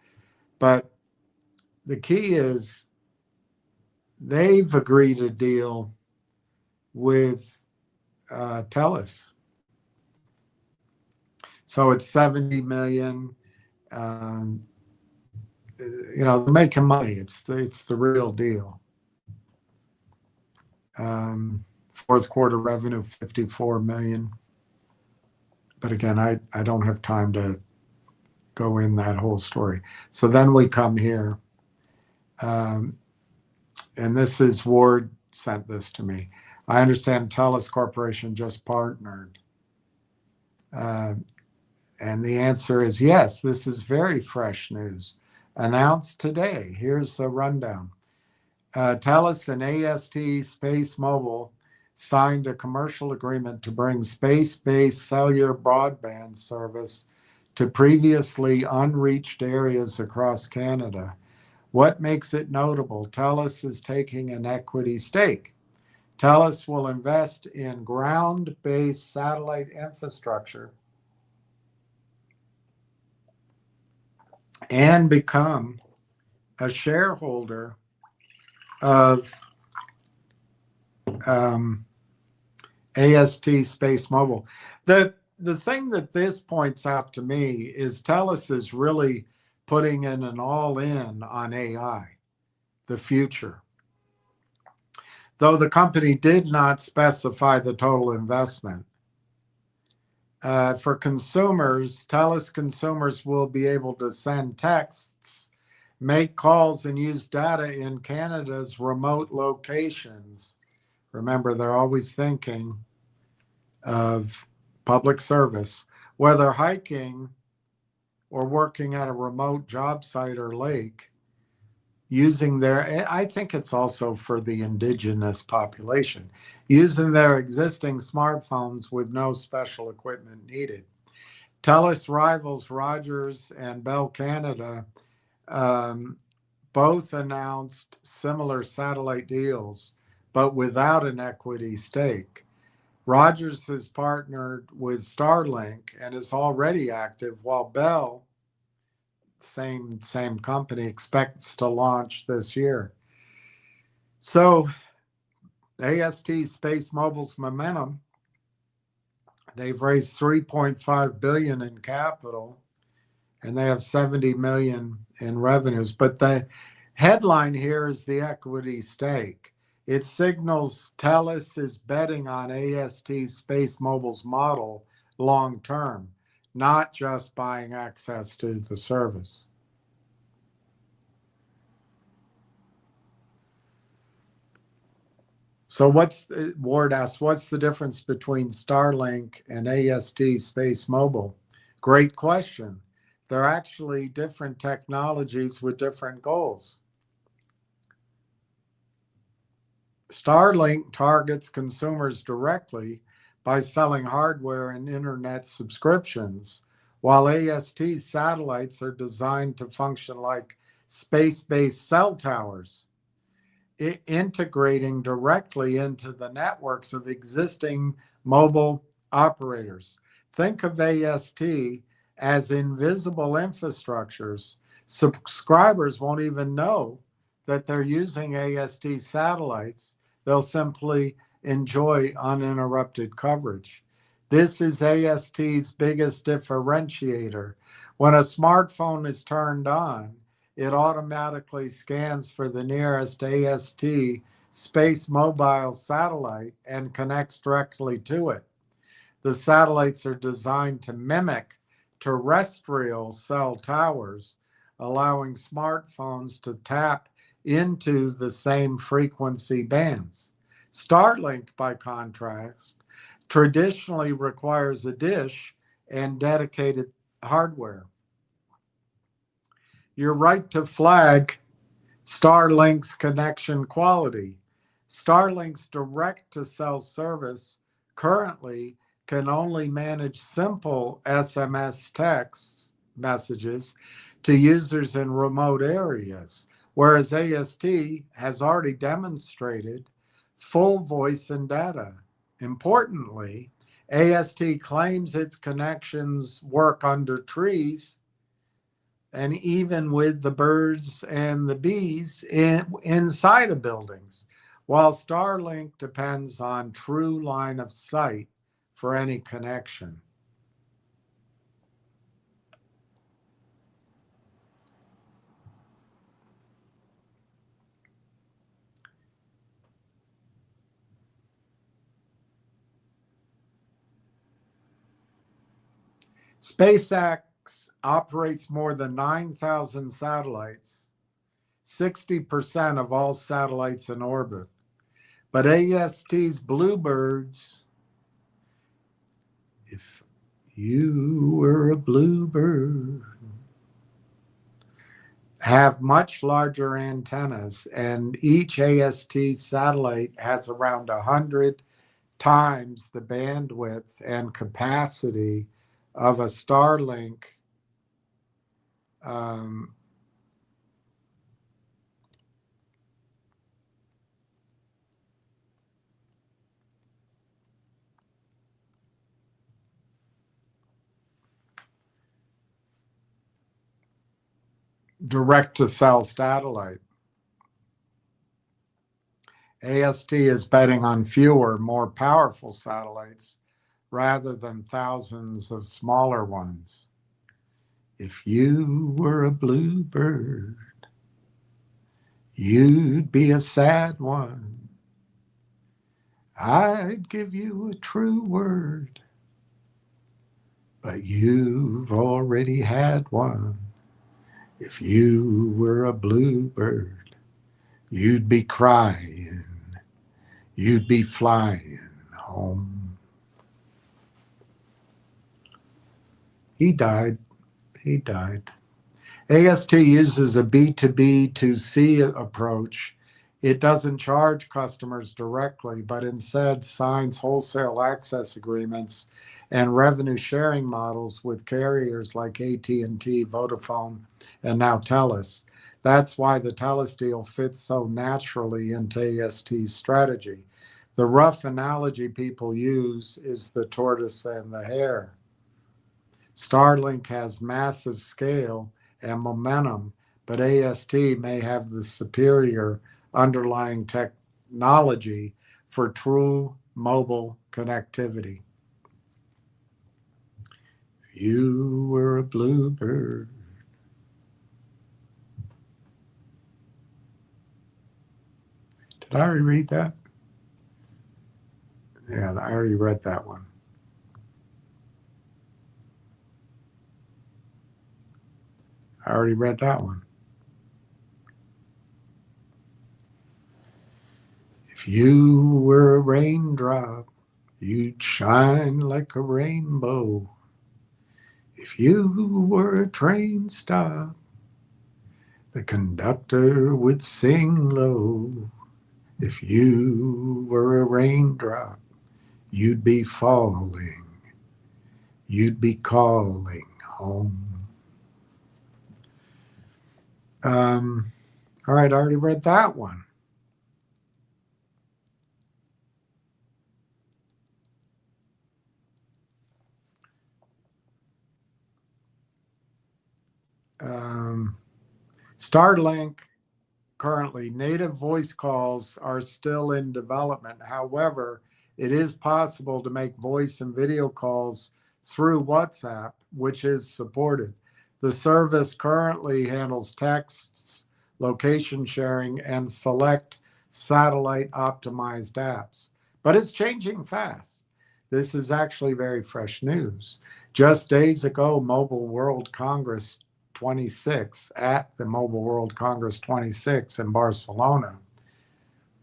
But the key is they've agreed a deal with Telus. So it's 70 million. They're making money. It's the real deal. Fourth quarter revenue, 54 million. But again, I don't have time to go in that whole story. So then we come here. And this is Ward sent this to me. I understand Telus Corporation just partnered. And the answer is yes, this is very fresh news. Announced today. Here's the rundown. Telus and AST SpaceMobile signed a commercial agreement to bring space-based cellular broadband service to previously unreached areas across Canada. What makes it notable? Telus is taking an equity stake. Telus will invest in ground-based satellite infrastructure and become a shareholder of AST SpaceMobile. The thing that this points out to me is Telus is really putting in an all-in on AI, the future. Though the company did not specify the total investment. For consumers, Telus consumers will be able to send texts, make calls, and use data in Canada's remote locations. Remember, they're always thinking of public service, whether hiking or working at a remote job site or lake, using I think it's also for the indigenous population, using their existing smartphones with no special equipment needed. Telus rivals Rogers and Bell Canada both announced similar satellite deals, but without an equity stake. Rogers has partnered with Starlink and is already active, while Bell, same company, expects to launch this year. So AST SpaceMobile's momentum, they've raised $3.5 billion in capital, and they have 70 million in revenues. But the headline here is the equity stake. It signals Telus is betting on AST SpaceMobile's model long term, not just buying access to the service. So Ward asks, what's the difference between Starlink and AST SpaceMobile? Great question. They're actually different technologies with different goals. Starlink targets consumers directly by selling hardware and internet subscriptions, while AST satellites are designed to function like space-based cell towers, integrating directly into the networks of existing mobile operators. Think of AST as invisible infrastructures. Subscribers won't even know that they're using AST satellites. They'll simply enjoy uninterrupted coverage. This is AST's biggest differentiator. When a smartphone is turned on, it automatically scans for the nearest AST SpaceMobile satellite and connects directly to it. The satellites are designed to mimic terrestrial cell towers, allowing smartphones to tap into the same frequency bands. Starlink, by contrast, traditionally requires a dish and dedicated hardware. You're right to flag Starlink's connection quality. Starlink's direct-to-cell service currently can only manage simple SMS text messages to users in remote areas, whereas AST has already demonstrated full voice and data. Importantly, AST claims its connections work under trees and even with the birds and the bees inside of buildings, while Starlink depends on true line of sight for any connection. SpaceX operates more than 9,000 satellites, 60% of all satellites in orbit. But AST's Bluebirds, if you were a bluebird, have much larger antennas, and each AST satellite has around 100 times the bandwidth and capacity of a Starlink direct-to-cell satellite. AST is betting on fewer, more powerful satellites rather than thousands of smaller ones. If you were a bluebird, you'd be a sad one. I'd give you a true word, but you've already had one. If you were a bluebird, you'd be crying, you'd be flying home. He died. AST uses a B2B2C approach. It doesn't charge customers directly, but instead signs wholesale access agreements and revenue sharing models with carriers like AT&T, Vodafone, and now Telus. That's why the Telus deal fits so naturally into AST's strategy. The rough analogy people use is the tortoise and the hare. Starlink has massive scale and momentum, but AST may have the superior underlying technology for true mobile connectivity. If you were a bluebird. Did I already read that? Yeah, I already read that one. I already read that one. If you were a raindrop, you'd shine like a rainbow. If you were a train stop, the conductor would sing low. If you were a raindrop, you'd be falling. You'd be calling home. All right, I already read that one. Starlink, currently, native voice calls are still in development. However, it is possible to make voice and video calls through WhatsApp, which is supported. The service currently handles texts, location sharing, and select satellite optimized apps. But it's changing fast. This is actually very fresh news. Just days ago, Mobile World Congress 26 at the Mobile World Congress 26 in Barcelona.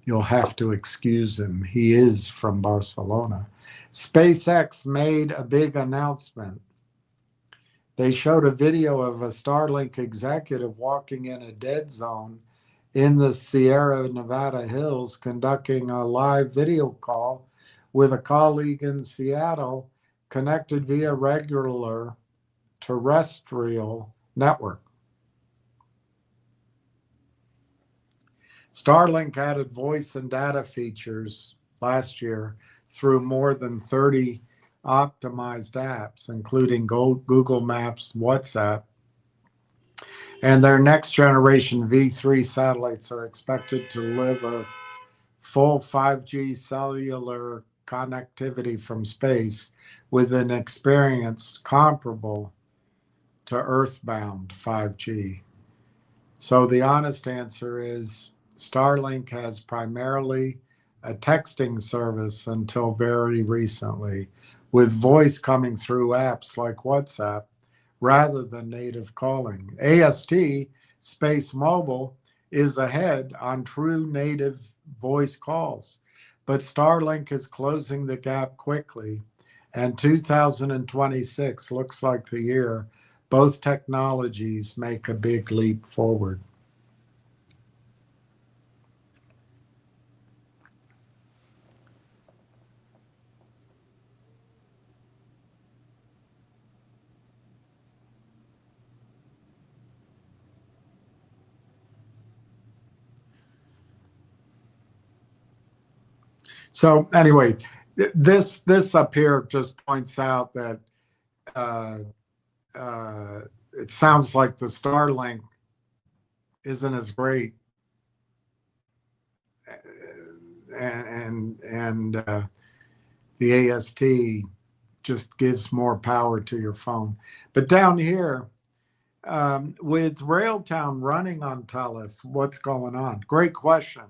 You'll have to excuse him. He is from Barcelona. SpaceX made a big announcement. They showed a video of a Starlink executive walking in a dead zone in the Sierra Nevada hills, conducting a live video call with a colleague in Seattle, connected via regular terrestrial network. Starlink added voice and data features last year through more than 30 optimized apps, including Google Maps, WhatsApp, and their next generation V3 satellites are expected to deliver full 5G cellular connectivity from space with an experience comparable to Earthbound 5G. So the honest answer is Starlink has primarily a texting service until very recently, with voice coming through apps like WhatsApp rather than native calling. AST SpaceMobile is ahead on true native voice calls, but Starlink is closing the gap quickly, and 2026 looks like the year both technologies make a big leap forward. So anyway, this up here just points out that it sounds like the Starlink isn't as great, and the AST just gives more power to your phone. But down here, with Railtown running on Telus, what's going on? Great question.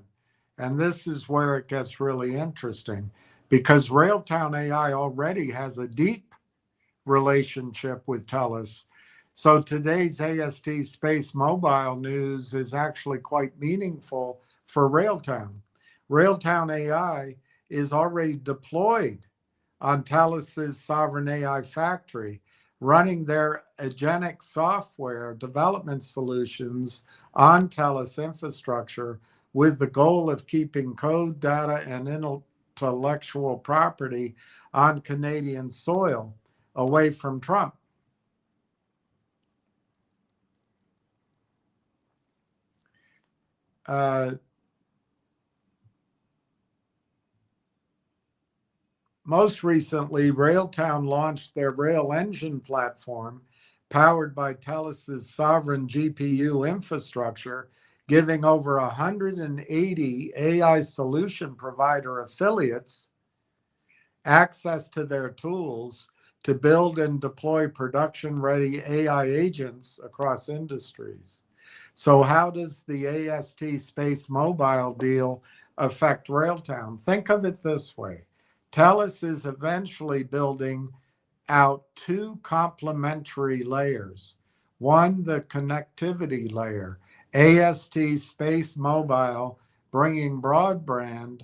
And this is where it gets really interesting, because Railtown AI already has a deep relationship with Telus. So today's AST SpaceMobile news is actually quite meaningful for Railtown. Railtown AI is already deployed on Telus's Sovereign AI Factory, running their agentic software development solutions on Telus infrastructure with the goal of keeping code, data, and intellectual property on Canadian soil away from Trump. Most recently, Railtown launched their Rail Engine platform, powered by Telus's sovereign GPU infrastructure, giving over 180 AI solution provider affiliates access to their tools to build and deploy production-ready AI agents across industries. So how does the AST SpaceMobile deal affect Railtown? Think of it this way. Telus is eventually building out two complementary layers. One, the connectivity layer, AST SpaceMobile bringing broadband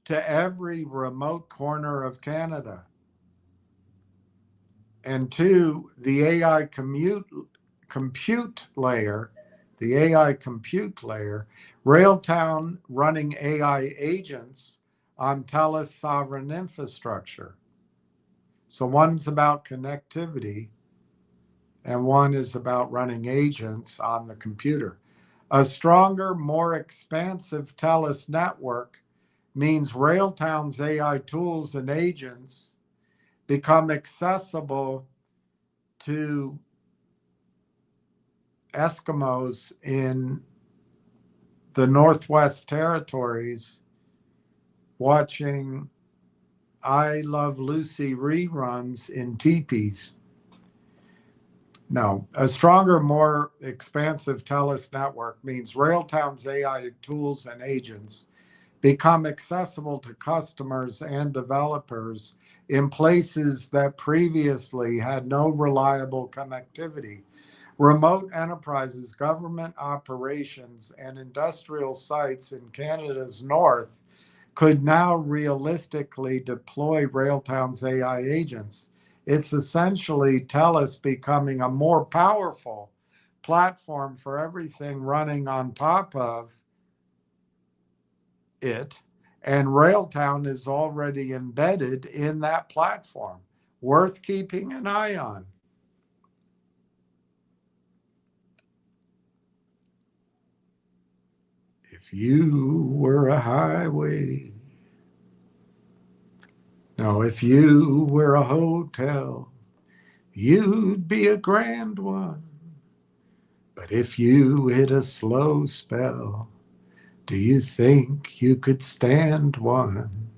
to every remote corner of Canada. And two, the AI compute layer, Railtown running AI agents on Telus sovereign infrastructure. So one's about connectivity and one is about running agents on the computer. A stronger, more expansive Telus network means Railtown's AI tools and agents become accessible to Eskimos in the Northwest Territories watching I Love Lucy reruns in teepees. No, a stronger, more expansive Telus network means Railtown's AI tools and agents become accessible to customers and developers in places that previously had no reliable connectivity. Remote enterprises, government operations, and industrial sites in Canada's north could now realistically deploy Railtown's AI agents. It's essentially Telus becoming a more powerful platform for everything running on top of it. And Railtown is already embedded in that platform. Worth keeping an eye on. If you were a highway, no, if you were a hotel, you'd be a grand one. But if you hit a slow spell, do you think you could stand one?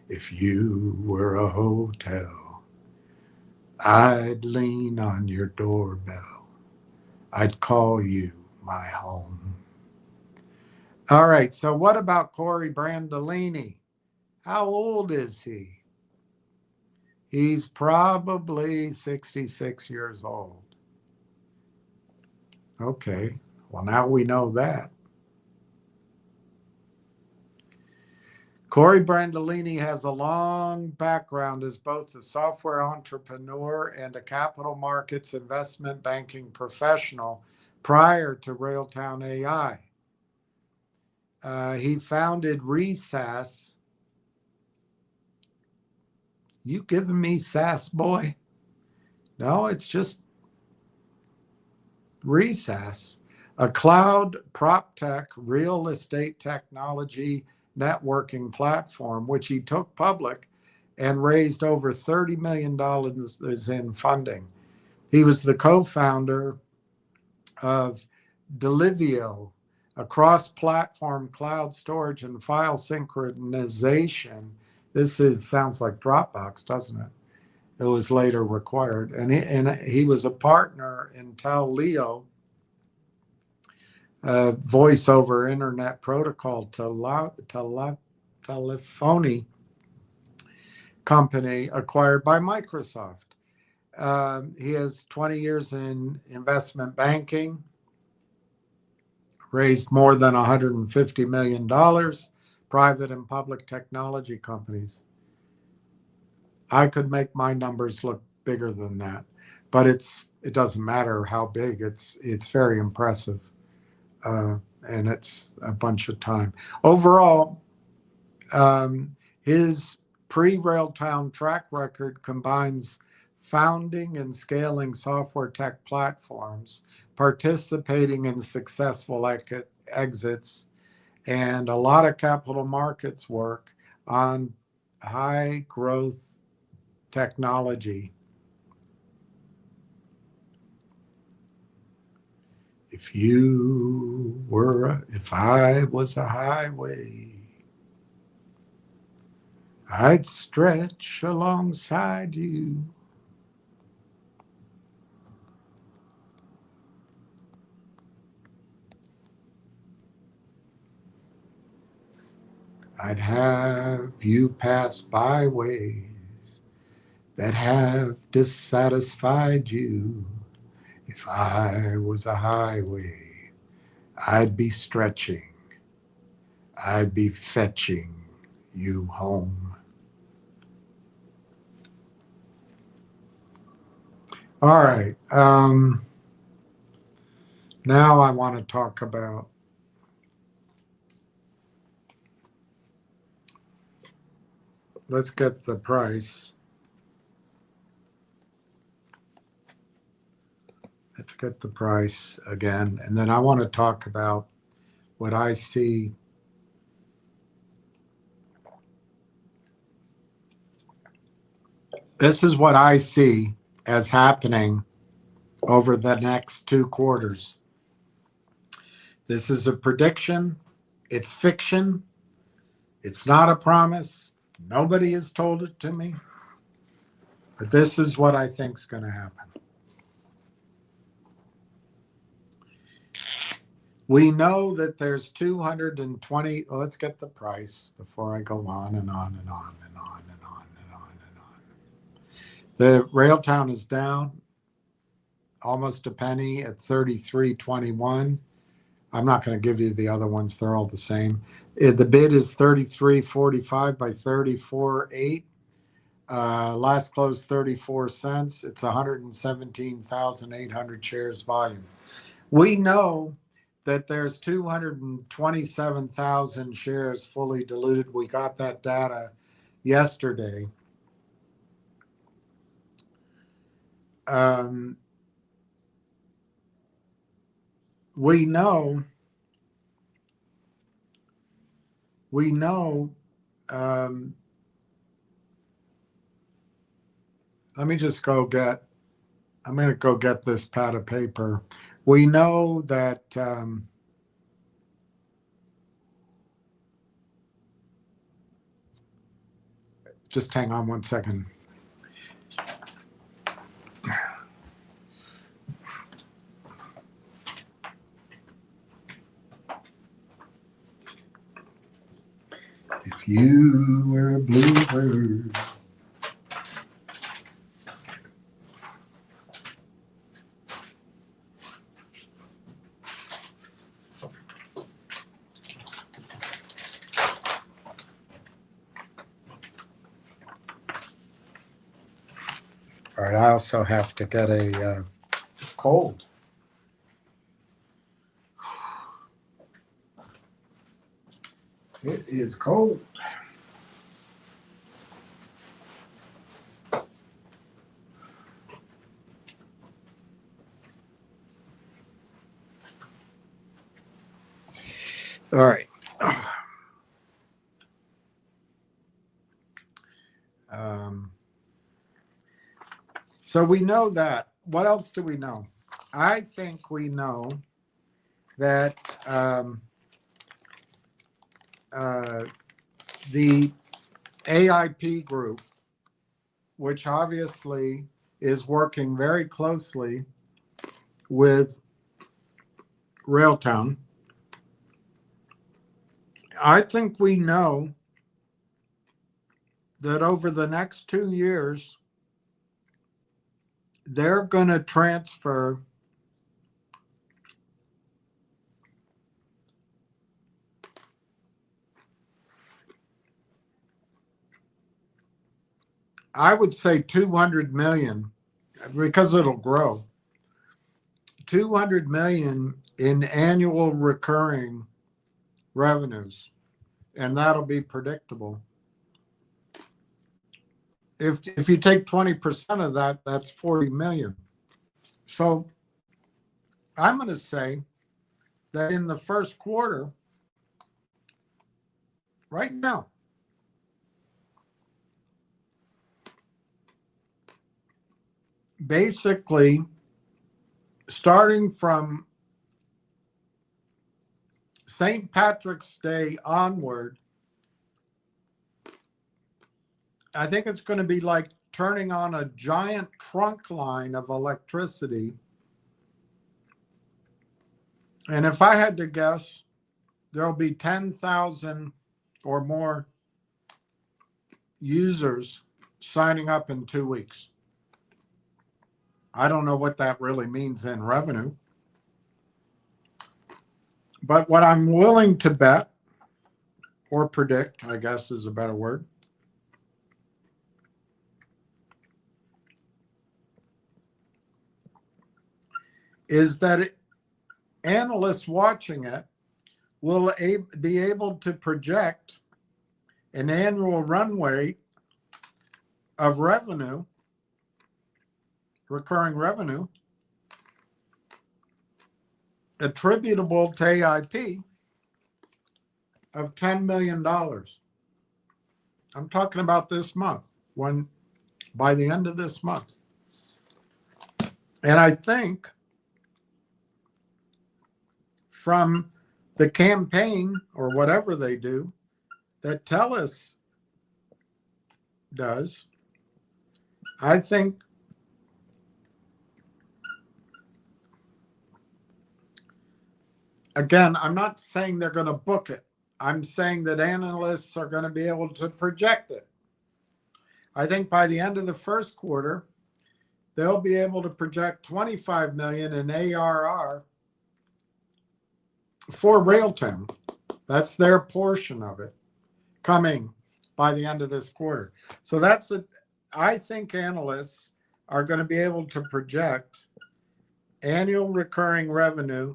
If you were a hotel, I'd lean on your doorbell. I'd call you my home. All right, so what about Corey Brandolini? How old is he? He's probably 66 years old. Okay, well, now we know that. Corey Brandolini has a long background as both a software entrepreneur and a capital markets investment banking professional prior to Railtown AI. He founded ReSAS. You giving me SAS, boy? No, it's just ReSAS, a cloud prop tech real estate technology networking platform, which he took public and raised over $30 million in funding. He was the co-founder of Delivio, a cross-platform cloud storage and file synchronization. Sounds like Dropbox, doesn't it? It was later required. And he was a partner in Teleo, voice over internet protocol telephony company acquired by Microsoft. He has 20 years in investment banking, raised more than $150 million, private and public technology companies. I could make my numbers look bigger than that, but it doesn't matter how big. It's very impressive, and it's a bunch of time. Overall, his pre-Railtown track record combines founding and scaling software tech platforms, participating in successful exits, and a lot of capital markets work on high growth technology. If I was a highway, I'd stretch alongside you. I'd have you pass by ways that have dissatisfied you. If I was a highway, I'd be stretching. I'd be fetching you home. All right. Now I want to talk about let's get the price. get the price again. And then I want to talk about what I see. This is what I see as happening over the next 2 quarters. This is a prediction. It's fiction. It's not a promise. Nobody has told it to me. But this is what I think is going to happen. We know that there's 220. Let's get the price before I go on and on and on and on and on and on and on. The Railtown is down almost a penny at 33.21. I'm not going to give you the other ones. They're all the same. The bid is 33.45 by 34.8. Last close 34 cents. It's 117,800 shares volume. We know that there's 227,000 shares fully diluted. We got that data yesterday. We know let me just I'm going to go get this pad of paper. We know that just hang on one second. If you were a bluebird. All right, I also have to get a cold. It is cold. All right. So we know that. What else do we know? I think we know that the AIP group, which obviously is working very closely with Railtown, I think we know that over the next 2 years, they're going to transfer I would say 200 million, because it'll grow, 200 million in annual recurring revenues, and that'll be predictable. If you take 20% of that, that's 40 million. So I'm going to say that in the first quarter, right now, basically starting from St. Patrick's Day onward, I think it's going to be like turning on a giant trunk line of electricity. And if I had to guess, there'll be 10,000 or more users signing up in 2 weeks. I don't know what that really means in revenue. But what I'm willing to bet or predict, I guess is a better word, is that analysts watching it will be able to project an annual run rate of revenue, recurring revenue, attributable to AIP of $10 million. I'm talking about this month, when by the end of this month. And I think from the campaign or whatever they do that Telus does, I think again, I'm not saying they're going to book it. I'm saying that analysts are going to be able to project it. I think by the end of the first quarter, they'll be able to project 25 million in ARR for Railtown. That's their portion of it coming by the end of this quarter. So that's it. I think analysts are going to be able to project annual recurring revenue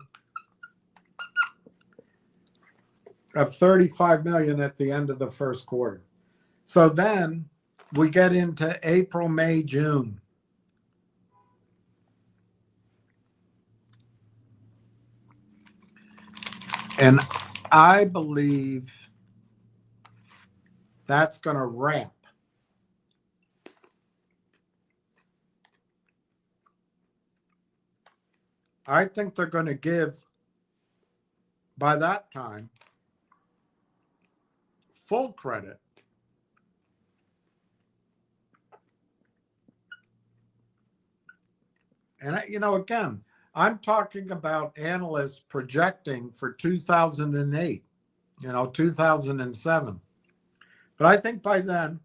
of 35 million at the end of the first quarter. So then we get into April, May, June. And I believe that's going to ramp. I think they're going to give, by that time, full credit and again, I'm talking about analysts projecting for 2008, 2007. But I think by then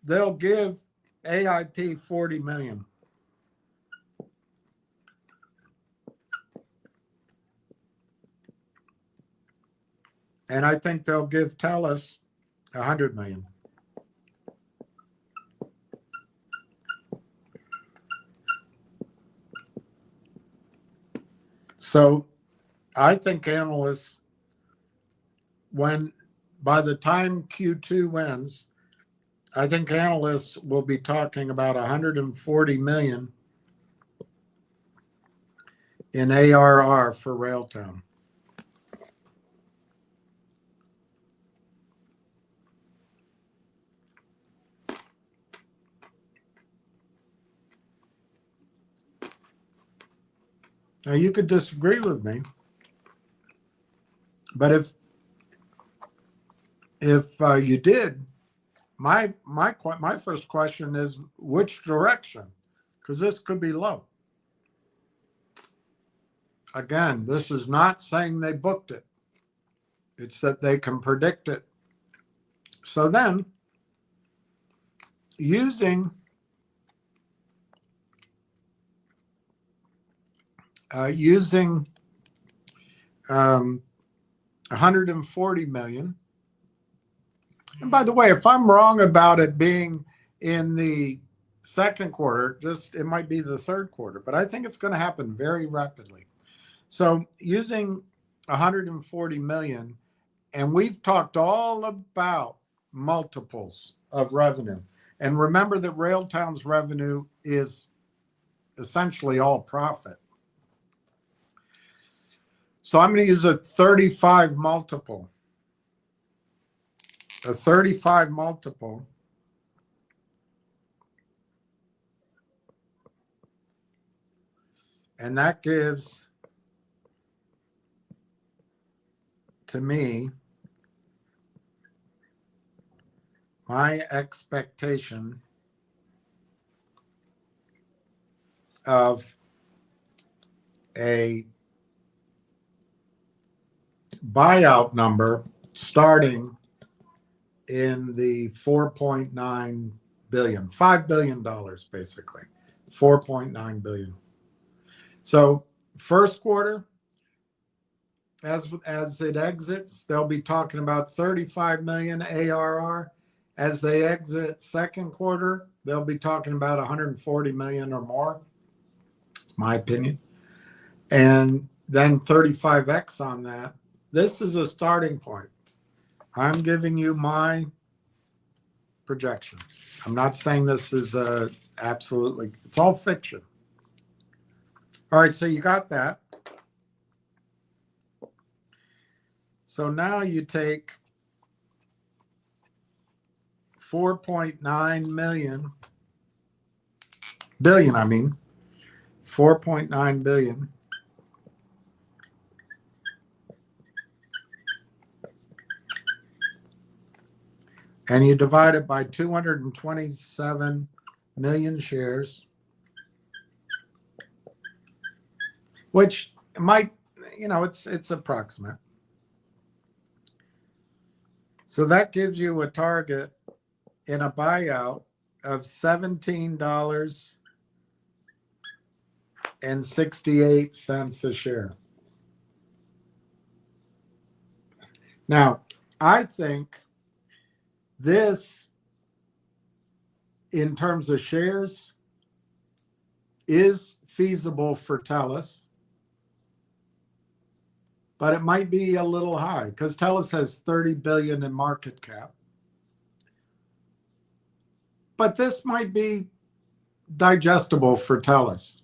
they'll give AIP 40 million. And I think they'll give Telus 100 million. So I think analysts, by the time Q2 ends, I think analysts will be talking about 140 million in ARR for Railtown. Now you could disagree with me, but if you did, my first question is which direction, because this could be low. Again, this is not saying they booked it. It's that they can predict it. So then, using 140 million. And by the way, if I'm wrong about it being in the second quarter, it might be the third quarter, but I think it's going to happen very rapidly. So using 140 million, and we've talked all about multiples of revenue. And remember that Railtown's revenue is essentially all profit. So I'm going to use a 35 multiple. A 35 multiple. And that gives, to me, my expectation of a buyout number starting in the 4.9 billion, $5 billion basically, 4.9 billion. So first quarter, as it exits, they'll be talking about 35 million ARR. As they exit second quarter, they'll be talking about 140 million or more. It's my opinion. And then 35x on that. This is a starting point. I'm giving you my projection. I'm not saying this is absolutely, it's all fiction. All right, so you got that. So now you take 4.9 billion, 4.9 billion. And you divide it by 227 million shares, which might, it's approximate. So that gives you a target in a buyout of $17.68 a share. Now, I think this, in terms of shares, is feasible for Telus, but it might be a little high because Telus has 30 billion in market cap. But this might be digestible for Telus.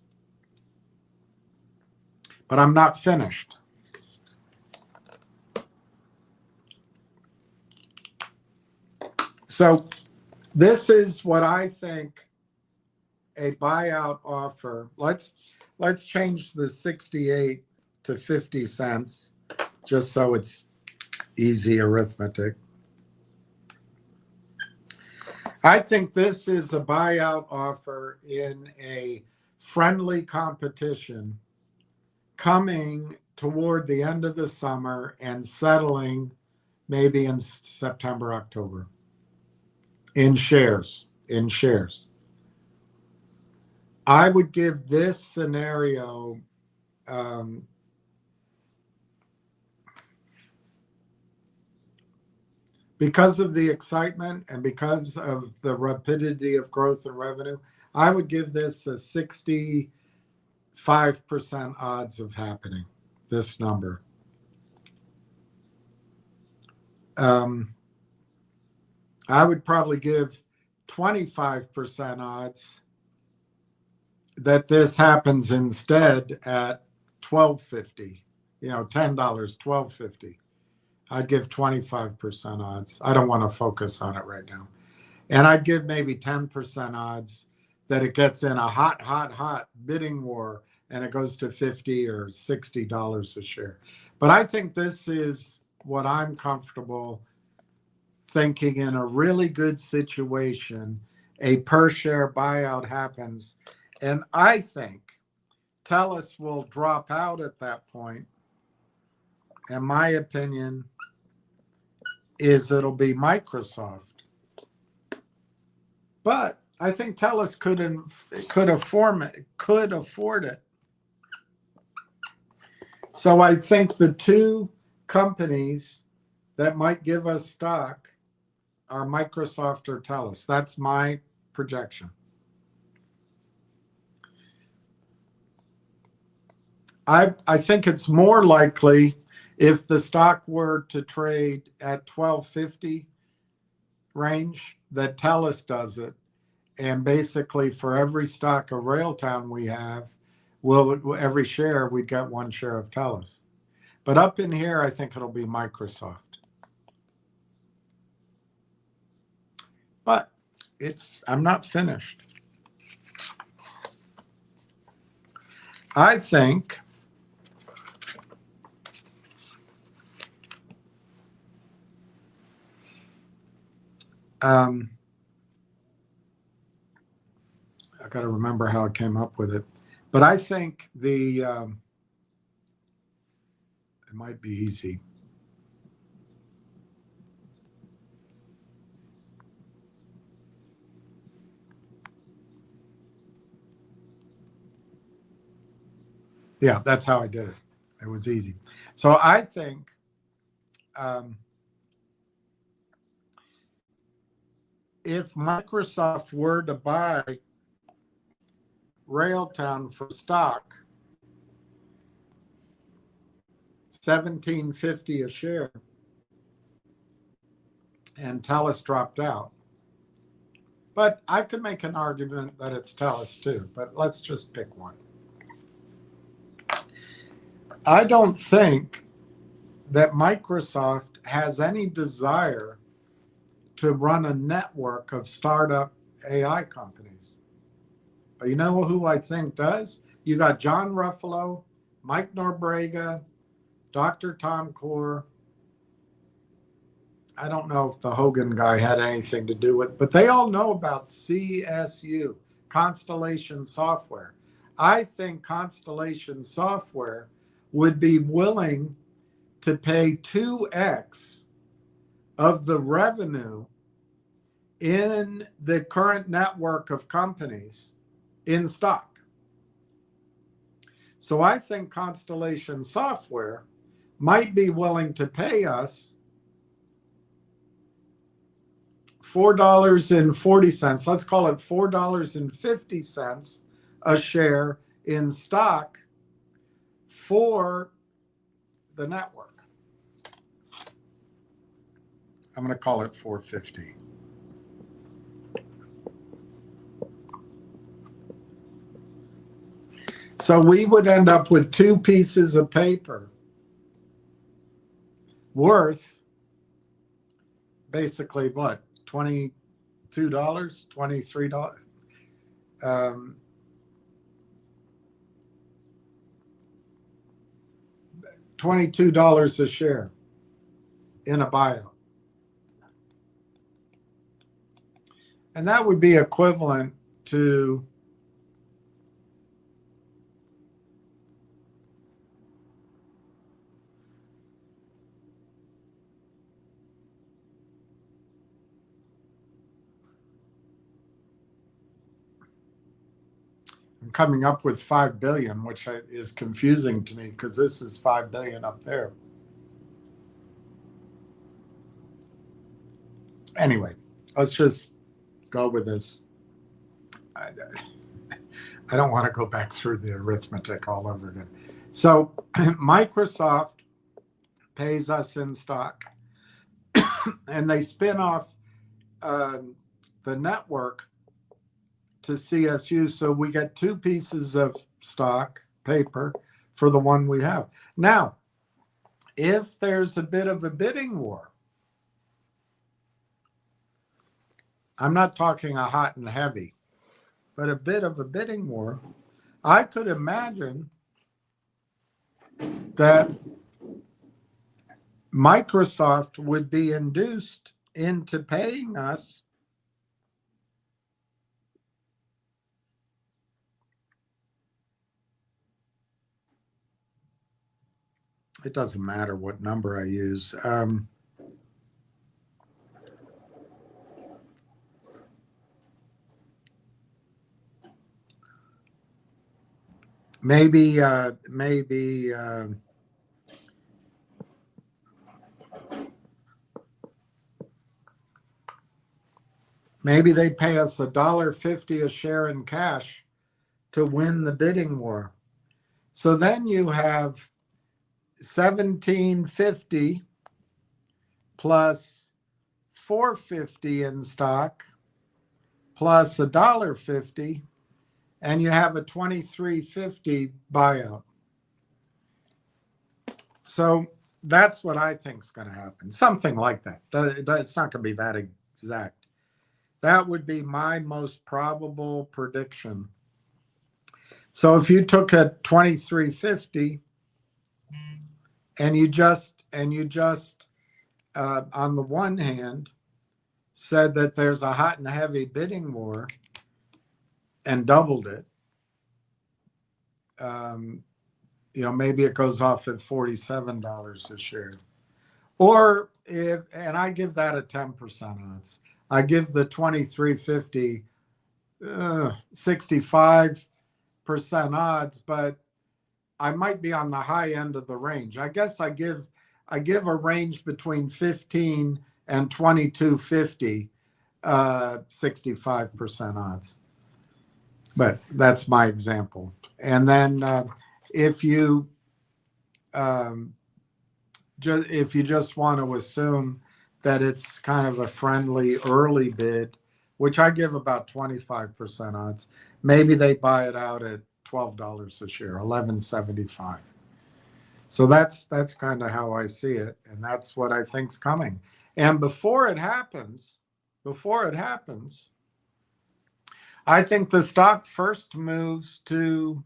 But I'm not finished. So this is what I think a buyout offer. Let's change the 68 to 50 cents, just so it's easy arithmetic. I think this is a buyout offer in a friendly competition coming toward the end of the summer and settling maybe in September, October. In shares. I would give this scenario because of the excitement and because of the rapidity of growth and revenue, I would give this a 65% odds of happening, this number. I would probably give 25% odds that this happens instead at $12.50, $10, $12.50. I'd give 25% odds. I don't want to focus on it right now. And I'd give maybe 10% odds that it gets in a hot bidding war and it goes to $50 or $60 a share. But I think this is what I'm comfortable thinking in a really good situation, a per share buyout happens. And I think Telus will drop out at that point. And my opinion is it'll be Microsoft. But I think Telus could afford it. So I think the two companies that might give us stock are Microsoft or Telus. That's my projection. I think it's more likely if the stock were to trade at $12.50 range that Telus does it. And basically for every stock of Railtown we have, every share, we'd get one share of Telus. But up in here, I think it'll be Microsoft. But I'm not finished. I think I got to remember how I came up with it. But I think it might be easy. Yeah, that's how I did it. It was easy. So I think if Microsoft were to buy Railtown for stock, $17.50 a share, and Telus dropped out. But I could make an argument that it's Telus too, but let's just pick one. I don't think that Microsoft has any desire to run a network of startup AI companies. But you know who I think does? You got John Ruffalo, Mike Norbrega, Dr. Tom Core. I don't know if the Hogan guy had anything to do with it, but they all know about CSU, Constellation Software. I think Constellation Software would be willing to pay 2x of the revenue in the current network of companies in stock. So I think Constellation Software might be willing to pay us $4.40, let's call it $4.50 a share in stock for the network. I'm going to call it $4.50. So we would end up with two pieces of paper worth basically what? $22, $23, $22 a share in a buyout. And that would be equivalent to coming up with 5 billion, which is confusing to me because this is 5 billion up there. Anyway, let's just go with this. I don't want to go back through the arithmetic all over again. So Microsoft pays us in stock and they spin off the network to CSU. So we get two pieces of stock paper for the one we have. Now, if there's a bit of a bidding war, I'm not talking a hot and heavy, but a bit of a bidding war, I could imagine that Microsoft would be induced into paying us it doesn't matter what number I use. Maybe they pay us $1.50 a share in cash to win the bidding war. So then you have $17.50 plus $4.50 in stock plus $1.50, and you have a $23.50 buyout. So that's what I think is going to happen. Something like that. It's not going to be that exact. That would be my most probable prediction. So if you took a $23.50 and you just on the one hand said that there's a hot and heavy bidding war and doubled it, maybe it goes off at $47 a share. Or and I give that a 10% odds. I give the $23.50 65% odds, but I might be on the high end of the range. I guess I give a range between 15 and 22.50, 65% odds. But that's my example. And then if you just want to assume that it's kind of a friendly early bid, which I give about 25% odds, maybe they buy it out at $12 a share, $11.75. So that's kind of how I see it, and that's what I think's coming. And before it happens, I think the stock first moves to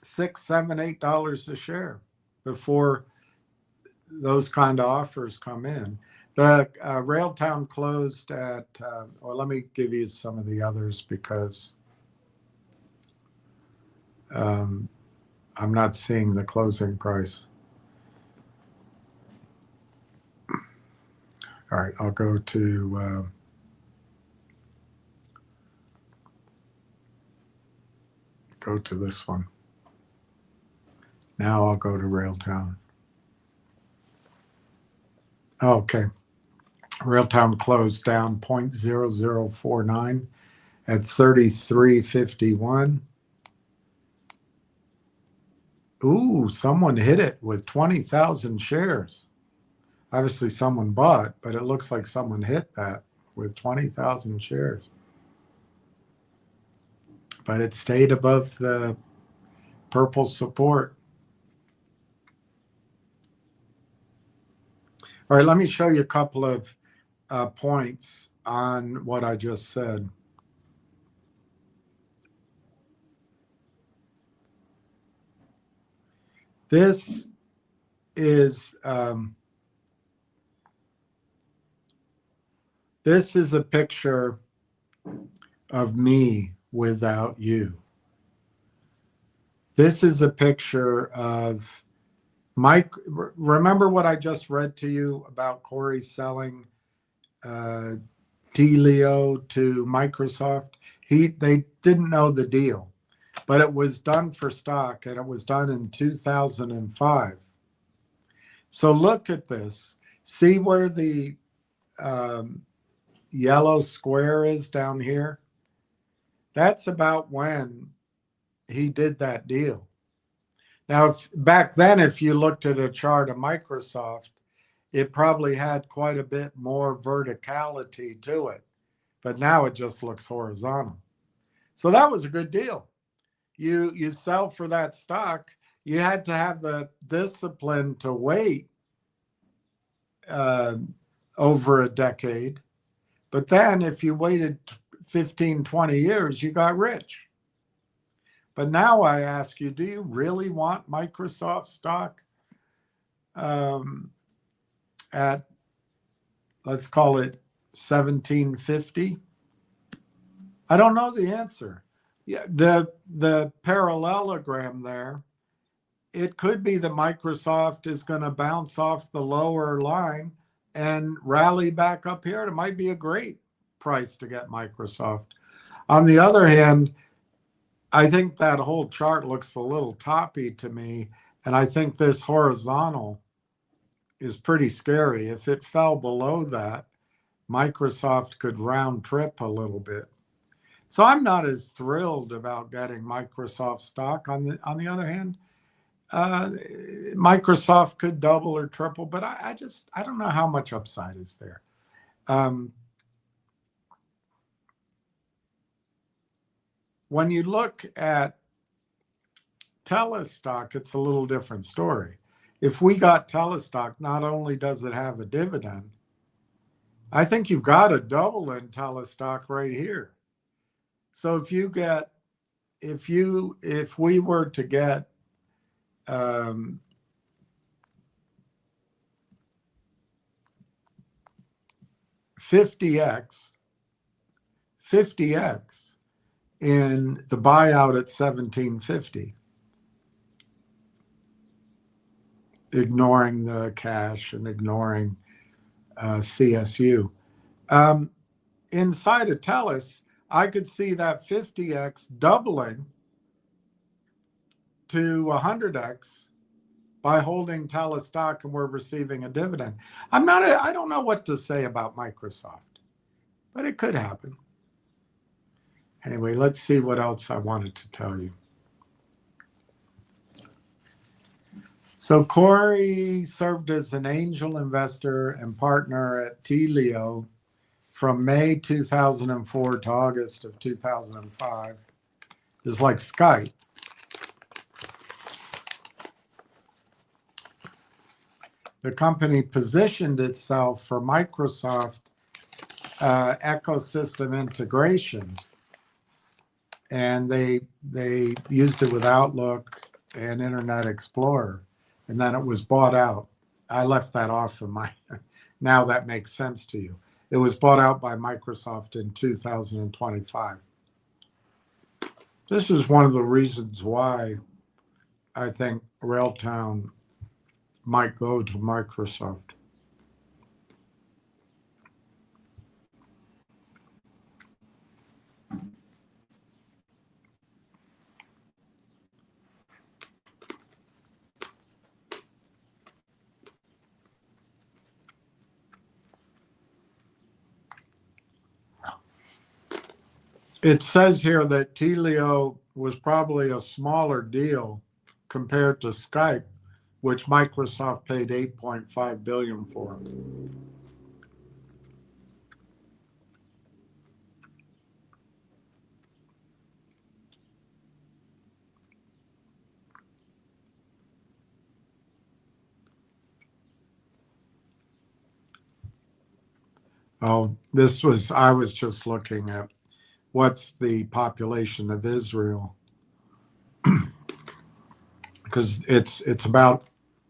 $6, $7, $8 a share before those kind of offers come in. The Railtown closed at, or let me give you some of the others because I'm not seeing the closing price. All right, I'll go to this one. Now I'll go to Railtown. Okay. Railtown closed down 0.0049 at 33.51. Ooh, someone hit it with 20,000 shares. Obviously someone bought, but it looks like someone hit that with 20,000 shares. But it stayed above the purple support. All right, let me show you a couple of points on what I just said. This is a picture of me without you. This is a picture of Mike. Remember what I just read to you about Corey selling Telio to Microsoft? They didn't know the deal, but it was done for stock, and it was done in 2005. So look at this. See where the yellow square is down here? That's about when he did that deal. Now, back then, if you looked at a chart of Microsoft, it probably had quite a bit more verticality to it, but now it just looks horizontal. So that was a good deal. You sell for that stock. You had to have the discipline to wait over a decade. But then if you waited 15, 20 years, you got rich. But now I ask you, do you really want Microsoft stock at, let's call it 1750? I don't know the answer. Yeah, the parallelogram there, it could be that Microsoft is going to bounce off the lower line and rally back up here. It might be a great price to get Microsoft. On the other hand, I think that whole chart looks a little toppy to me, and I think this horizontal is pretty scary. If it fell below that, Microsoft could round trip a little bit. So I'm not as thrilled about getting Microsoft stock. On the other hand, Microsoft could double or triple, but I don't know how much upside is there. When you look at Telus stock, it's a little different story. If we got Telus stock, not only does it have a dividend, I think you've got a double in Telus stock right here. So if we were to get 50x in the buyout at 1750, ignoring the cash and ignoring CSU. Inside of Telus, I could see that 50x doubling to 100x by holding Telus stock, and we're receiving a dividend. I don't know what to say about Microsoft, but it could happen. Anyway, let's see what else I wanted to tell you. So Corey served as an angel investor and partner at Telio from May 2004 to August of 2005. It's like Skype. the company positioned itself for Microsoft ecosystem integration, and they used it with Outlook and Internet Explorer, and then it was bought out. I left that off of my. Now that makes sense to you. It was bought out by Microsoft in 2025. This is one of the reasons why I think Railtown might go to Microsoft. It says here that Telio was probably a smaller deal compared to Skype, which Microsoft paid $8.5 billion for. Oh, I was just looking at what's the population of Israel, because it's about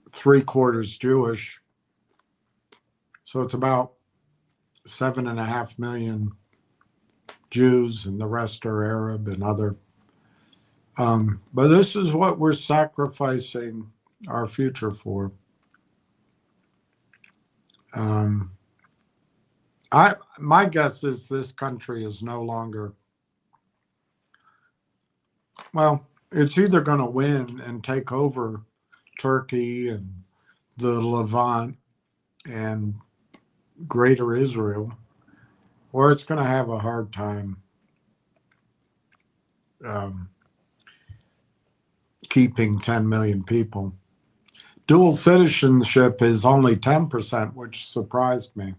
3/4 Jewish, so it's about 7.5 million Jews, and the rest are Arab and other. But this is what we're sacrificing our future for. My guess is this country is no longer. Well, it's either going to win and take over Turkey and the Levant and Greater Israel, or it's going to have a hard time keeping 10 million people. Dual citizenship is only 10%, which surprised me.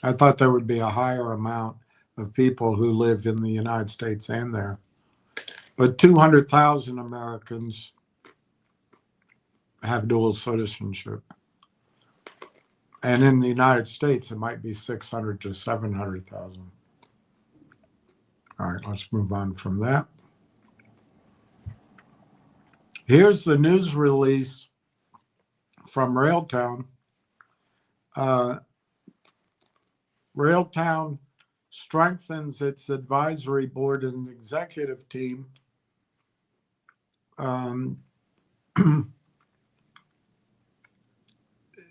I thought there would be a higher amount of people who live in the United States and there. But 200,000 Americans have dual citizenship. And in the United States, it might be 600 to 700,000. All right, let's move on from that. Here's the news release from Railtown. Railtown strengthens its advisory board and executive team. And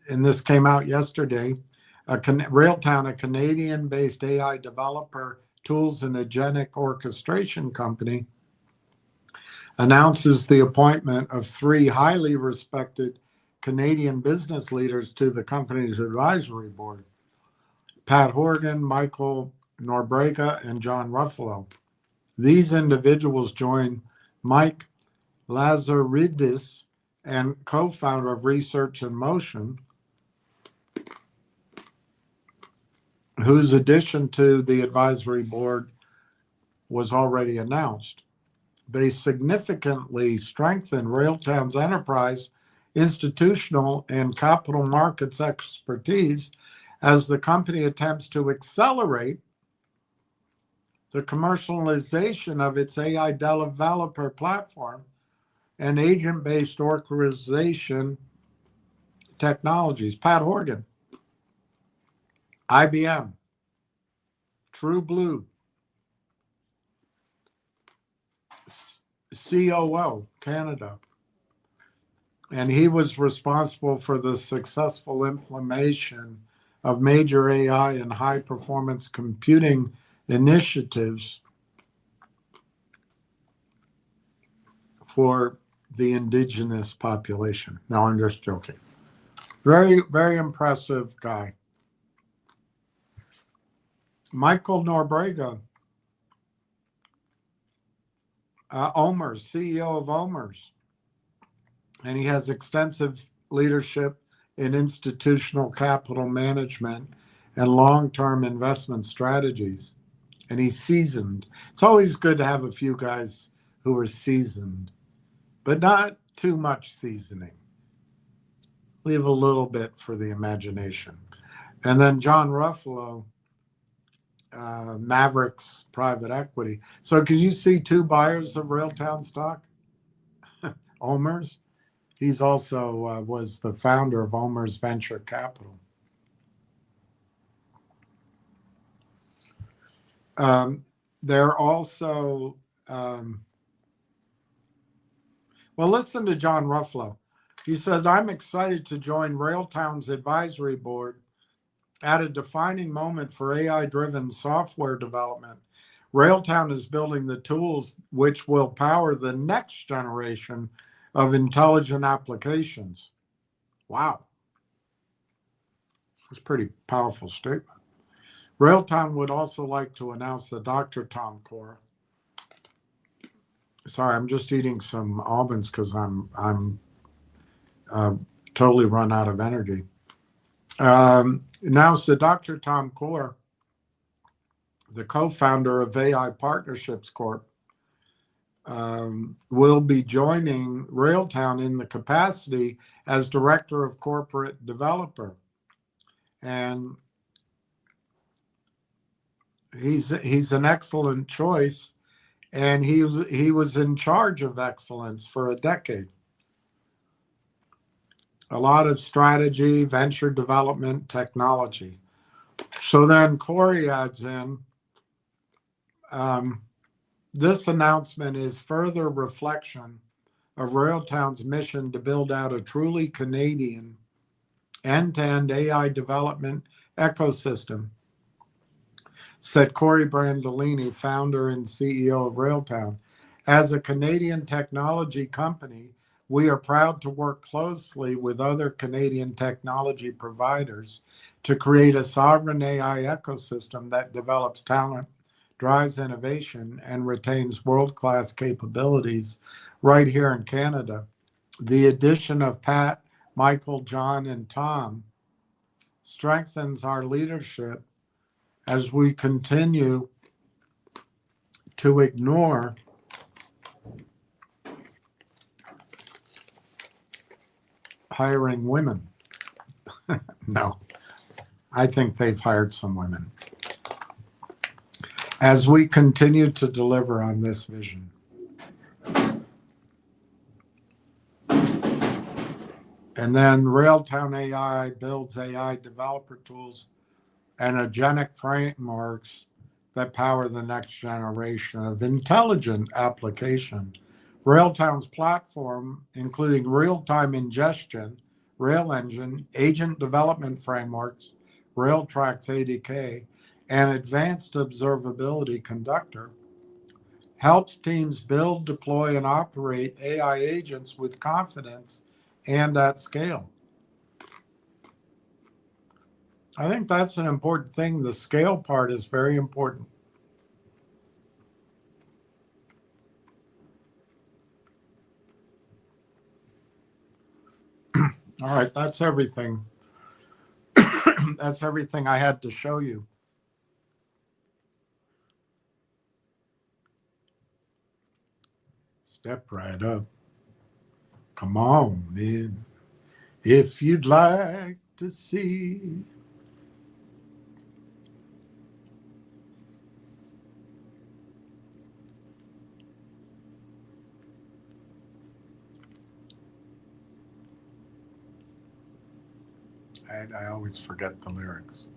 this came out yesterday. Railtown, a Canadian-based AI developer, tools, and agentic orchestration company, announces the appointment of 3 highly respected Canadian business leaders to the company's advisory board: Pat Horgan, Michael Norbrega, and John Ruffalo. These individuals join Mike Lazaridis, and co-founder of Research in Motion, whose addition to the advisory board was already announced. They significantly strengthen Railtown's enterprise, institutional, and capital markets expertise as the company attempts to accelerate the commercialization of its AI developer platform and agent-based orchestration technologies. Pat Horgan, IBM, True Blue, COO, Canada. And he was responsible for the successful implementation of major AI and high-performance computing initiatives for the indigenous population. No, I'm just joking. Very, very impressive guy. Michael Norbrega, Omers, CEO of Omers. And he has extensive leadership in institutional capital management and long-term investment strategies. And he's seasoned. It's always good to have a few guys who are seasoned, but not too much seasoning. leave a little bit for the imagination. And then John Ruffalo, Mavericks Private Equity. So can you see two buyers of Railtown stock? Omers. He's also was the founder of Omers Venture Capital. They're also, well, listen to John Ruffalo. He says, I'm excited to join Railtown's advisory board at a defining moment for AI-driven software development. Railtown is building the tools which will power the next generation of intelligent applications. Wow. That's a pretty powerful statement. Railtown would also like to announce that Dr. Tom Cora. Sorry, I'm just eating some almonds because I'm totally run out of energy. Announced that Dr. Tom Cora, the co-founder of AI Partnerships Corp, will be joining Railtown in the capacity as Director of Corporate Developer. And he's an excellent choice, and he was in charge of excellence for a decade. A lot of strategy, venture development, technology. So then Corey adds in, this announcement is further reflection of Railtown's mission to build out a truly Canadian end-to-end AI development ecosystem, said Corey Brandolini, founder and CEO of Railtown. As a Canadian technology company, we are proud to work closely with other Canadian technology providers to create a sovereign AI ecosystem that develops talent, drives innovation, and retains world-class capabilities right here in Canada. The addition of Pat, Michael, John, and Tom strengthens our leadership as we continue to ignore hiring women. No, I think they've hired some women. As we continue to deliver on this vision. And then Railtown AI builds AI developer tools and agentic frameworks that power the next generation of intelligent application. Railtown's platform, including real-time ingestion, Rail Engine, agent development frameworks, Railtrax ADK, and advanced observability conductor, helps teams build, deploy, and operate AI agents with confidence and at scale. I think that's an important thing. The scale part is very important. All right, that's everything. That's everything I had to show you. Step right up. Come on in. If you'd like to see. I always forget the lyrics.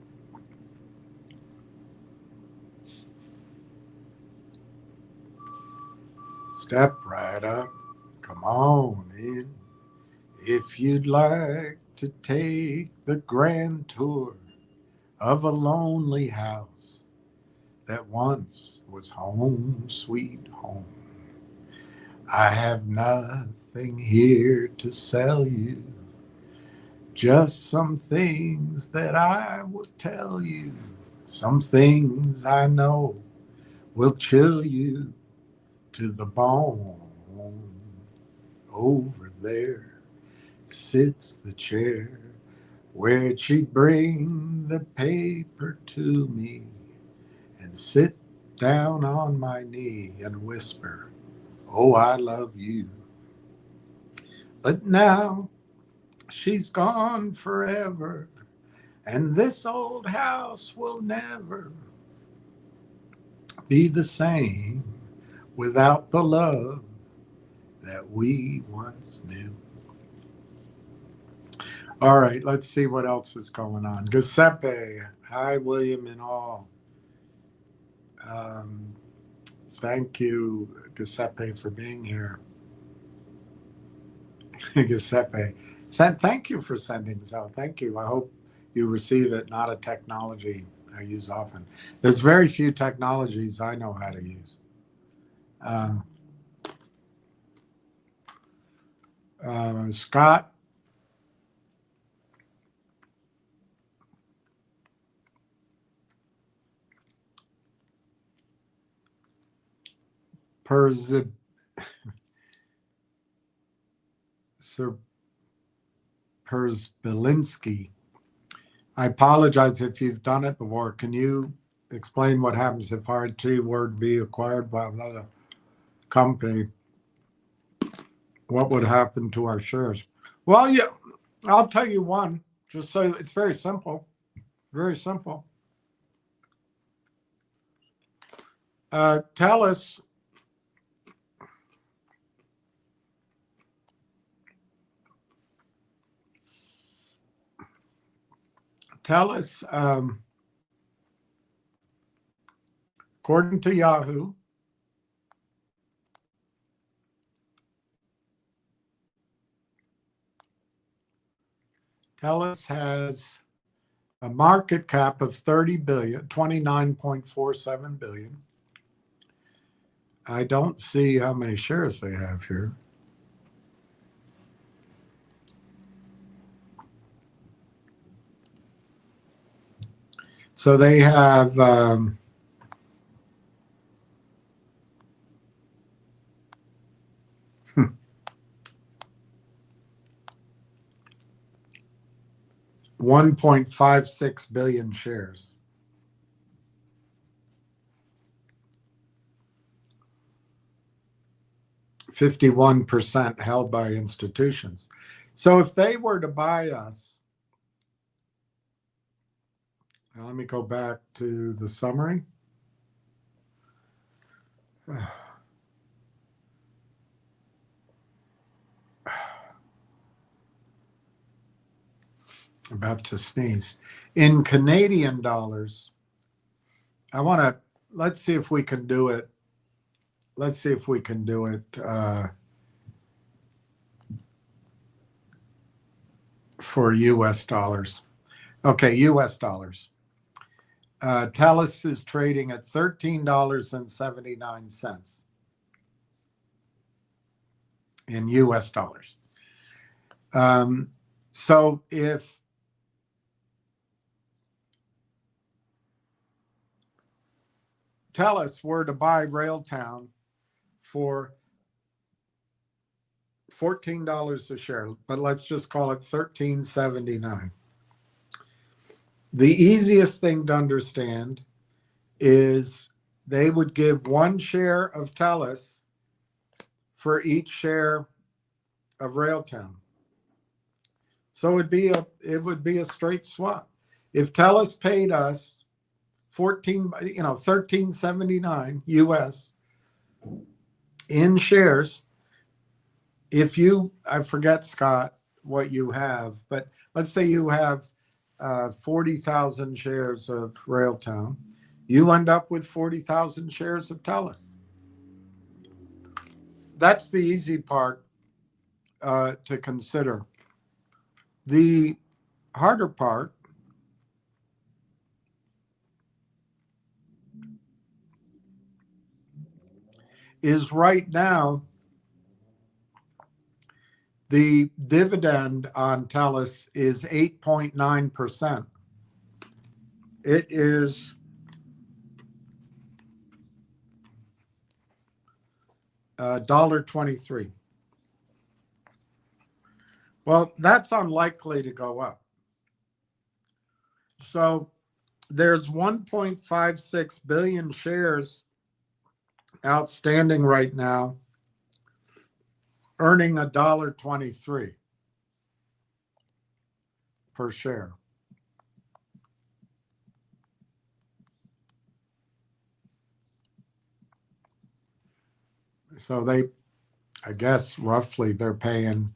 Step right up. Come on in. If you'd like to take the grand tour of a lonely house that once was home, sweet home. I have nothing here to sell you, just some things that I will tell you, some things I know will chill you to the bone. Over there sits the chair where she'd bring the paper to me and sit down on my knee and whisper, oh, I love you. But now She's gone forever, and this old house will never be the same without the love that we once knew. All right, let's see what else is going on. Giuseppe, hi, William and all. Thank you, Giuseppe, for being here. Giuseppe, thank you for sending this out. Thank you. I hope you receive it. Not a technology I use often. There's very few technologies I know how to use. Scott, Persbilinski. I apologize if you've done it before. Can you explain what happens if RT were to be acquired by another company? What would happen to our shares? Well, yeah, I'll tell you one, just so it's very simple. Very simple. Telus according to Yahoo, Telus has a market cap of 30 billion, 29.47 billion. I don't see how many shares they have here. So they have 1.56 billion shares. %51 held by institutions. So if they were to buy us, now let me go back to the summary. About to sneeze. In Canadian dollars, let's see if we can do it. Let's see if we can do it for US dollars. Okay, US dollars. Telus is trading at $13.79 in US dollars. So if Telus were to buy Railtown for $14 a share, but let's just call it $13.79. The easiest thing to understand is they would give one share of Telus for each share of Railtown. So it would be a straight swap. If Telus paid us $13.79 US in shares, I forget, Scott, what you have, but let's say you have 40,000 shares of Railtown, you end up with 40,000 shares of Telus. That's the easy part to consider. The harder part is right now the dividend on Telus is 8.9%. It is $1.23. Well, that's unlikely to go up. So there's 1.56 billion shares outstanding right now, earning $1.23. per share. So I guess roughly they're paying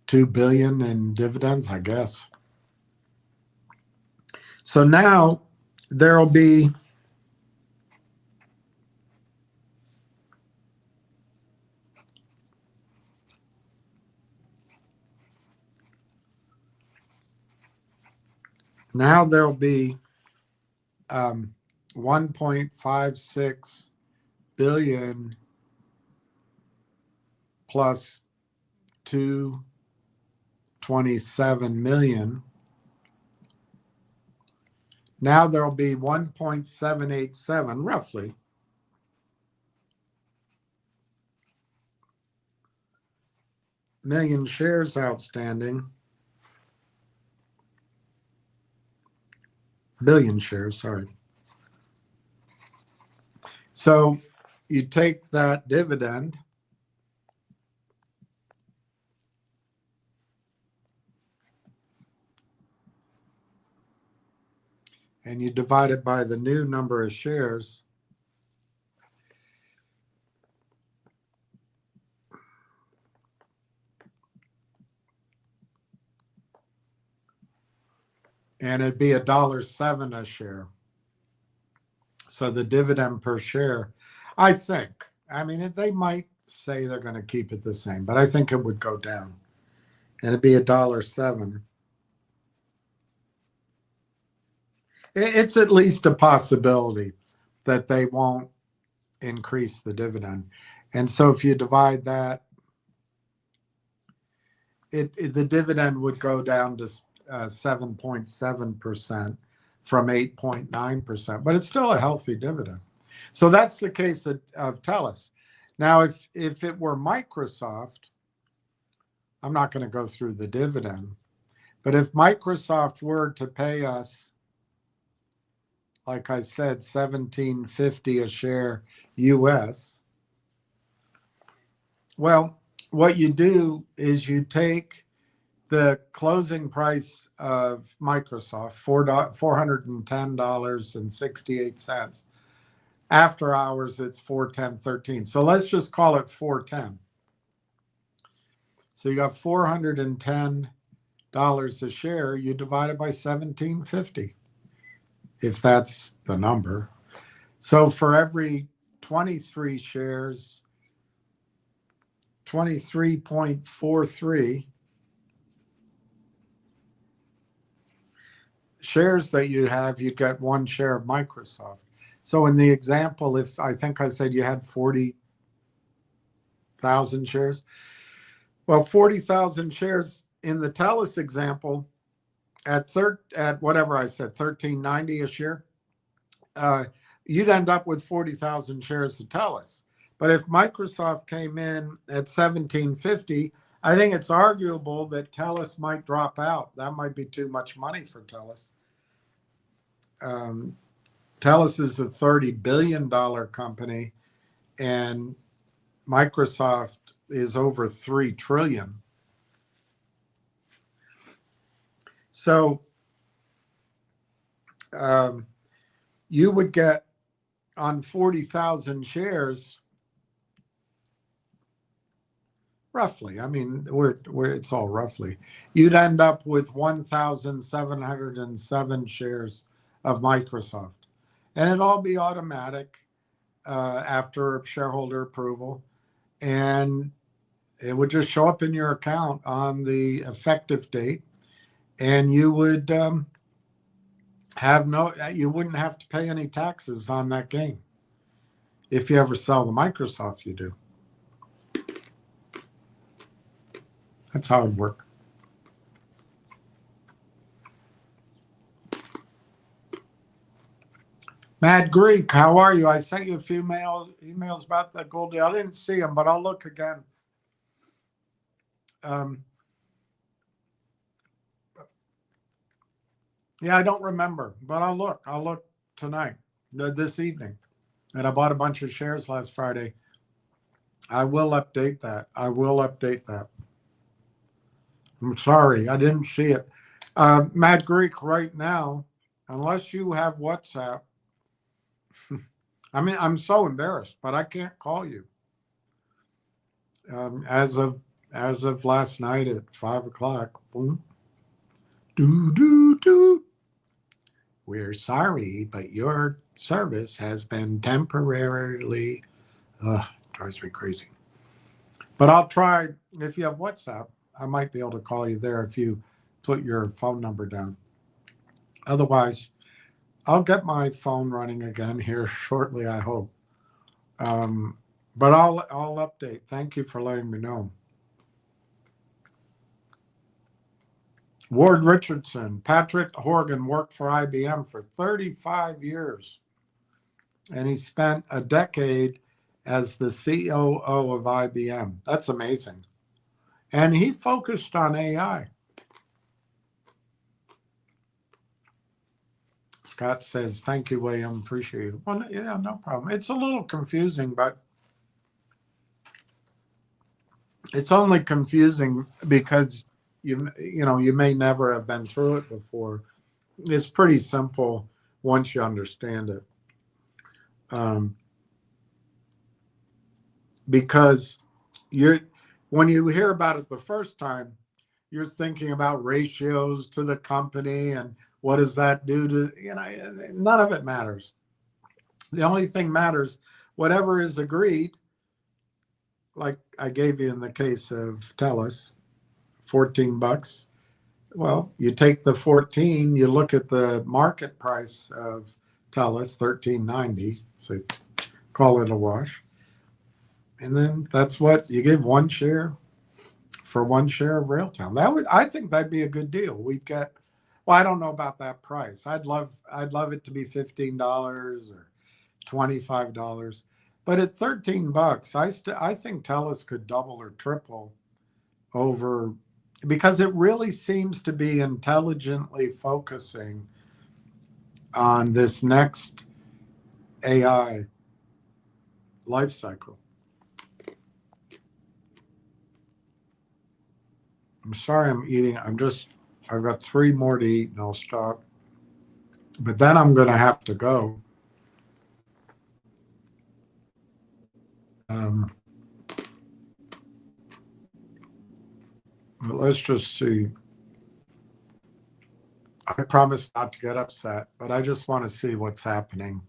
$2 billion in dividends, I guess. So now there'll be Now there'll be 1.56 billion plus 227 million. Now there'll be 1.787 roughly million shares outstanding. Billion shares, sorry. So you take that dividend and you divide it by the new number of shares. And it'd be $1.07 a share. So the dividend per share, I think, I mean, they might say they're going to keep it the same, but I think it would go down. And it'd be $1.07. It's at least a possibility that they won't increase the dividend. And so if you divide that, the dividend would go down to 7.7% from 8.9%, but it's still a healthy dividend. So that's the case of Telus. Now, if it were Microsoft, I'm not going to go through the dividend, but if Microsoft were to pay us, like I said, $17.50 a share US, well, what you do is you take the closing price of Microsoft, $410.68. After hours, it's $410.13. So let's just call it $410. So you got $410 a share. You divide it by $17.50, if that's the number. So for every 23 shares, 23.43 shares that you have, you get one share of Microsoft. So in the example, if I think I said you had 40,000 shares, well, 40,000 shares in the Telus example at whatever I said, $13.90 a share, you'd end up with 40,000 shares of Telus. But if Microsoft came in at $17.50, I think it's arguable that Telus might drop out. That might be too much money for Telus. Telus is a $30 billion company, and Microsoft is over $3 trillion. So you would get on 40,000 shares, roughly. I mean, it's all roughly. You'd end up with 1,707 shares of Microsoft, and it'd all be automatic after shareholder approval, and it would just show up in your account on the effective date, and you would you wouldn't have to pay any taxes on that gain. If you ever sell the Microsoft, you do. That's how it would work. Mad Greek, how are you? I sent you a few emails about that gold deal. I didn't see them, but I'll look again. Yeah, I don't remember, but I'll look. I'll look tonight, this evening. And I bought a bunch of shares last Friday. I will update that. I'm sorry, I didn't see it. Mad Greek, right now, unless you have WhatsApp, I mean, I'm so embarrassed, but I can't call you. As of last night at 5 o'clock, boom, do. We're sorry, but your service has been temporarily. Drives me crazy. But I'll try. If you have WhatsApp, I might be able to call you there if you put your phone number down. Otherwise, I'll get my phone running again here shortly, I hope. But I'll update. Thank you for letting me know. Ward Richardson, Patrick Horgan worked for IBM for 35 years, and he spent a decade as the COO of IBM. That's amazing. And he focused on AI. Scott says, thank you, William. Appreciate it. Well, yeah, no problem. It's a little confusing, but it's only confusing because you may never have been through it before. It's pretty simple once you understand it. Because when you hear about it the first time, you're thinking about ratios to the company and what does that do to, none of it matters. The only thing matters, whatever is agreed, like I gave you in the case of Telus, $14. Well, you take the 14, you look at the market price of Telus, $13.90, so call it a wash. And then that's what you give one share for one share of Railtown. I think that'd be a good deal. We'd get, well, I don't know about that price. I'd love it to be $15 or $25. But at $13, I think Telus could double or triple over, because it really seems to be intelligently focusing on this next AI life cycle. I'm sorry I'm eating. I've got 3 more to eat and I'll stop. But then I'm going to have to go. But let's just see. I promise not to get upset, but I just want to see what's happening.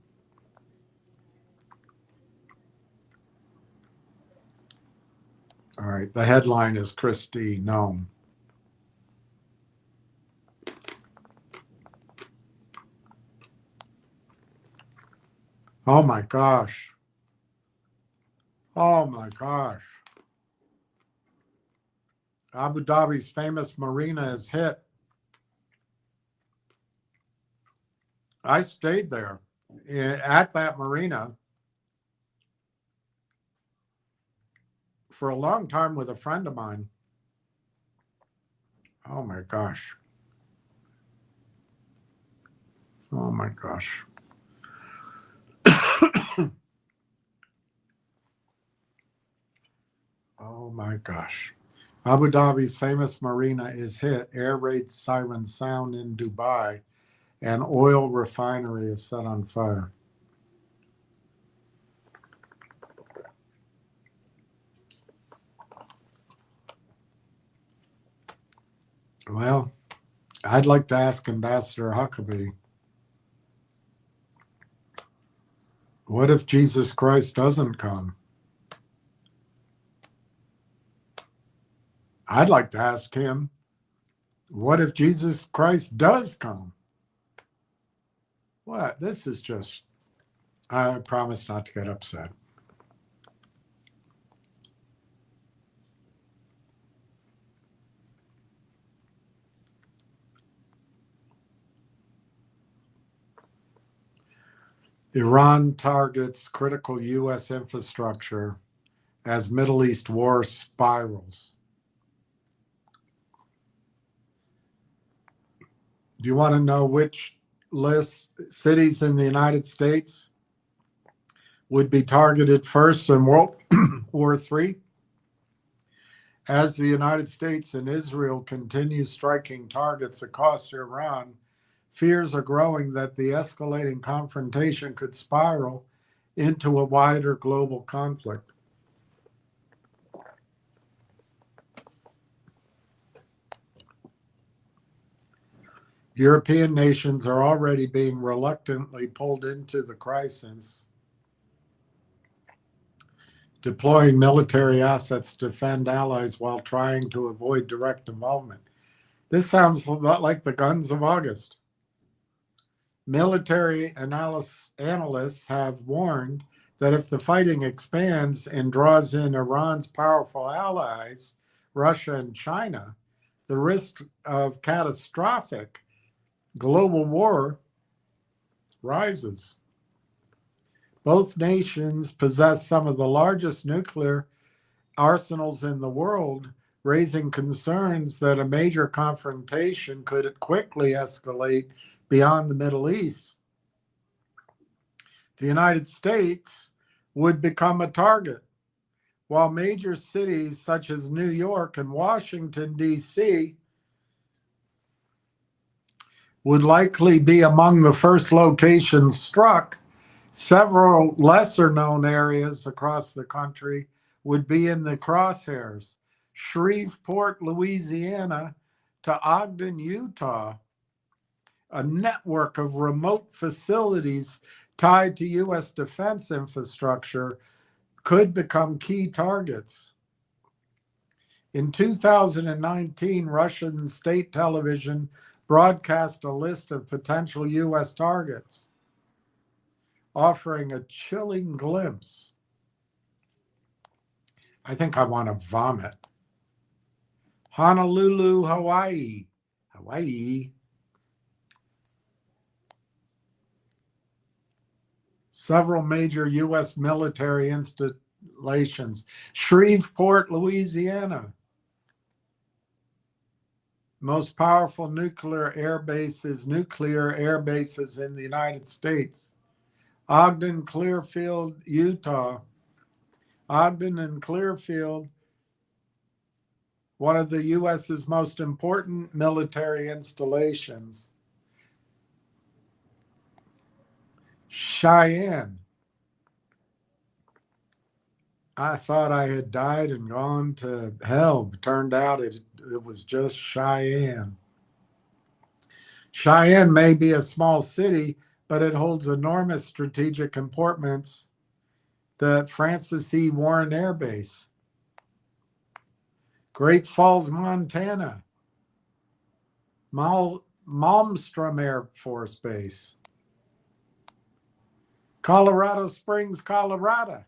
All right, the headline is Christie Gnome. Oh my gosh. Oh my gosh. Abu Dhabi's famous marina is hit. I stayed there at that marina for a long time with a friend of mine. Oh my gosh. Oh my gosh. Oh my gosh. Abu Dhabi's famous marina is hit. Air raid sirens sound in Dubai. An oil refinery is set on fire. Well, I'd like to ask Ambassador Huckabee, what if Jesus Christ doesn't come? I'd like to ask him, what if Jesus Christ does come? What? This is just, I promise not to get upset. Iran targets critical U.S. infrastructure as Middle East war spirals. Do you want to know which cities in the United States would be targeted first in World War III? As the United States and Israel continue striking targets across Iran, fears are growing that the escalating confrontation could spiral into a wider global conflict. European nations are already being reluctantly pulled into the crisis, deploying military assets to defend allies while trying to avoid direct involvement. This sounds a lot like the guns of August. Military analysts have warned that if the fighting expands and draws in Iran's powerful allies, Russia and China, the risk of catastrophic global war rises. Both nations possess some of the largest nuclear arsenals in the world, raising concerns that a major confrontation could quickly escalate beyond the Middle East. The United States would become a target, while major cities such as New York and Washington, D.C., would likely be among the first locations struck. Several lesser known areas across the country would be in the crosshairs. Shreveport, Louisiana to Ogden, Utah, a network of remote facilities tied to U.S. defense infrastructure could become key targets. In 2019, Russian state television broadcast a list of potential U.S. targets, offering a chilling glimpse. I think I want to vomit. Honolulu, Hawaii. Several major U.S. military installations. Shreveport, Louisiana. Most powerful nuclear air bases in the United States. Ogden, Clearfield, Utah. Ogden and Clearfield, one of the U.S.'s most important military installations. Cheyenne. I thought I had died and gone to hell, but turned out it was just Cheyenne. Cheyenne may be a small city, but it holds enormous strategic importance. The Francis E. Warren Air Base. Great Falls, Montana. Malmstrom Air Force Base. Colorado Springs, Colorado.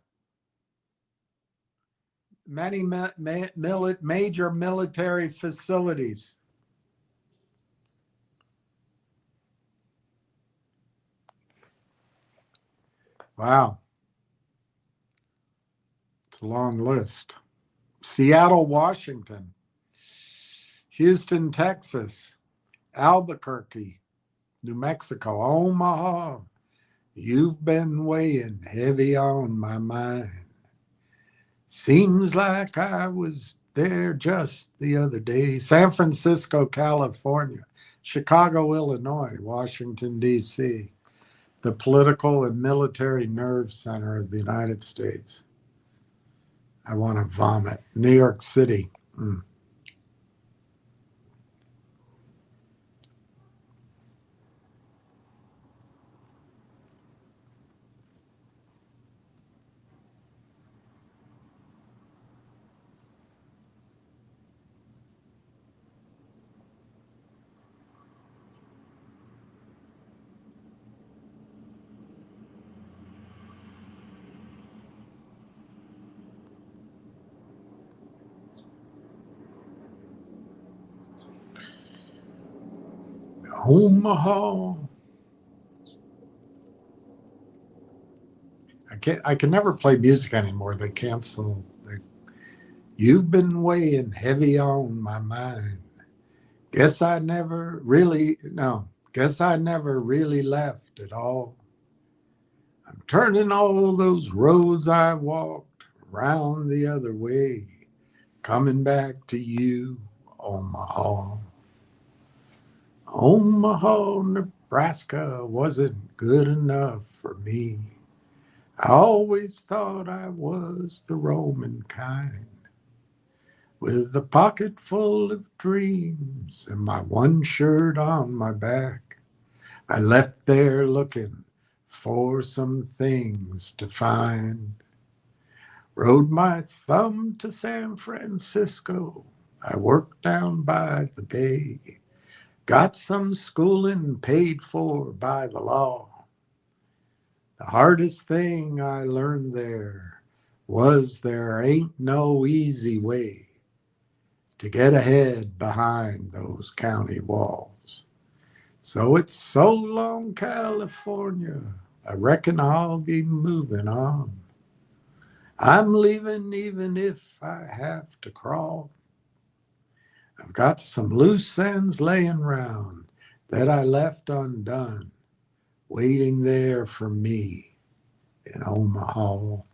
Many major military facilities. Wow. It's a long list. Seattle, Washington. Houston, Texas. Albuquerque, New Mexico. Omaha. You've been weighing heavy on my mind. Seems like I was there just the other day. San Francisco, California. Chicago, Illinois. Washington, D.C. The political and military nerve center of the United States. I want to vomit. New York City. Omaha. I can never play music anymore. They cancel. You've been weighing heavy on my mind. Guess I never really left at all. I'm turning all those roads I walked round the other way. coming back to you, Omaha. Omaha, Nebraska wasn't good enough for me. I always thought I was the Roman kind, with a pocket full of dreams and my one shirt on my back. I left there looking for some things to find. Rode my thumb to San Francisco. I worked down by the bay. Got some schooling paid for by the law. The hardest thing I learned there was there ain't no easy way to get ahead behind those county walls. So it's so long, California. I reckon I'll be moving on. I'm leaving even if I have to crawl. I've got some loose ends laying round that I left undone, waiting there for me in Omaha. All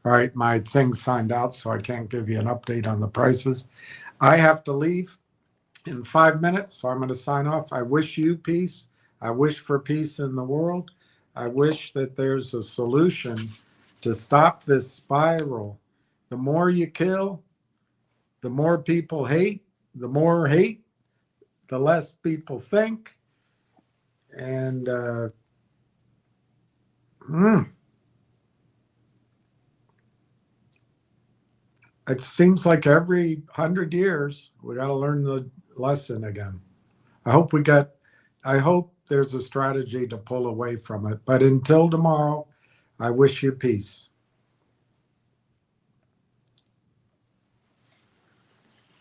right, my thing's signed out, so I can't give you an update on the prices. I have to leave in 5 minutes, so I'm going to sign off. I wish you peace. I wish for peace in the world. I wish that there's a solution to stop this spiral. The more you kill, the more people hate. The more hate, the less people think. And it seems like every 100 years we got to learn the lesson again. I hope there's a strategy to pull away from it. But until tomorrow, I wish you peace.